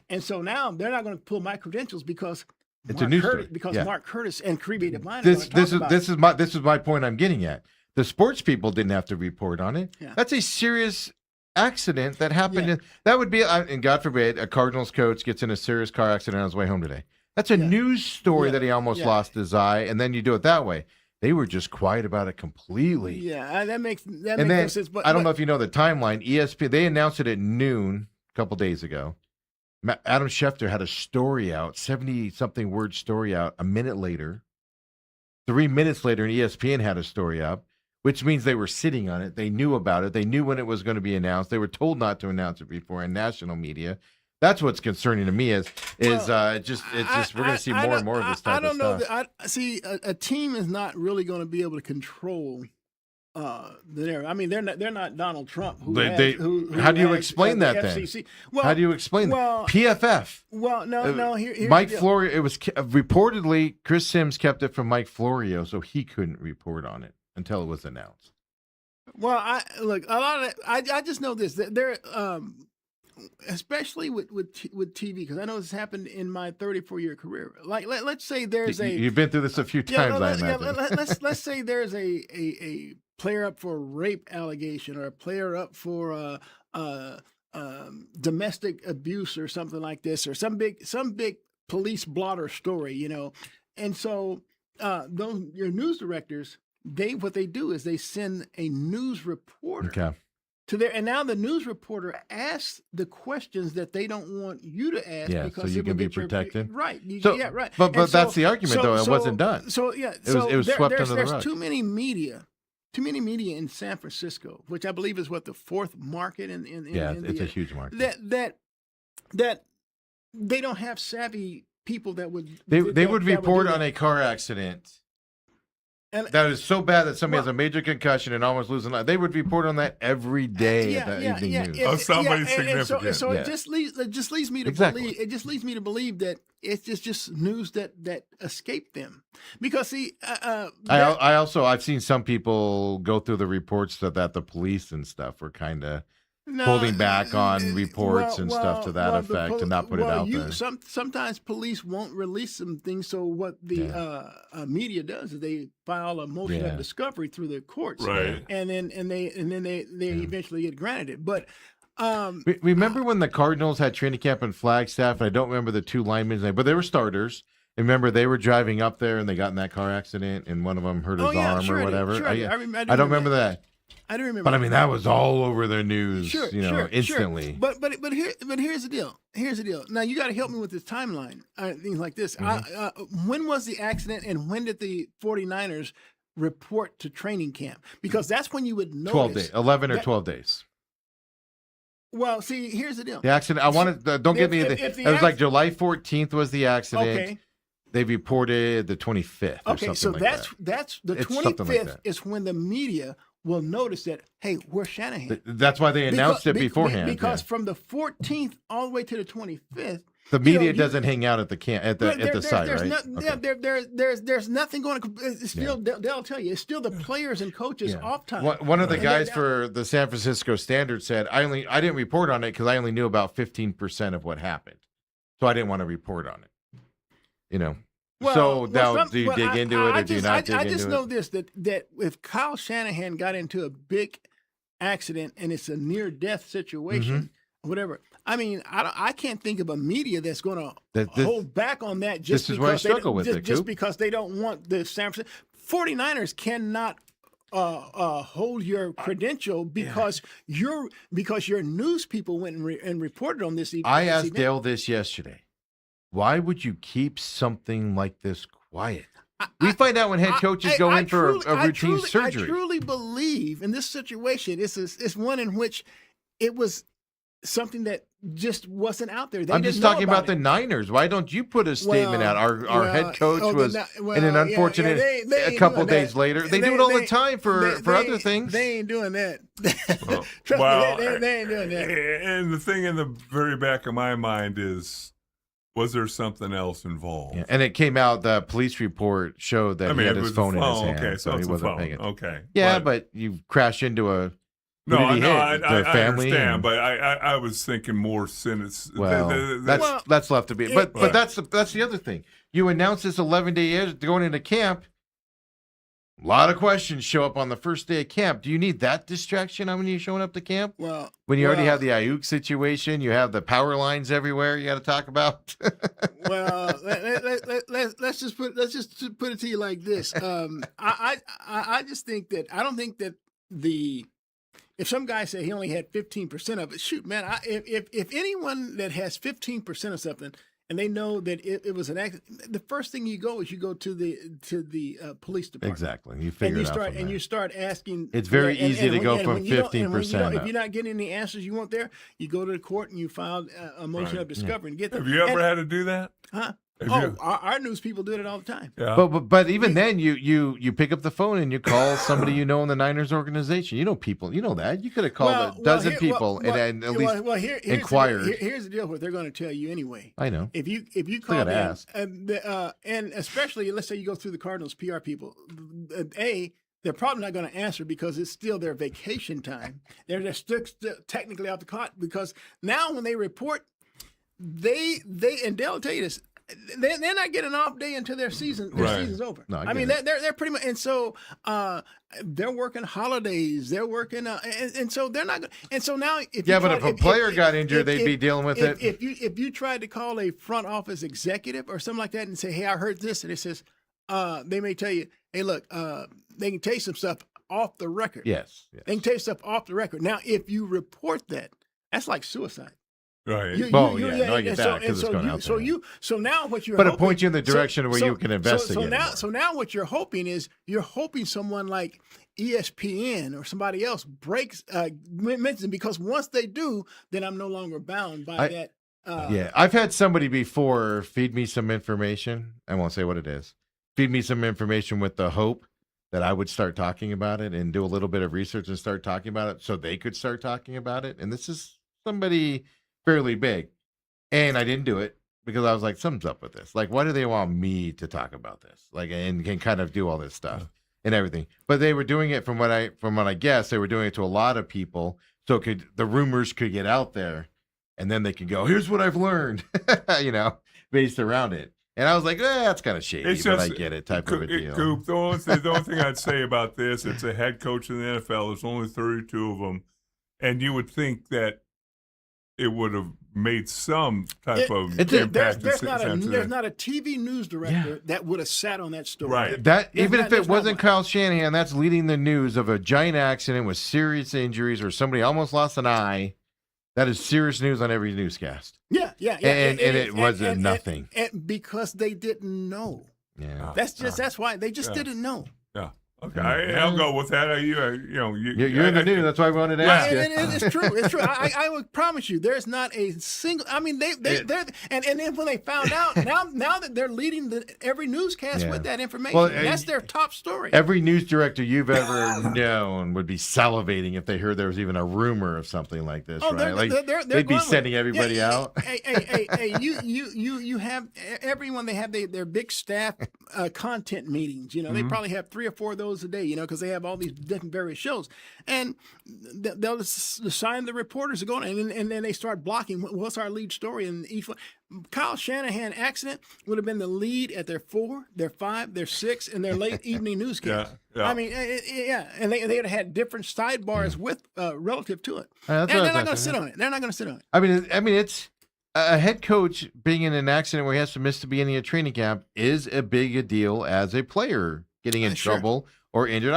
and so now they're not going to pull my credentials because it's a news story. Because Mark Curtis and Creevy Devine. This is my point I'm getting at. The sports people didn't have to report on it. Yeah. That's a serious accident that happened. Yeah. That would be, and God forbid, a Cardinals coach gets in a serious car accident on his way home today. That's a news story that he almost lost his eye, and then you do it that way. They were just quiet about it completely. Yeah, that makes no sense. But I don't know if you know the timeline. ESPN, they announced it at noon a couple days ago. Adam Schefter had a story out, 70-something word story out a minute later. 3 minutes later, ESPN had a story up, which means they were sitting on it. They knew about it. They knew when it was going to be announced. They were told not to announce it before in national media. That's what's concerning to me is we're going to see more and more of this type of stuff. I see a team is not really going to be able to control the narrative. I mean, they're not Donald Trump. How do you explain that then? Well, how do you explain that? PFF. Well, no. Here's Mike Florio. It was reportedly Chris Sims kept it from Mike Florio, so he couldn't report on it until it was announced. Well, I just know this, that there, especially with TV, because I know this happened in my 34-year career. Like, let's say there's you've been through this a few times. I imagine. Let's say there's a player up for a rape allegation, or a player up for domestic abuse or something like this, or some big police blotter story, and so your news directors. What they do is they send a news reporter to there, and now the news reporter asks the questions that they don't want you to ask. Because so you can be protected. Right. Right. But that's the argument, though. It wasn't done. So it was swept under the rug. There's too many media in San Francisco, which I believe is the fourth market in it's a huge market. That they don't have savvy people that would they would report on a car accident. And that is so bad that somebody has a major concussion and almost losing life. They would report on that every day at the evening news. Of somebody significant. So it just leads me to believe. It just leads me to believe that it's just news that escaped them. Because see, I've seen some people go through the reports that the police and stuff were kind of holding back on reports and stuff to that effect, to not put it out there. Sometimes police won't release some things. So what the media does is they file a motion of discovery through the courts, right? And then they eventually get granted it. But remember when the Cardinals had training camp in Flagstaff? And I don't remember the two linemen's name, but they were starters. Remember, they were driving up there and they got in that car accident, and one of them hurt his arm or whatever. I don't remember that. I don't remember. But I mean, that was all over the news, instantly. But here's the deal. Now you got to help me with this timeline, things like this. When was the accident, and when did the 49ers report to training camp? Because that's when you would notice. 12 days, 11 or 12 days. Well, see, here's the deal. The accident. I wanted. Don't get me. It was like July 14th was the accident. Okay. They reported the 25th. Okay, so that's the 25th is when the media will notice that, hey, where's Shanahan? That's why they announced it beforehand. Because from the 14th all the way to the 25th, the media doesn't hang out at the camp at the site, right? There's nothing going to. It's still they'll tell you it's still the players and coaches off time. One of the guys for the San Francisco Standard said, I didn't report on it because I only knew about 15% of what happened, so I didn't want to report on it. Do you dig into it or do you not dig into it? I just know this, that if Kyle Shanahan got into a big accident and it's a near-death situation, whatever, I mean, I can't think of a media that's going to hold back on that just because they don't want the San Francisco 49ers cannot hold your credential because your news people went and reported on this. I asked Dale this yesterday. Why would you keep something like this quiet? We find out when head coaches go in for a routine surgery. I truly believe in this situation, it's one in which it was something that just wasn't out there. I'm just talking about the Niners. Why don't you put a statement out? Our head coach was in an unfortunate a couple days later. They do it all the time for other things. They ain't doing that. They ain't doing that. And the thing in the very back of my mind is, was there something else involved? Yeah, and it came out, the police report showed that he had his phone in his hand. Okay, so he wasn't paying it. Okay. Yeah, but you crash into a... I understand, but I was thinking more sentence. Well, that's left to be. But that's the other thing. You announce this 11-day going into camp. A lot of questions show up on the first day of camp. Do you need that distraction when you're showing up to camp? Well, when you already have the Ayuk situation, you have the power lines everywhere. You got to talk about. Well, let's just put it to you like this. I just think that I don't think that if some guy say he only had 15% of it, shoot, man, if anyone that has 15% of something and they know that it was an accident, the first thing you go to the police department. Exactly, you figure it out. And you start asking. It's very easy to go from 15%. If you're not getting any answers you want there, you go to the court and you file a motion of discovery and get them. Have you ever had to do that? Huh? Our news people do it all the time. Yeah. But even then, you pick up the phone and you call somebody you know in the Niners organization. You know people. You know that. You could have called a dozen people and at least inquired. Here's the deal. What they're going to tell you anyway. I know. If you call them, and especially let's say you go through the Cardinals PR people, they're probably not going to answer because it's still their vacation time. They're still technically off the clock because now when they report, they and they'll tell you this. They're not getting an off day until their season's over. No, I mean, they're pretty much, and so they're working holidays. They're working, and so they're not. And so now, if a player got injured, they'd be dealing with it. If you tried to call a front office executive or something like that and say, "Hey, I heard this," and it says, they may tell you, "Hey, look, they can tell you some stuff off the record." Yes, they can tell you stuff off the record. Now, if you report that, that's like suicide. Right. I get that because it's going out there. So now what you're but it points you in the direction where you can investigate. So now what you're hoping is someone like ESPN or somebody else breaks mentions, because once they do, then I'm no longer bound by that. I've had somebody before feed me some information. I won't say what it is. Feed me some information with the hope that I would start talking about it and do a little bit of research and start talking about it so they could start talking about it. And this is somebody fairly big, and I didn't do it because I was like, something's up with this. Like, why do they want me to talk about this? Like, and can kind of do all this stuff and everything. But they were doing it from what I guess they were doing it to a lot of people, so the rumors could get out there, and then they could go, here's what I've learned, based around it. And I was like, that's kind of shady, but I get it, type of a deal. Coop, the only thing I'd say about this, it's a head coach in the NFL. There's only 32 of them, and you would think that it would have made some type of impact. There's not a TV news director that would have sat on that story. Right. Even if it wasn't Kyle Shanahan, that's leading the news of a giant accident with serious injuries or somebody almost lost an eye. That is serious news on every newscast. Yeah. And it wasn't nothing. And because they didn't know. Yeah. That's why they just didn't know. Yeah. Okay, I'll go with that. You're in the news. That's why I wanted to ask you. It's true. It's true. I would promise you, there's not a single. I mean, they're and then when they found out, now that they're leading every newscast with that information, that's their top story. Every news director you've ever known would be salivating if they heard there was even a rumor of something like this, right? They'd be sending everybody out. Hey, you have everyone. They have their big staff content meetings. They probably have 3 or 4 of those a day, because they have all these different various shows, and they'll assign the reporters to go and then they start blocking what's our lead story in each one. Kyle Shanahan accident would have been the lead at their 4, their 5, their 6, and their late evening newscast. I mean, and they'd have had different sidebars with relative to it. And they're not going to sit on it. They're not going to sit on it. I mean, it's a head coach being in an accident where he has to miss the beginning of training camp is a big a deal as a player getting in trouble or injured.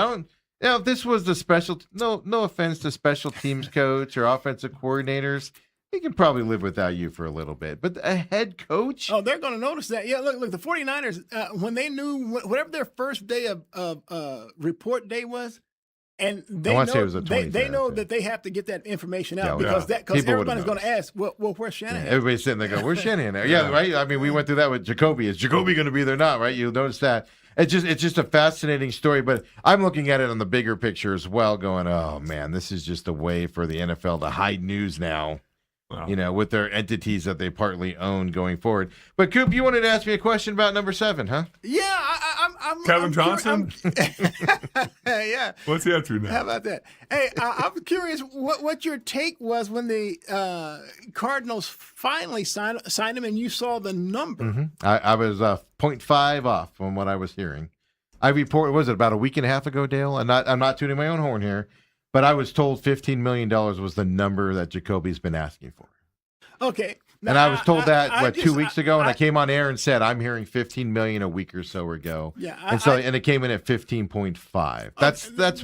Now, if this was the special, no offense to special teams coach or offensive coordinators, he can probably live without you for a little bit. But a head coach? Oh, they're going to notice that. Yeah, look, the 49ers, when they knew whatever their first day of report day was, and they know, they know that they have to get that information out because everybody's going to ask, well, where's Shanahan? Yeah, everybody's sitting there going, where's Shanahan now? Yeah, right? I mean, we went through that with Jacoby. Is Jacoby going to be there or not, right? You'll notice that. It's just a fascinating story, but I'm looking at it on the bigger picture as well, going, oh, man, this is just a way for the NFL to hide news now. Wow. With their entities that they partly own going forward. But Coop, you wanted to ask me a question about number 7, huh? Yeah, I'm Kevin Johnson. Yeah. What's he up to now? How about that? Hey, I'm curious what your take was when the Cardinals finally signed him, and you saw the number. Mm-hmm. I was 0.5 off from what I was hearing. I reported, was it about a week and a half ago, Dale? I'm not tooting my own horn here. But I was told $15 million was the number that Jacoby's been asking for. Okay. Now, and I was told that 2 weeks ago, and I came on air and said I'm hearing $15 million a week or so ago. Yeah, and it came in at 15.5. That's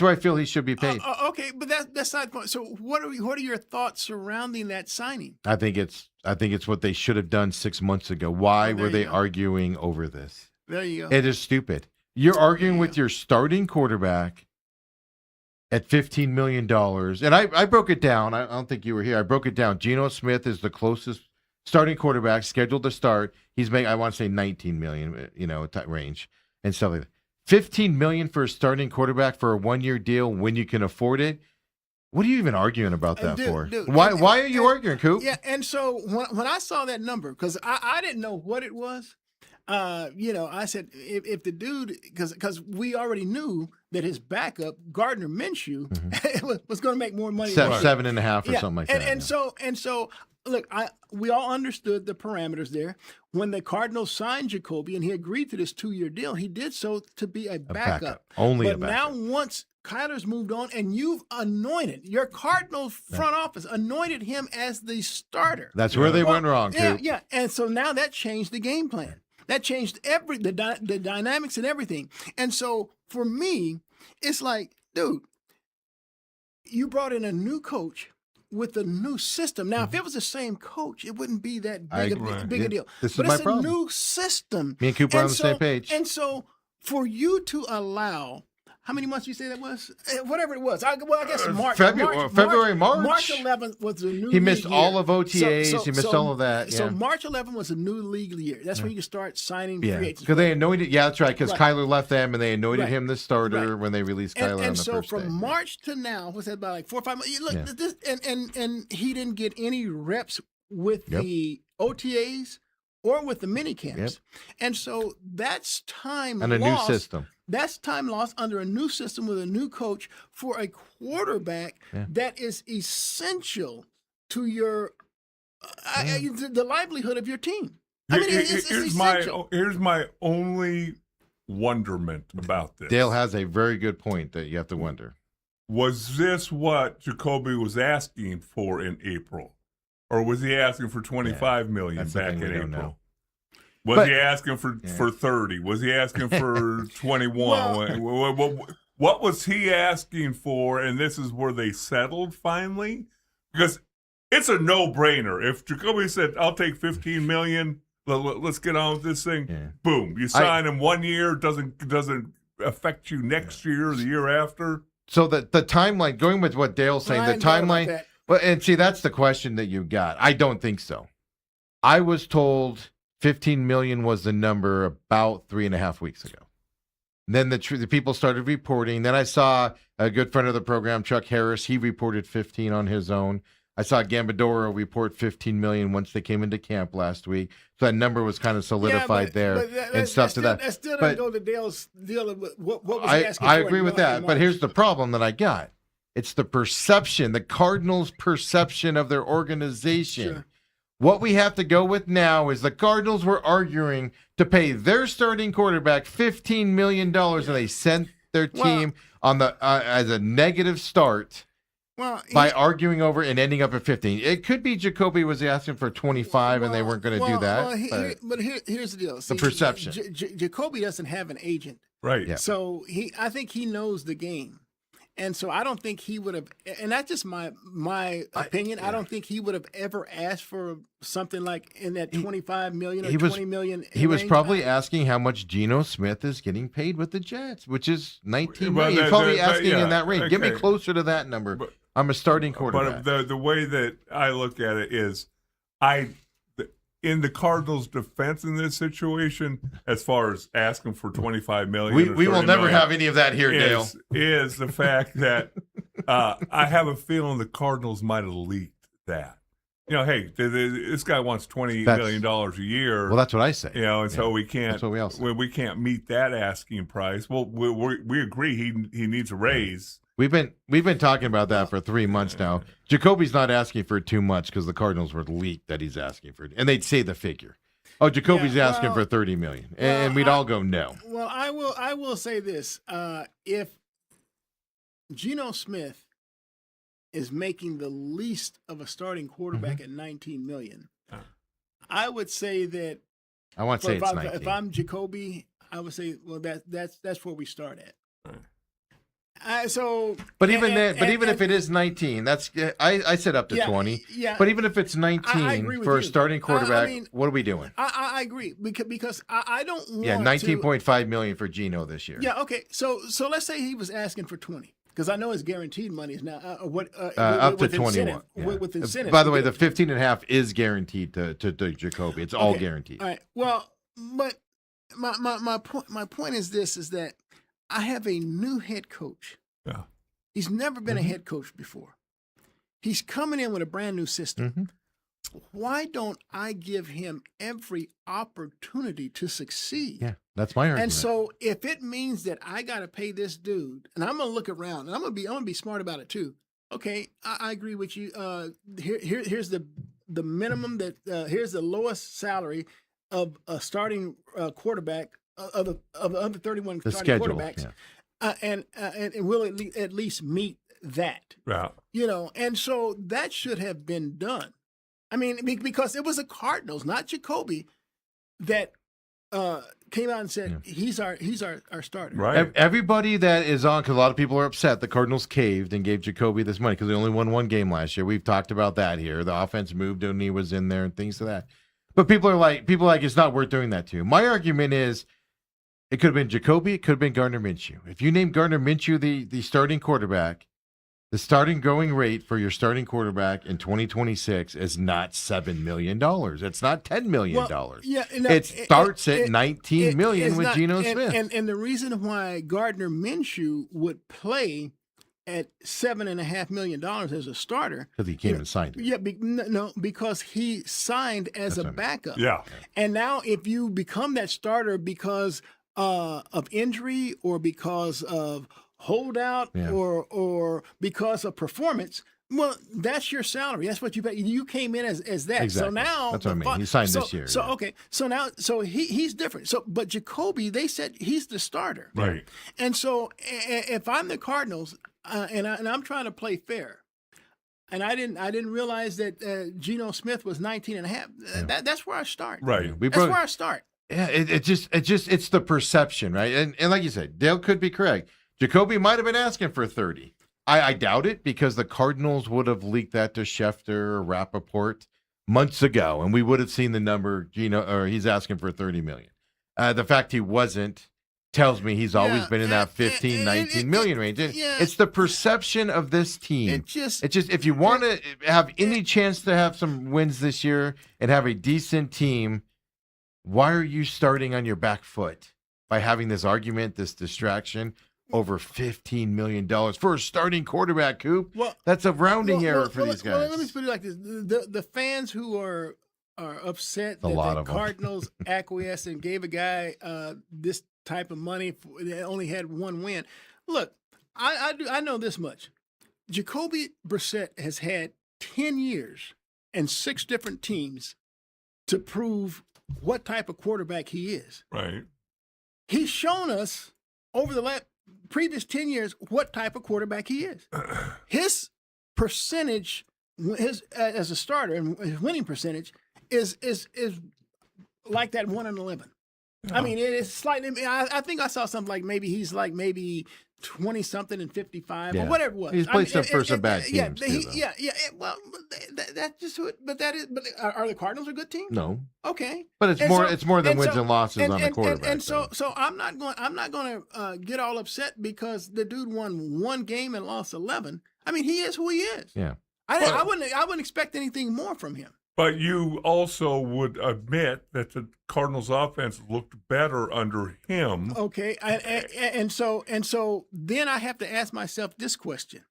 where I feel he should be paid. Okay, but that's not the point. So what are your thoughts surrounding that signing? I think it's what they should have done 6 months ago. Why were they arguing over this? There you go. It is stupid. You're arguing with your starting quarterback at $15 million. And I broke it down. I don't think you were here. I broke it down. Geno Smith is the closest starting quarterback scheduled to start. He's making, I want to say $19 million, range and stuff like that. $15 million for a starting quarterback for a 1-year deal when you can afford it. What are you even arguing about that for? Why are you arguing, Coop? Yeah, and so when I saw that number, because I didn't know what it was, I said, if the dude, because we already knew that his backup, Gardner Minshew, was going to make more money. 7.5 or something like that. And so, look, we all understood the parameters there. When the Cardinals signed Jacoby and he agreed to this 2-year deal, he did so to be a backup. Only a backup. But now once Kyler's moved on and you've anointed, your Cardinals front office anointed him as the starter. That's where they went wrong, Coop. Yeah. And so now that changed the game plan. That changed the dynamics and everything. And so for me, it's like, dude, you brought in a new coach with a new system. Now, if it was the same coach, it wouldn't be that big a deal. This but is it's my problem. A new system. Me and Cooper are on the same page. And so for you to allow, how many months you say that was? Whatever it was. I guess March. February, March. March 11th was the new He missed league all year. of OTAs. He missed all of that. So March 11th was a new league year. That's when you start signing free agents. Because they anointed, that's right, because Kyler left them and they anointed him the starter when they released Kyler on the first day. And so from March to now, what's that, about like 4 or 5 months? Look, this, and he didn't get any reps with the OTAs or with the mini camps. And so that's time and a new system. That's time lost under a new system with a new coach for a quarterback that is essential to your the livelihood of your team. I mean, it's essential. Here's my only wonderment about this. Dale has a very good point that you have to wonder. Was this what Jacoby was asking for in April? Or was he asking for $25 million back in April? Was he asking for 30? Was he asking for 21? What was he asking for? And this is where they settled finally? Because it's a no-brainer. If Jacoby said, I'll take $15 million, let's get on with this thing, boom. You sign him 1 year, doesn't affect you next year or the year after. So the timeline, going with what Dale's saying, the timeline, and see, that's the question that you got. I don't think so. I was told 15 million was the number about 3.5 weeks ago. Then the people started reporting. Then I saw a good friend of the program, Chuck Harris. He reported 15 on his own. I saw Gambadoro report 15 million once they came into camp last week. So that number was kind of solidified and stuff to that. That still doesn't go to Dale's deal of what was he asking for. I agree with that. But here's the problem that I got. It's the perception, the Cardinals' perception of their organization. Sure. What we have to go with now is the Cardinals were arguing to pay their starting quarterback $15 million, and they sent their team on the as a negative start. by arguing over and ending up at 15. It could be Jacoby was asking for 25 and they weren't going to do that. But here's the deal. See, the perception. Jacoby doesn't have an agent. Right. Yeah. So I think he knows the game. And so I don't think he would have, and that's just my opinion. I don't think he would have ever asked for something like in that 25 million or 20 million. He was probably asking how much Geno Smith is getting paid with the Jets, which is 19 million. He's probably asking in that range. Okay. Get me closer to that number. But, I'm a starting quarterback. But the way that I look at it is, in the Cardinals' defense in this situation, as far as asking for 25 million, we will never have any of that here, Dale. Is the fact that I have a feeling the Cardinals might have leaked that. Hey, this guy wants $20 million a year. Well, that's what I say. And so we can't. That's what we all say. We can't meet that asking price. Well, we agree he needs a raise. We've been talking about that for 3 months now. Jacoby's not asking for too much because the Cardinals were leaked that he's asking for, and they'd say the figure. Oh, Jacoby's asking for 30 million, and we'd all go no. Well, I will say this: if Geno Smith is making the least of a starting quarterback at 19 million, I would say that. I want to say it's 19. If I'm Jacoby, I would say, well, that's where we start at. Right. But even if it is 19, that's I said up to 20. Yeah. But even if it's 19 for a starting quarterback, what are we doing? I agree because I don't want 19.5 million for Geno this year. Yeah. Okay. So let's say he was asking for 20 because I know his guaranteed money is now up to 21. With incentive. By the way, the 15.5 is guaranteed to Jacoby. It's all guaranteed. All right. Well, but my point is this: is that I have a new head coach. Yeah. He's never been a head coach before. He's coming in with a brand new system. Why don't I give him every opportunity to succeed? Yeah, that's my argument. And so if it means that I got to pay this dude, and I'm going to look around, and I'm going to be smart about it too. Okay, I agree with you. Here's the minimum here's the lowest salary of a starting quarterback of the other 31 the starting schedule, quarterbacks, and we'll at least meet that. Yeah. And so that should have been done. I mean, because it was the Cardinals, not Jacoby, that came out and said he's our starter. Right. Everybody that is on, because a lot of people are upset the Cardinals caved and gave Jacoby this money because they only won one game last year. We've talked about that here. The offense moved when he was in there and things to that. But people are like it's not worth doing that to. My argument is, it could have been Jacoby. It could have been Gardner Minshew. If you name Gardner Minshew the starting quarterback, the starting going rate for your starting quarterback in 2026 is not $7 million. It's not $10 million. It starts at $19 million with Geno Smith. And the reason why Gardner Minshew would play at $7.5 million as a starter, because he came and signed it. Yeah, because he signed as a backup. Yeah. And now if you become that starter because of injury or because of holdout or because of performance, well, that's your salary. That's what you pay. You came in as that. Exactly. So now that's what I mean. He signed this year. So okay. So now he's different. So but Jacoby, they said he's the starter. Right. And so if I'm the Cardinals and I'm trying to play fair, and I didn't realize that Geno Smith was 19.5. That's where I start. Right. That's where I start. Yeah, it's the perception, right? And like you said, Dale could be correct. Jacoby might have been asking for 30. I doubt it because the Cardinals would have leaked that to Schefter or Rappaport months ago, and we would have seen the number. He's asking for 30 million. The fact he wasn't tells me he's always been in that 15, 19 million range. It's the perception of this team. It's just if you want to have any chance to have some wins this year and have a decent team, why are you starting on your back foot by having this argument, this distraction over $15 million for a starting quarterback, Coop? Well, that's a rounding error for these guys. Well, let me put it like this: the fans who are upset that the Cardinals acquiesced and gave a guy this type of money that only had one win. Look, I know this much: Jacoby Brissett has had 10 years and 6 different teams to prove what type of quarterback he is. Right. He's shown us over the previous 10 years what type of quarterback he is. His percentage, his as a starter and his winning percentage is like that 1-11. I mean, it is slightly. I think I saw something like he's 20 something and 55 or whatever it was. He's played some first and bad teams. Well, that's just who. But that is. But are the Cardinals a good team? No. Okay. But it's more than wins and losses on the quarterback. And so I'm not going to get all upset because the dude won one game and lost 11. I mean, he is who he is. Yeah. I wouldn't expect anything more from him. But you also would admit that the Cardinals' offense looked better under him. Okay, and so then I have to ask myself this question.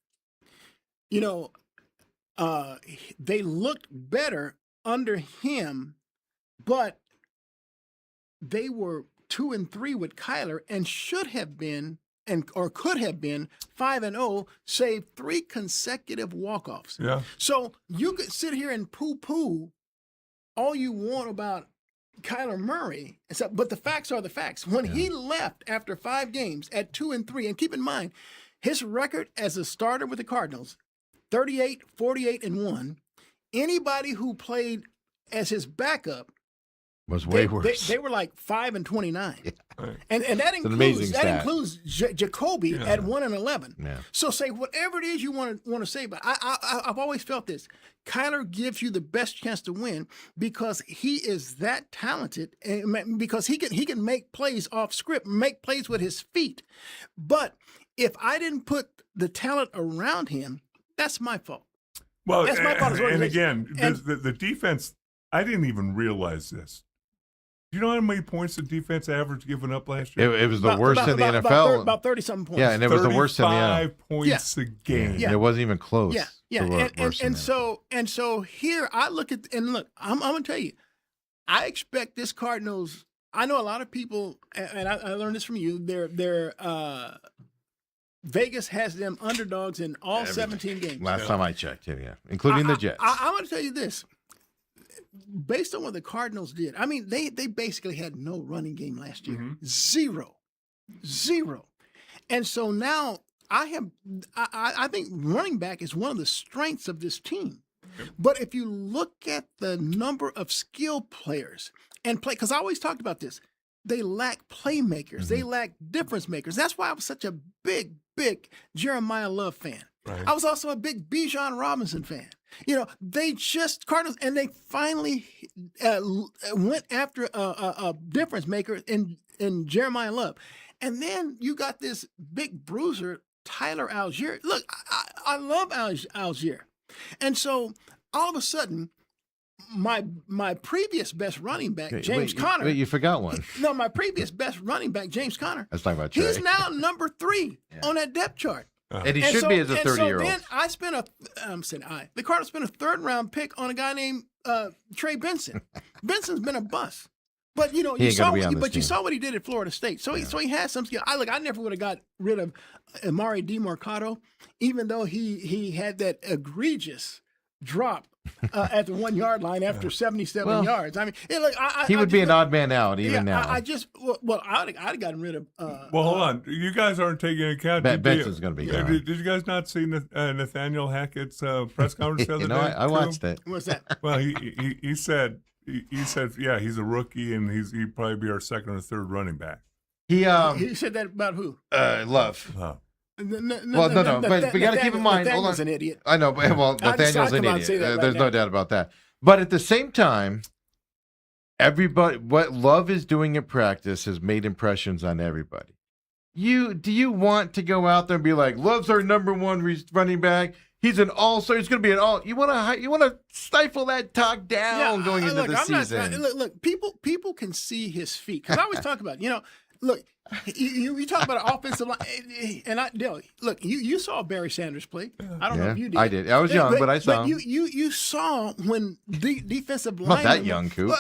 You know, they looked better under him, but they were 2-3 with Kyler and should have been or could have been 5-0, save 3 consecutive walk-offs. Yeah. So you could sit here and poo-poo all you want about Kyler Murray, but the facts are the facts. When he left after 5 games at 2-3, and keep in mind, his record as a starter with the Cardinals, 38, 48-1. Anybody who played as his backup was way worse. They were like 5-29, Right. and that includes Jacoby at 1-11. Yeah. So say whatever it is you want to say, but I've always felt this: Kyler gives you the best chance to win because he is that talented, and because he can make plays off script, make plays with his feet. But if I didn't put the talent around him, that's my fault. Well, that's my fault. And again, the defense. I didn't even realize this. Do you know how many points the defense averaged giving up last year? It was the worst in the NFL. About 30-something points. Yeah, and it was the worst in the NFL. 35 points a game. Yeah. It wasn't even close. Yeah. And so here I look at I'm gonna tell you, I expect this Cardinals. I know a lot of people, and I learned this from you. They're Vegas has them underdogs in all 17 games. Last time I checked, including the Jets. I want to tell you this. Based on what the Cardinals did, I mean, they basically had no running game last year. Mm-hmm. Zero. And so now I think running back is one of the strengths of this team. Yep. But if you look at the number of skill players and because I always talked about this, they lack playmakers. Mm-hmm. They lack difference makers. That's why I was such a big Jeremiah Love fan. Right. I was also a big Bijan Robinson fan. You know, they just Cardinals, and they finally went after a difference maker in Jeremiah Love, and then you got this big bruiser Tyler Algier. Look, I love Algier, and so all of a sudden, my previous best running back James Conner. Wait, you forgot one. No, my previous best running back James Conner. Let's talk about Trey. He's now number 3 on that depth chart. And he should be as a 30-year-old. So then I spent the Cardinals spent a 3rd-round pick on a guy named Trey Benson. Benson's been a bust, but you saw what he did at Florida State. So he has some skill. I never would have got rid of Amari DiMercato, even though he had that egregious drop at the 1-yard line after 77 yards. I mean, he would be an odd man out even now. I'd have gotten rid of. Well, hold on. You guys aren't taking into account. Benson's going to be gone. Did you guys not see Nathaniel Hackett's press conference the other day? I watched it. What's that? Well, he said, yeah, he's a rookie and he'd probably be our 2nd or 3rd running back. He said that about who? Love. Oh. No. But we got to keep in mind. Hold on. An idiot. I know, but Nathaniel's an idiot. There's no doubt about that. But at the same time, everybody, what Love is doing in practice has made impressions on everybody. Do you want to go out there and be like, Love's our number 1 running back? He's an all-star. He's going to be an all. You want to stifle that talk down going into the season. Look, people can see his feet because I always talk about look. You talk about an offensive line, and look. You saw Barry Sanders play. I don't know if you did. I did. I was young, but I saw him. You saw when the defensive lineman. Not that young, Coop.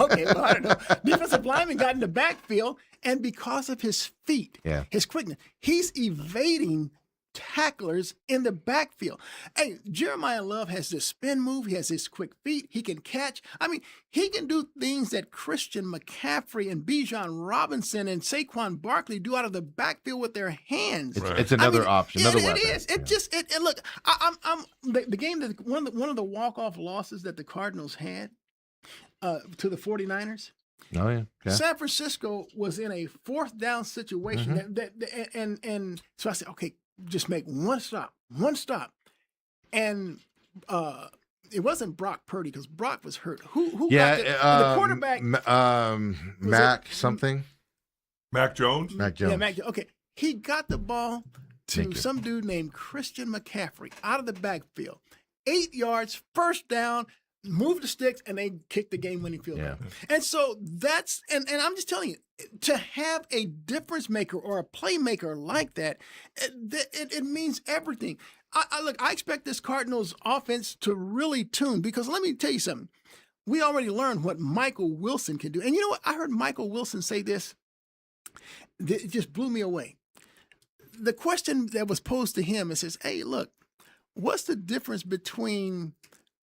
Okay, well, I don't know. Defensive lineman got in the backfield, and because of his feet, his quickness, he's evading tacklers in the backfield. Hey, Jeremiah Love has this spin move. He has his quick feet. He can catch. I mean, he can do things that Christian McCaffrey and Bijan Robinson and Saquon Barkley do out of the backfield with their hands. It's another option, another weapon. It is. It just look. I'm the game that one of the walk-off losses that the Cardinals had to the 49ers. Oh yeah. Okay. San Francisco was in a 4th down situation and so I said, okay, just make one stop, and it wasn't Brock Purdy because Brock was hurt. Who got the quarterback? Mac something. Mac Jones. Mac Jones. Yeah, Mac. Okay, he got the ball to some dude named Christian McCaffrey out of the backfield, 8 yards, 1st down. Move the sticks, and they kick the game-winning field goal. And so that's and I'm just telling you, to have a difference maker or a playmaker like that, it means everything. I expect this Cardinals offense to really tune, because let me tell you something. We already learned what Michael Wilson can do. And you know what? I heard Michael Wilson say this. It just blew me away. The question that was posed to him, it says, hey, look, what's the difference between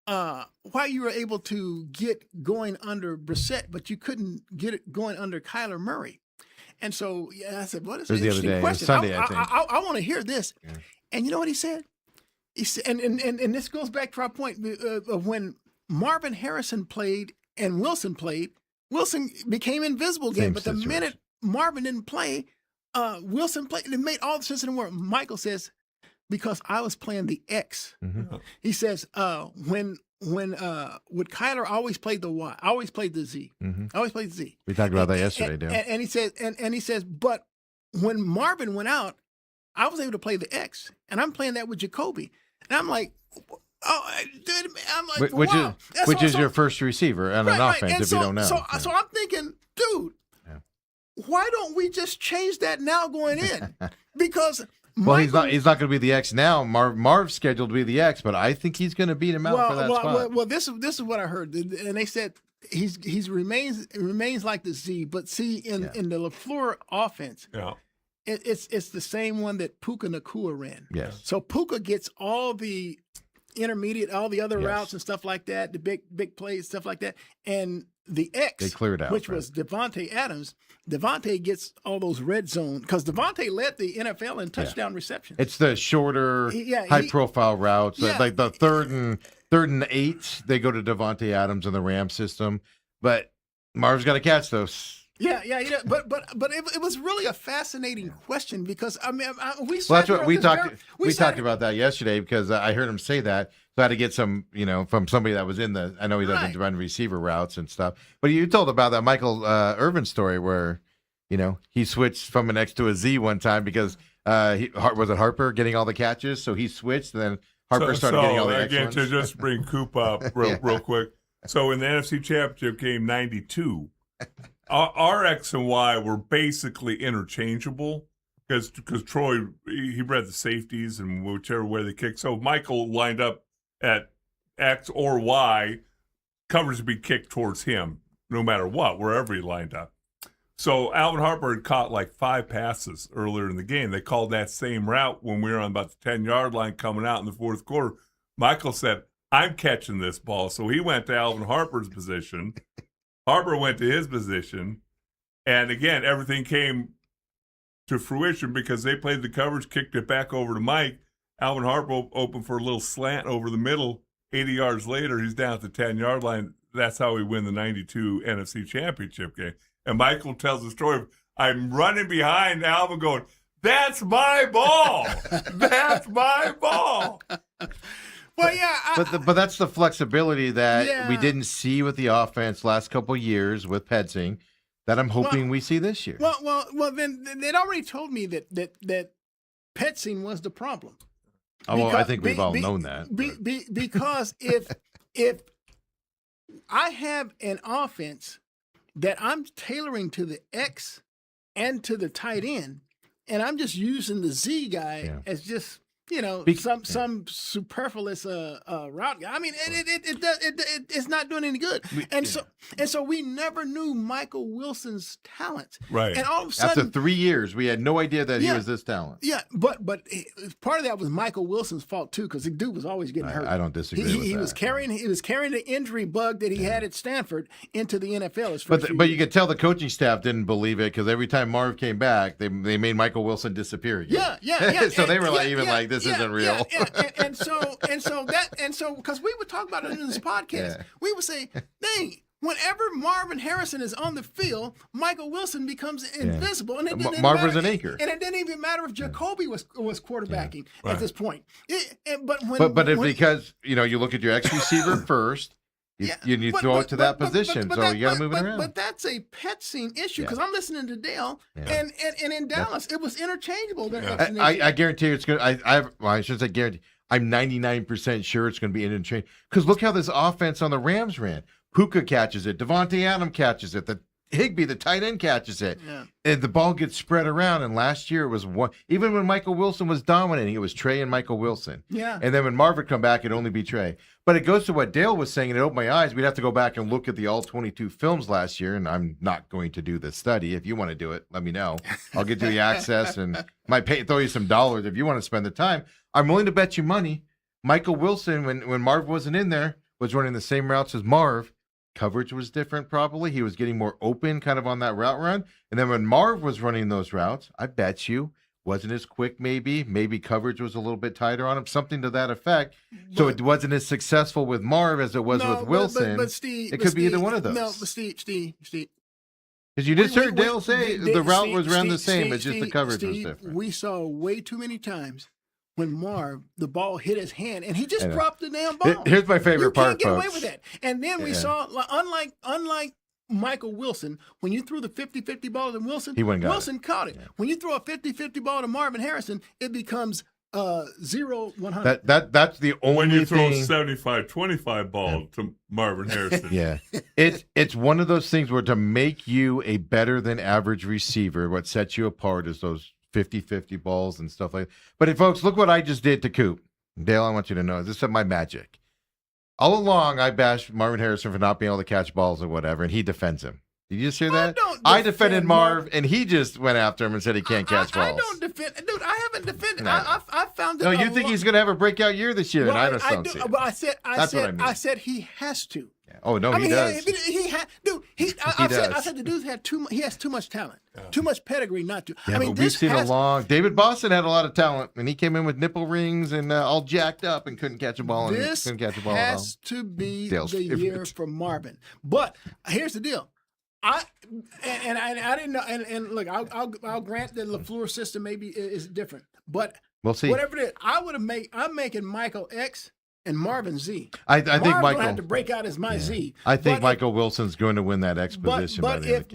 why you were able to get going under Brissett, but you couldn't get it going under Kyler Murray? And so I said, what is an interesting question? Sunday, I think. I want to hear this. Yeah. And you know what he said? He said, and this goes back to our point of when Marvin Harrison played and Wilson played, Wilson became invisible again. But the minute Marvin didn't play, Wilson played. It made all the sense in the world. Michael says, because I was playing the X. Mm-hmm. He says, when with Kyler, I always played the Y. I always played the Z. Mm-hmm. I always played the Z. We talked about that yesterday, Dan. And he says, and he says, but when Marvin went out, I was able to play the X, and I'm playing that with Jacoby. And I'm like, oh, dude, I'm like, wow. Which is your first receiver on an offense, if you don't know. So I'm thinking, dude, why don't we just change that now going in? Because he's not going to be the X now. Marv's scheduled to be the X, but I think he's going to beat him out for that spot. Well, this is what I heard, and they said he's remains like the Z, but see in the LaFleur offense, it's the same one that Puka Nacua ran. Yes. So Puka gets all the intermediate, all the other routes and stuff like that, the big plays, stuff like that, and the X, they cleared out, which was Devontae Adams. Devontae gets all those red zone, because Devontae led the NFL in touchdown reception. It's the shorter, high-profile routes, like the third and 8. They go to Devontae Adams in the Ram system, but Marv's got to catch those. Yeah. But it was really a fascinating question, because I mean we talked about that yesterday, because I heard him say that. So I had to get some, from somebody that was in the. I know he doesn't run receiver routes and stuff, but you told about that Michael Irvin story where, he switched from an X to a Z one time because was it Harper getting all the catches? So he switched, and then Harper started getting all the X ones. To just bring Coop up real quick. So in the NFC Championship game '92. Our X and Y were basically interchangeable because Troy, he read the safeties and whichever way they kicked. So Michael lined up at X or Y, coverage would be kicked towards him no matter what, wherever he lined up. So Alvin Harper had caught like 5 passes earlier in the game. They called that same route when we were on about the 10-yard line coming out in the fourth quarter. Michael said, I'm catching this ball. So he went to Alvin Harper's position. Harper went to his position, and again, everything came to fruition because they played the coverage, kicked it back over to Mike. Alvin Harper opened for a little slant over the middle. 80 yards later, he's down at the 10-yard line. That's how we win the '92 NFC Championship game. And Michael tells the story of, I'm running behind Alvin going, that's my ball. That's my ball. Well, yeah, but that's the flexibility that we didn't see with the offense last couple of years with Petzing, that I'm hoping we see this year. Well, then they'd already told me that Petzing was the problem. I think we've all known that. Because if I have an offense that I'm tailoring to the X and to the tight end, and I'm just using the Z guy as just some superfluous route. I mean, it's not doing any good. And so we never knew Michael Wilson's talents. Right. And all of a sudden, after 3 years, we had no idea that he was this talent. Yeah, but part of that was Michael Wilson's fault too, because the dude was always getting hurt. I don't disagree with that. He was carrying the injury bug that he had at Stanford into the NFL. But you could tell the coaching staff didn't believe it, because every time Marv came back, they made Michael Wilson disappear again. Yeah. So they were this isn't real. And so because we would talk about it in this podcast, we would say, dang, whenever Marvin Harrison is on the field, Michael Wilson becomes invisible. And Marv was an anchor. And it didn't even matter if Jacoby was quarterbacking at this point. Because you look at your X receiver first. You throw it to that position, so you got to move it around. But that's a pet scene issue, because I'm listening to Dale, and in Dallas, it was interchangeable. I guarantee you it's going to, I shouldn't say guarantee, I'm 99% sure it's going to be interchangeable. Because look how this offense on the Rams ran. Puka catches it. Devontae Adams catches it. Higbee, the tight end, catches it. Yeah. And the ball gets spread around. And last year it was one. Even when Michael Wilson was dominating, it was Trey and Michael Wilson. Yeah. And then when Marv would come back, it'd only be Trey. But it goes to what Dale was saying, and it opened my eyes. We'd have to go back and look at the all 22 films last year, and I'm not going to do this study. If you want to do it, let me know. I'll get you the access and might throw you some dollars if you want to spend the time. I'm willing to bet you money. Michael Wilson, when Marv wasn't in there, was running the same routes as Marv. Coverage was different, probably. He was getting more open kind of on that route run. And then when Marv was running those routes, I bet you wasn't as quick, maybe. Maybe coverage was a little bit tighter on him, something to that effect. So it wasn't as successful with Marv as it was with Wilson. But Steve, it could be either one of those. No, but Steve. Because you just heard Dale say the route was around the same. It's just the coverage was different. We saw way too many times when Marv, the ball hit his hand, and he just dropped the damn ball. Here's my favorite part, folks. You can't get away with that. And then we saw, unlike Michael Wilson, when you threw the 50-50 ball to Wilson, Wilson caught it. Yeah. When you throw a 50-50 ball to Marvin Harrison, it becomes 0-100. That's the only when you throw thing. A 75-25 ball to Marvin Harrison. Yeah. It's one of those things where to make you a better than average receiver, what sets you apart is those 50-50 balls and stuff like that. But folks, look what I just did to Coop. Dale, I want you to know, this is my magic. All along, I bashed Marvin Harrison for not being able to catch balls or whatever, and he defends him. Did you just hear that? I defended Marv, and he just went after him and said he can't catch balls. I don't defend. Dude, I haven't defended. No. I found that. No, you think he's going to have a breakout year this year, and I just don't see it. Well, I said he has to. Yeah. Oh, no, he does. I said the dude he has too much talent, too much pedigree not to. Yeah, but we've seen David Boston had a lot of talent, and he came in with nipple rings and all jacked up and couldn't catch a ball. This has to be the year for Marvin. But here's the deal. I didn't know, and look, I'll grant that LaFleur's system maybe is different, but we'll see. Whatever it is, I'm making Michael X and Marvin Z. I think Michael had to break out as my Z. I think Michael Wilson's going to win that X position. But if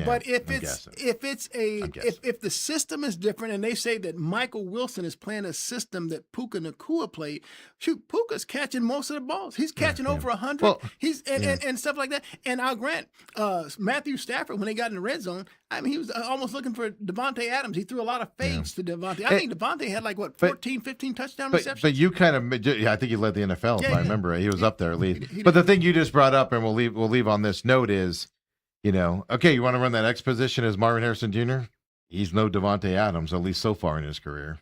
the system is different, and they say that Michael Wilson is playing a system that Puka Nacua played, shoot, Puka's catching most of the balls. He's catching over 100. Well, and stuff like that. And I'll grant Matthew Stafford, when they got in the red zone, I mean, he was almost looking for Devontae Adams. He threw a lot of fades to Devontae. I think Devontae had 15 touchdown receptions. But you kind of, I think he led the NFL. If I remember it. He was up there at least. But the thing you just brought up, and we'll leave on this note is, okay, you want to run that X position as Marvin Harrison Jr.? He's no Devontae Adams, at least so far in his career.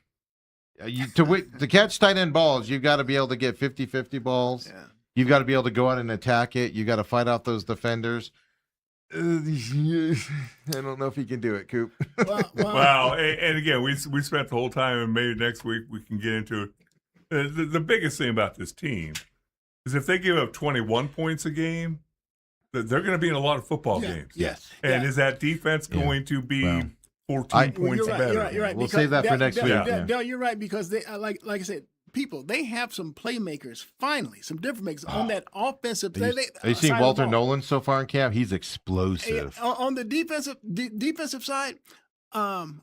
To catch tight end balls, you've got to be able to get 50-50 balls. Yeah. You've got to be able to go out and attack it. You've got to fight off those defenders. I don't know if he can do it, Coop. Wow. And again, we spent the whole time, and maybe next week we can get into it. The biggest thing about this team is if they give up 21 points a game, they're going to be in a lot of football games. Yes. And is that defense going to be 14 points better? You're right. We'll save that for next week. Dale, you're right, because they, like I said, they have some playmakers, finally, some different makers on that offensive. Have you seen Walter Nolan so far in camp? He's explosive. On the defensive side, I'm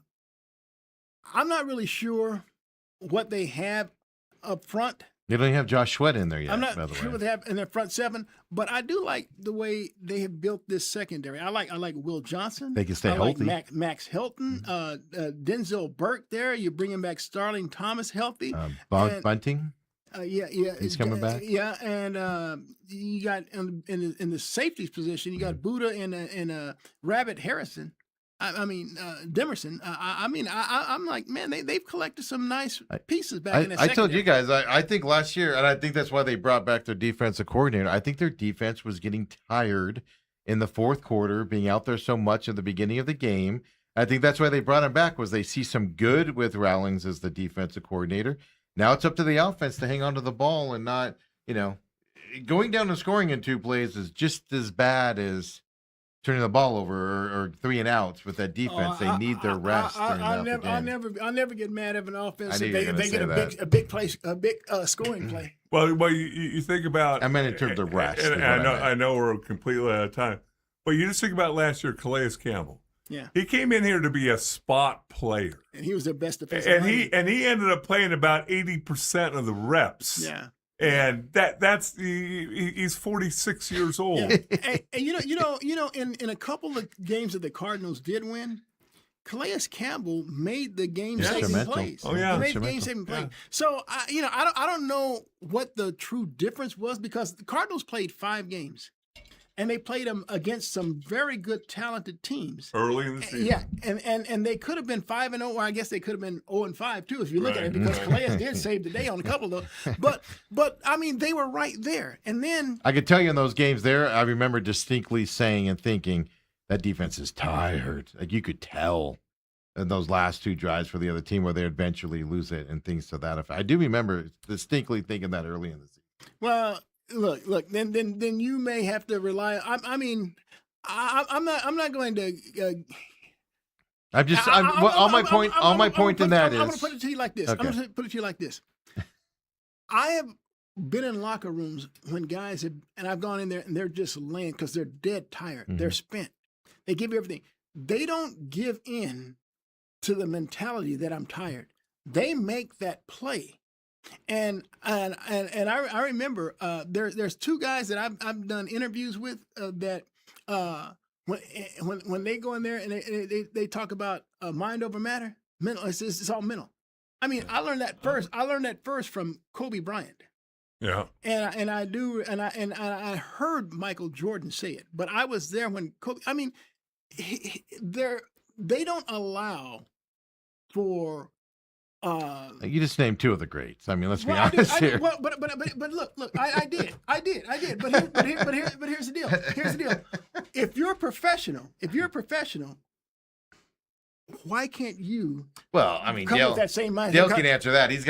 not really sure what they have up front They don't even have Josh Sweat in there yet. I'm not by the sure way. what they have in their front seven, but I do like the way they have built this secondary. I like Will Johnson. They can stay I healthy. like Max Hilton, Denzel Burke. There, you're bringing back Starling Thomas healthy. Bunting. Yeah, He's coming back. Yeah, and you got in the safeties position, you got Buddha and Rabbit Harrison. Demerson. I'm like, man, they've collected some nice pieces back in the I told you guys, I think last year, and I think that's why they brought back their defensive coordinator. I think their defense was getting tired in the fourth quarter, being out there so much at the beginning of the game. I think that's why they brought him back, was they see some good with Rawlings as the defensive coordinator. Now it's up to the offense to hang on to the ball and not, going down and scoring in 2 plays is just as bad as turning the ball over or 3 and outs with that defense. They need their rest. I'll never get mad at an offense if they get a big scoring play. Well, you think about. I meant in terms of rest. And I know we're completely out of time, but you just think about last year, Calais Campbell. Yeah, he came in here to be a spot player, and he was their best defensive. And he ended up playing about 80% of the reps. Yeah. And he's 46 years old. Yeah. And in a couple of games that the Cardinals did win, Calais Campbell made the game-saving plays. Oh yeah, he made the game-saving plays. Yeah. So I don't know what the true difference was, because the Cardinals played 5 games, and they played them against some very good, talented teams early in the season. Yeah, and they could have been 5-0, or I guess they could have been 0-5 too, if you look at it, because Calais did save the day on a couple of those. But I mean, they were right there. And then I could tell you in those games there, I remember distinctly saying and thinking that defense is tired. Like, you could tell in those last 2 drives for the other team where they eventually lose it and things to that effect. I do remember distinctly thinking that early in the season. Well, look. Then you may have to rely. I'm not going to. My point in that is. I'm going to put it to you like this. Okay. I'm going to put it to you like this. I have been in locker rooms when guys have, and I've gone in there and they're just laying because they're dead tired. Mm-hmm. They're spent. They give you everything. They don't give in to the mentality that I'm tired. They make that play. And I remember there's 2 guys that I've done interviews with that when they go in there and they talk about mind over matter, mental. It's all mental. I mean, I learned that first from Kobe Bryant. Yeah. And I heard Michael Jordan say it, but I was there when Kobe. I mean, they don't allow for. You just named 2 of the greats. I mean, let's be honest here. Well, but look, I did. But here's the deal. Here's the deal. If you're a professional, why can't you? Well, I mean, come Dale, with that same mindset. Dale can answer that. He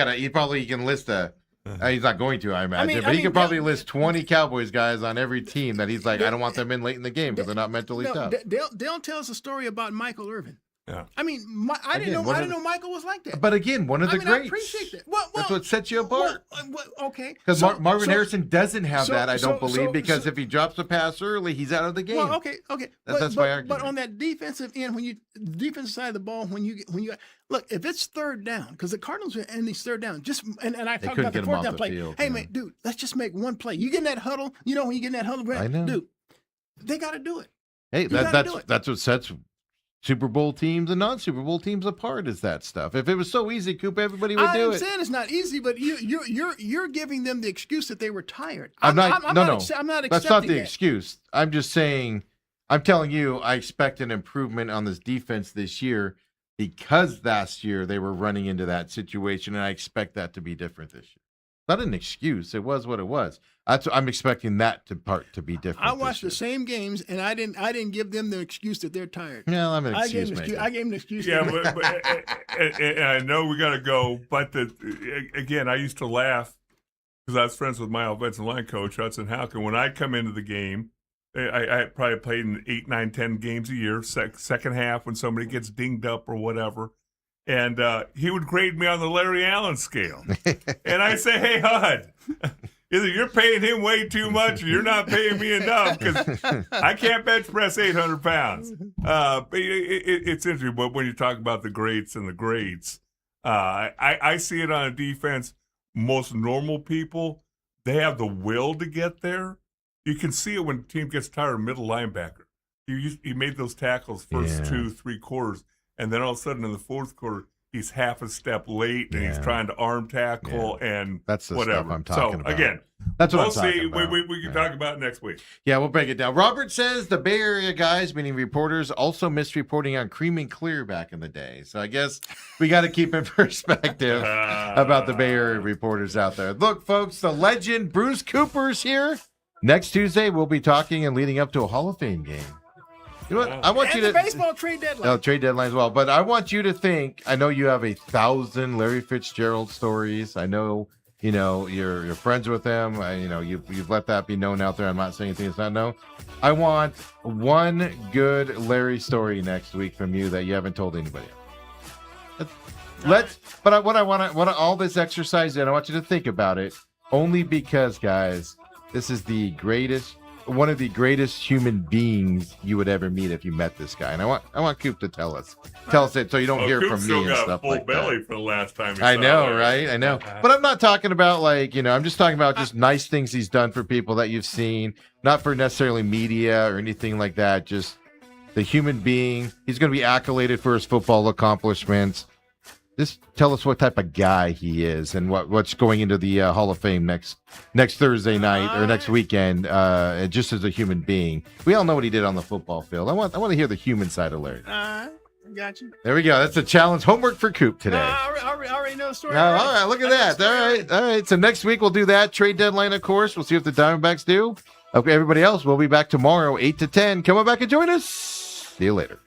can list he's not going to, I imagine, but he could probably list 20 Cowboys guys on every team that he's like, I don't want them in late in the game because they're not mentally tough. Dale tells a story about Michael Irvin. Yeah. I mean, I didn't know Michael was like that. But again, one of the greats. I appreciate that. That's what sets you apart. Okay. Because Marvin Harrison doesn't have that, I don't believe, because if he drops a pass early, he's out of the game. Well, okay. That's my argument. But on that defensive end, defensive side of the ball, when you look, if it's 3rd down, because the Cardinals are in these 3rd down, and I talked about the 4th down play. Field, hey, man, dude, let's just make one play. You get in that huddle, when you get in that huddle, I know. dude, they got to do it. Hey, that's what sets Super Bowl teams and non-Super Bowl teams apart, is that stuff. If it was so easy, Coop, everybody would do it. I'm saying it's not easy, but you're giving them the excuse that they were tired. I'm not accepting that's not the excuse. I'm just saying, I'm telling you, I expect an improvement on this defense this year because last year they were running into that situation, and I expect that to be different this year. Not an excuse. It was what it was. I'm expecting that to be different. I watched the same games, and I didn't give them the excuse that they're tired. Yeah, I'm an excuse maker. I gave them the excuse. Yeah, but and I know we got to go, but again, I used to laugh because I was friends with my offensive line coach, Hudson Halkin. When I come into the game, I probably played in 8, 9, 10 games a year. Second half when somebody gets dinged up or whatever. And he would grade me on the Larry Allen scale. And I say, hey, Hud, either you're paying him way too much or you're not paying me enough because I can't bench press 800 pounds. But it's interesting. But when you talk about the greats and the grades, I see it on a defense most normal people, they have the will to get there. You can see it when the team gets tired of middle linebacker. He made those tackles first 2-3 quarters, and then all of a sudden in the fourth quarter, he's half a step late, and he's trying to arm tackle and that's the whatever. stuff I'm talking about. Again, that's what we'll I'm see. talking about. We can talk about it next week. Yeah, we'll break it down. Robert says the Bay Area guys, meaning reporters, also missed reporting on Cream and Clear back in the day. So I guess we got to keep in perspective about the Bay Area reporters out there. Look, folks, the legend Bruce Cooper's here. Next Tuesday, we'll be talking and leading up to a Hall of Fame game. You know what? I want you to baseball trade deadline. Oh, trade deadline as well. But I want you to think. I know you have 1,000 Larry Fitzgerald stories. I know you're friends with him. You've let that be known out there. I'm not saying anything that's not known. I want one good Larry story next week from you that you haven't told anybody else. But what I want all this exercise in, I want you to think about it. Only because, guys, this is one of the greatest human beings you would ever meet if you met this guy. And I want Coop to tell us it so you don't hear Coop from me and stuff full like belly that. for the last time. I know, right? I know. But I'm not talking about I'm just talking about just nice things he's done for people that you've seen, not for necessarily media or anything like that. Just the human being. He's going to be accoladed for his football accomplishments. Just tell us what type of guy he is and what's going into the Hall of Fame next Thursday night or next weekend, just as a human being. We all know what he did on the football field. I want to hear the human side of Larry. Got you. There we go. That's a challenge. Homework for Coop today. I already know the story. All right. Look at that. All right. So next week we'll do that. Trade deadline, of course. We'll see what the Diamondbacks do. Okay, everybody else, we'll be back tomorrow, 8 to 10. Come on back and join us. See you later.